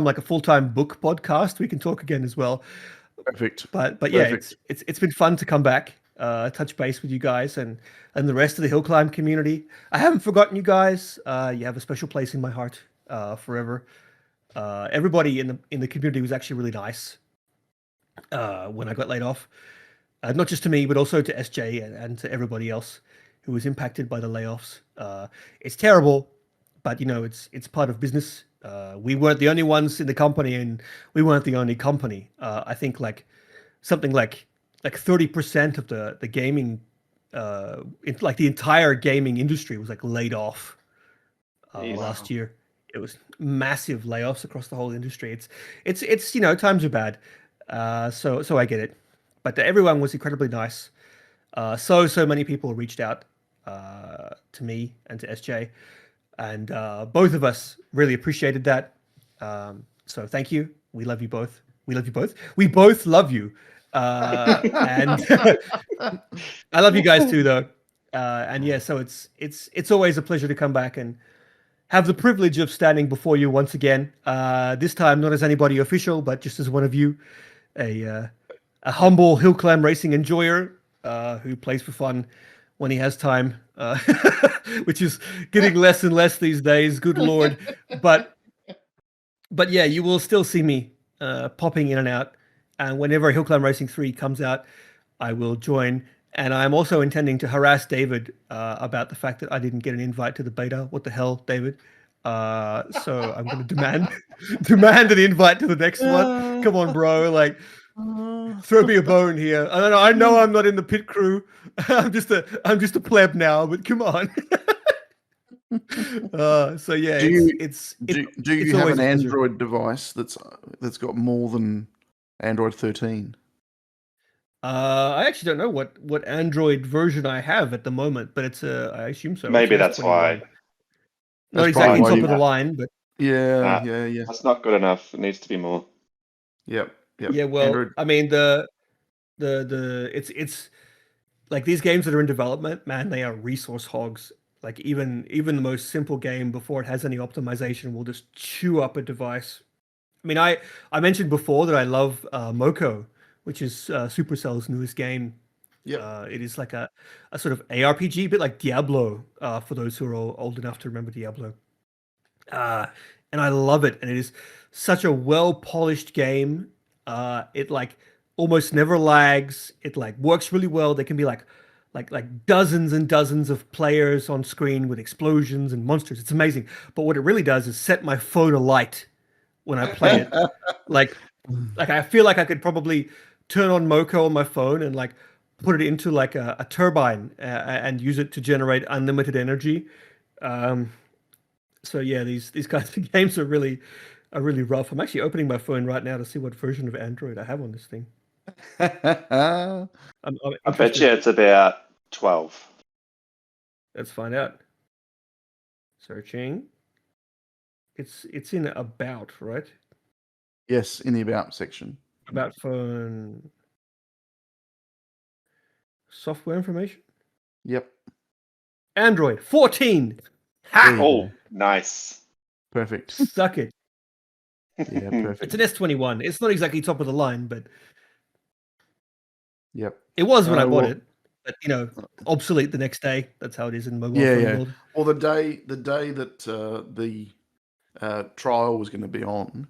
like a full-time book podcast, we can talk again as well. Perfect. But yeah, it's been fun to come back, touch base with you guys and the rest of the Hill Climb community. I haven't forgotten you guys. You have a special place in my heart forever. Everybody in the community was actually really nice when I got laid off. Not just to me, but also to SJ and to everybody else who was impacted by the layoffs. It's terrible, but it's part of business. We weren't the only ones in the company, and we weren't the only company. I think something like 30% of the gaming, the entire gaming industry was laid off last year. There was massive layoffs across the whole industry. It's times are bad, so I get it. But everyone was incredibly nice. So many people reached out to me and to SJ, and both of us really appreciated that. So thank you. We love you both. We love you both. We both love you, and I love you guys too, though. And yeah, so it's always a pleasure to come back and have the privilege of standing before you once again. This time not as anybody official, but just as one of you, a humble hill climb racing enjoyer who plays for fun when he has time, which is getting less and less these days. Good Lord. But yeah, you will still see me popping in and out. And whenever Hill Climb Racing 3 comes out, I will join. And I'm also intending to harass David about the fact that I didn't get an invite to the beta. What the hell, David? So I'm going to demand an invite to the next one. Come on, bro. Like, throw me a bone here. I know I'm not in the pit crew. I'm just a pleb now, but come on. So yeah, Do you it's have always an a pleasure. Android device that's got more than Android 13? I actually don't know what Android version I have at the moment, but it's I assume so. Maybe It's an that's S21. why. Not That's exactly probably why top you- of the line, but Yeah, Nah. yeah. That's not good enough. It needs to be more. Yep. yeah. Well, Android. I mean it's like these games that are in development, man, they are resource hogs. Like even the most simple game before it has any optimization will just chew up a device. I mean, I mentioned before that I love Moko, which is Supercell's newest game. Yep. It is like a sort of ARPG, a bit like Diablo, for those who are old enough to remember Diablo. And I love it, and it is such a well-polished game. It like almost never lags. It like works really well. There can be like dozens and dozens of players on screen with explosions and monsters. It's amazing. But what it really does is set my phone alight when I play it. Like I feel like I could probably turn on Moko on my phone and like put it into like a turbine and use it to generate unlimited energy. So yeah, these kinds of games are really rough. I'm actually opening my phone right now to see what version of Android I have on this thing. I'm I bet you it's about 12. Let's find out. Searching. It's in about, right? Yes, in the about section. About phone. Software information. Yep. Android 14. There you Oh, go. nice. Perfect. Suck it. Yeah, perfect. It's an S21. It's not exactly top of the line, but Yep. it was when I bought well- it. But obsolete the next day. That's how it is in mobile Yeah, phone yeah. world. Well, the day that the trial was going to be on,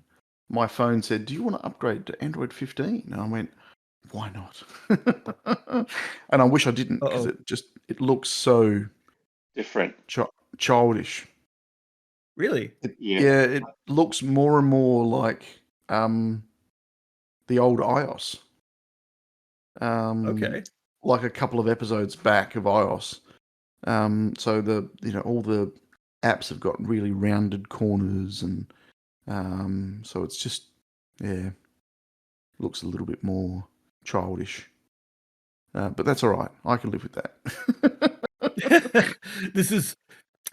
my phone said, "Do you want to upgrade to Android 15?" And I went, "Why not?" And I wish I didn't because it looks so Different. childish. Really? Yeah. It looks more and more like the old iOS. Okay. Like a couple of episodes back of iOS. So all the apps have got really rounded corners, and so it's just looks a little bit more childish. But that's all right. I can live with that. This is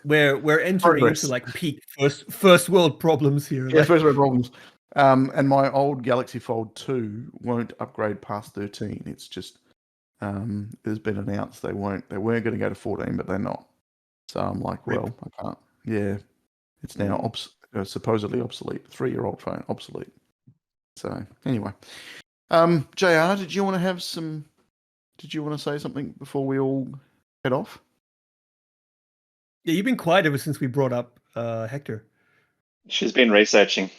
where we're entering Progress. into like peak first world problems here. Yeah, like- first world problems. And my old Galaxy Fold 2 won't upgrade past 13. It's just it's been announced they weren't going to go to 14, but they're not. So I'm like, Rip. well, I can't. Yeah, it's now supposedly obsolete. 3-year-old phone, obsolete. So anyway, JR, did you want to say something before we all head off? Yeah, you've been quiet ever since we brought up Hector. She's been researching.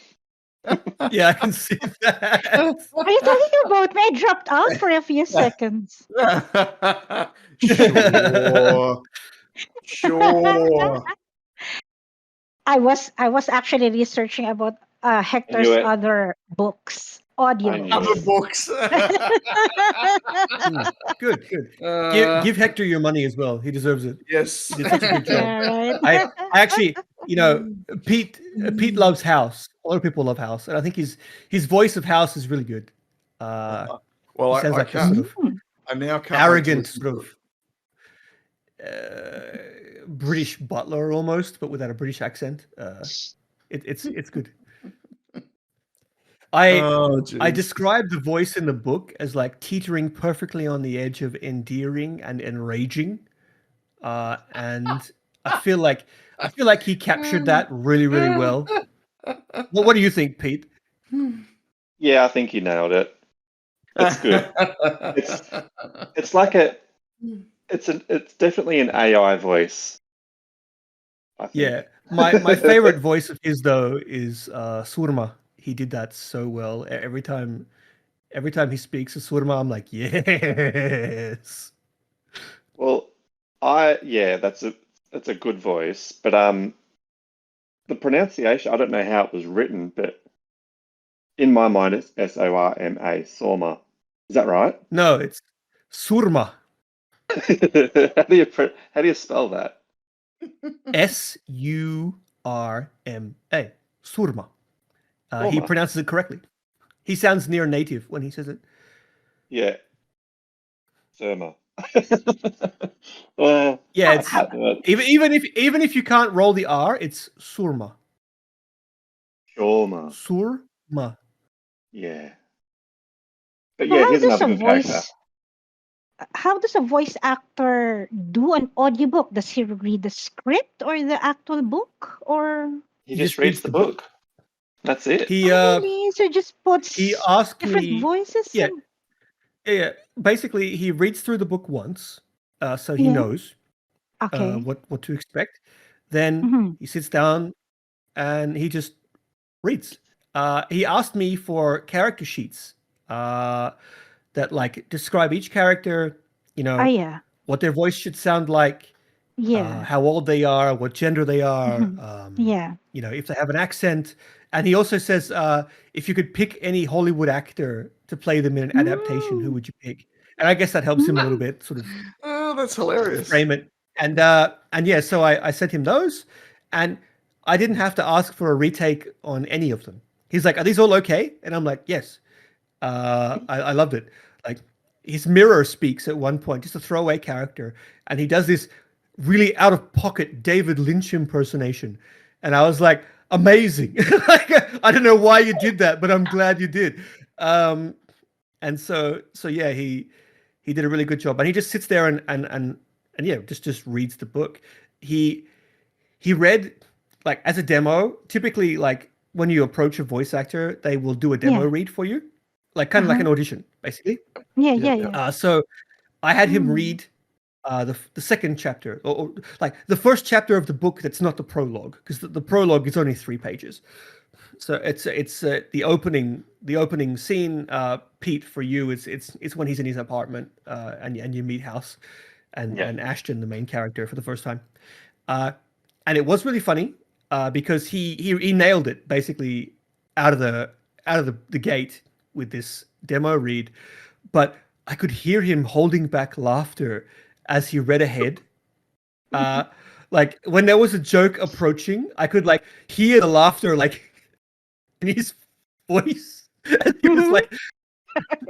Yeah, I can see that. Are you talking about me? I dropped out for a few seconds. Sure. I was actually researching about Hector's it. other books, audio. I knew Other books. Good. Give Hector your money as well. He deserves it. Yes. He did such a good job. Yeah, right. I you know, Pete loves House. A lot of people love House, and I think his voice of House is really good. Well, He sounds I like this can't. sort of I now can't arrogant, wait to sort of British butler almost, but without a British accent. It's good. Oh, I jeez. described the voice in the book as like teetering perfectly on the edge of endearing and enraging, and I feel like he captured that really, really well. Well, what do you think, Pete? Yeah, I think you nailed it. It's good. It's like it's definitely an AI voice. I think. Yeah, my favorite voice of his though is Surma. He did that so well. Every time he speaks a Surma, I'm like, yes. Well, that's a good voice, but the pronunciation, I don't know how it was written, but in my mind it's Sorma, Sorma. Is that right? No, it's Surma. How do you spell that? Surma. Surma. He Sorma. pronounces it correctly. He sounds near native when he says it. Yeah, Sorma. Well, Yeah, I it's can't do it. even if you can't roll the R, it's Surma. Sorma. Surma. Yeah. But So yeah, here's another good character. how does a voice actor do an audiobook? Does he read the script or the actual book? Or He He just just reads reads the the book. book. That's it. He really? So just he puts asked different me, voices yeah, in? yeah. Basically, he reads through the book once, so he Yeah. knows Okay. what to expect. Then Mm-hmm. he sits down and he just reads. He asked me for character sheets that like describe each character, Ah, yeah. what their voice should sound like, Yeah. how old they are, what gender they are, Mm-hmm. Yeah. if they have an accent. And he also says, if you could pick any Hollywood actor to play them in an adaptation, who Mm. would you pick? And I guess that helps him a little bit, sort of Oh, that's hilarious. frame it. And yeah, so I sent him those, and I didn't have to ask for a retake on any of them. He's like, "Are these all okay?" And I'm like, "Yes." I loved it. Like his mirror speaks at one point, just a throwaway character, and he does this really out of pocket David Lynch impersonation, and I was like, amazing. Like, I don't know why you did that, but I'm glad you did. And so yeah, he did a really good job, and he just sits there and yeah, just reads the book. He read like as a demo. Typically, like when you approach a voice actor, they will do a demo Yeah. read for you, like kind of like an audition, basically. Yeah. Yeah, Yeah. yeah. Yeah. So I had him Mm. read the second chapter, or like the first chapter of the book that's not the prologue, because the prologue is only 3 pages. So it's the opening scene. Pete, for you, it's when he's in his apartment, and you meet House and Yeah. Ashton, the main character, for the first time. And it was really funny because he nailed it basically out of the gate with this demo read, but I could hear him holding back laughter as he read ahead. Like when there was a joke approaching, I could like hear the laughter like in his voice as he was like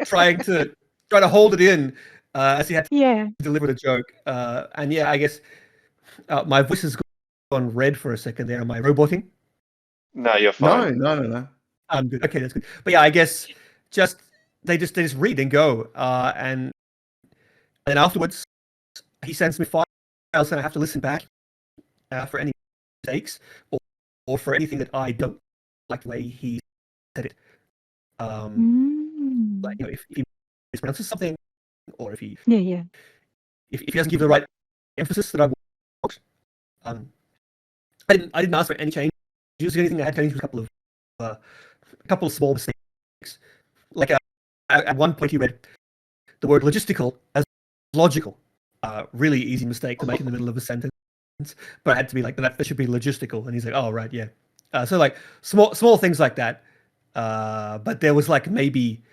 trying to hold it in as he had to Yeah. deliver the joke. And yeah, I guess my voice has gone red for a second there. Am I roboting? No, you're No, fine. no. I'm good. Okay, that's good. But yeah, I guess just they just read and go, and then afterwards he sends me files, and I have to listen back for any mistakes or for anything that I don't like the way he said it. Like Mm. if he mispronounces something, or if he Yeah. Yeah. if he doesn't give the right emphasis that I want. I didn't ask for any changes. The only thing I had changed was a couple of small mistakes. Like at one point he read the word logistical as logical. Really easy mistake to make in the middle of a sentence, but I had to be like, that should be logistical. And he's like, oh right, yeah. So like small things like that. But there was like maybe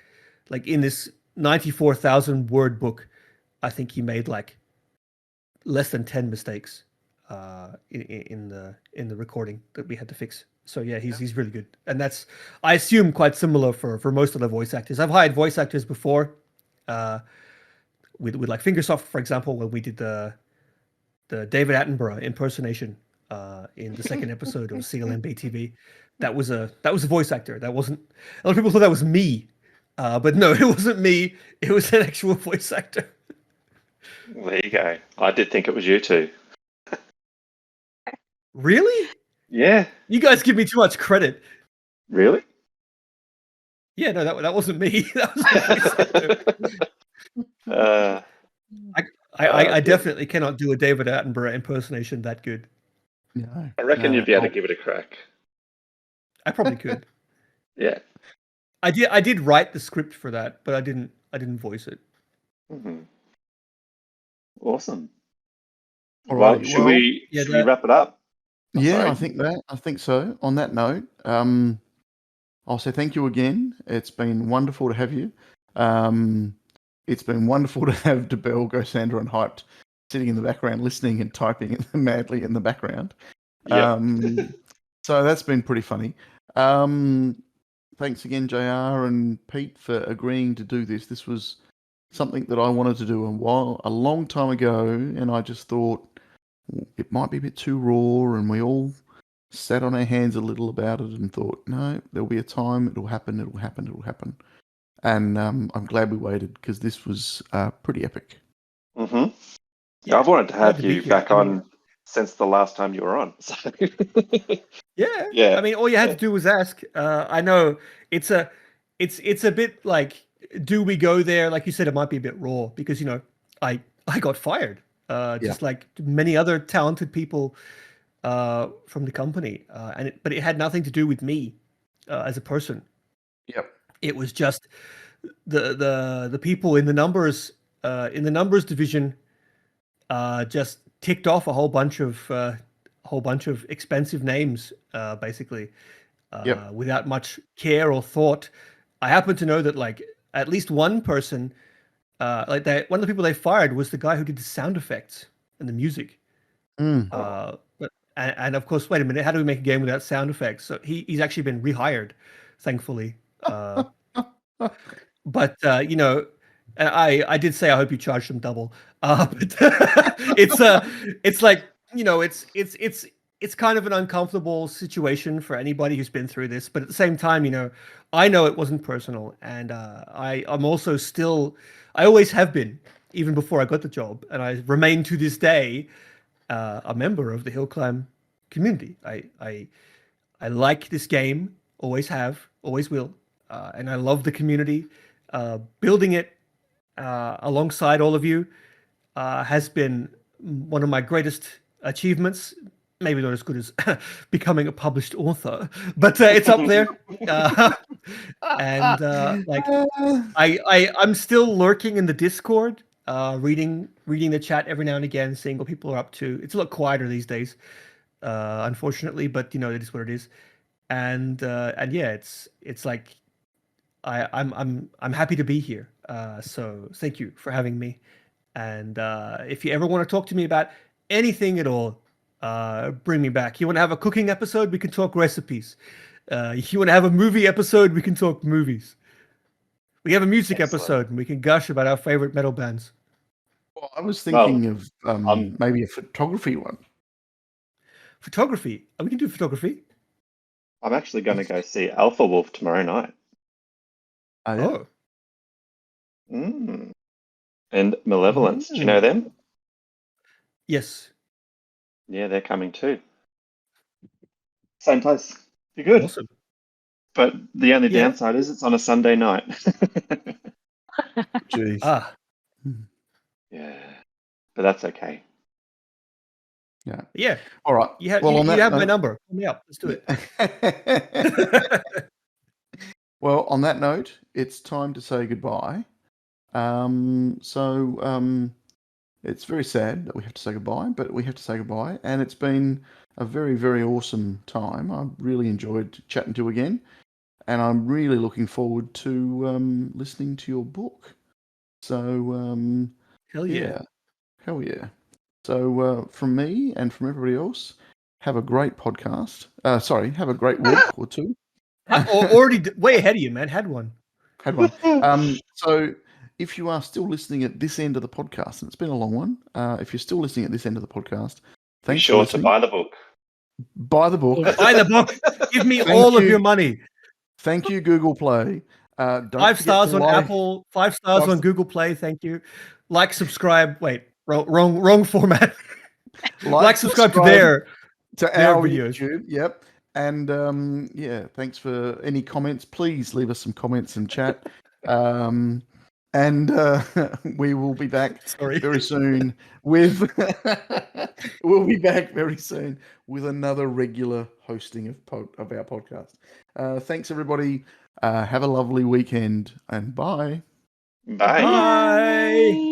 like in this 94,000 word book, I think he made like less than 10 mistakes. in the recording that we had to fix. So yeah, he's really good, and that's, I assume, quite similar for most of the voice actors. I've hired voice actors before, with like Fingersoft, for example, when we did the David Attenborough impersonation in the second episode of CLMB TV. That was a voice actor. That wasn't, a lot of people thought that was me, but no, it wasn't me. It was an actual voice actor. There you go. I did think it was you two. Really? Yeah. You guys give me too much credit. Really? Yeah, no, that wasn't me. That was the voice actor. I Good. definitely cannot do a David Attenborough impersonation that good. No, I reckon no, you'd be able to give it a crack. I probably could. Yeah. I did write the script for that, but I didn't voice it. Mm-hmm. Awesome. All Well, right. should we wrap it up? Yeah, I think so. On that note, I'll say thank you again. It's been wonderful to have you. It's been wonderful to have DeBell, Gosandra, and Hyped sitting in the background, listening and typing madly in the background. Yeah. So that's been pretty funny. Thanks again, JR and Pete, for agreeing to do this. This was something that I wanted to do a long time ago, and I just thought it might be a bit too raw, and we all sat on our hands a little about it and thought, no, there'll be a time, it'll happen. And I'm glad we waited, because this was pretty epic. Mm-hmm. Yeah, I've wanted to have you back on since the last time you were on. So. Yeah. I mean, all you had to do was ask. I know it's a bit like, do we go there? Like you said, it might be a bit raw because I got fired, just like many other talented people from the company, but it had nothing to do with me as a person. Yep. It was just the people in the numbers division just ticked off a whole bunch of expensive names, basically, without much care or thought. I happen to know that like at least one person, one of the people they fired was the guy who did the sound effects and the music. And of course, wait a minute, how do we make a game without sound effects? So he's actually been rehired, thankfully. But I did say I hope you charge them double. But it's like it's kind of an uncomfortable situation for anybody who's been through this. But at the same time, I know it wasn't personal, and I'm also still, I always have been, even before I got the job, and I remain to this day a member of the Hill Climb community. I like this game, always have, always will, and I love the community. Building it alongside all of you has been one of my greatest achievements. Maybe not as good as becoming a published author, but it's up there. And I'm still lurking in the Discord, reading the chat every now and again, seeing what people are up to. It's a lot quieter these days, unfortunately, but it is what it is. And yeah, it's like I'm happy to be here. So thank you for having me. And if you ever want to talk to me about anything at all, bring me back. You want to have a cooking episode? We can talk recipes. You want to have a movie episode? We can talk movies. We have a music episode, and we can gush about our favorite metal bands. Well, I was thinking of maybe a photography one. Photography? We can do photography. I'm actually going to go see Alpha Wolf tomorrow night. Oh. And Malevolence. Do you know them? Yes. Yeah, they're coming too. Same place. You're good. Awesome. But the only downside is it's on a Sunday night. Jeez. Yeah. But that's okay. Yeah. Yeah. All right. You have my number. Call me up. Let's do it. Well, on that note, it's time to say goodbye. It's very sad that we have to say goodbye, but we have to say goodbye. And it's been a very, very awesome time. I really enjoyed chatting to you again. And I'm really looking forward to listening to your book. So, hell yeah. Hell yeah. So from me and from everybody else, have a great podcast. Have a great week or two. Already way ahead of you, man. Had one. Had one. So if you are still listening at this end of the podcast, and it's been a long one, if you're still listening at this end of the podcast, Be thanks for sure to listening. buy the book. Buy the book. Yes. Buy the book. Give me Thank all of you. your money. Thank you, Google Play. Don't 5 forget stars to on like. Apple. 5 stars 5 on Google Play. Thank you. Like, subscribe. Wait, wrong format. Like, subscribe to their our videos. YouTube. Yep. And thanks for any comments. Please leave us some comments and chat. And we will be back Sorry. very soon with we'll be back very soon with another regular hosting of our podcast. Thanks everybody. Have a lovely weekend and bye. Bye. Bye.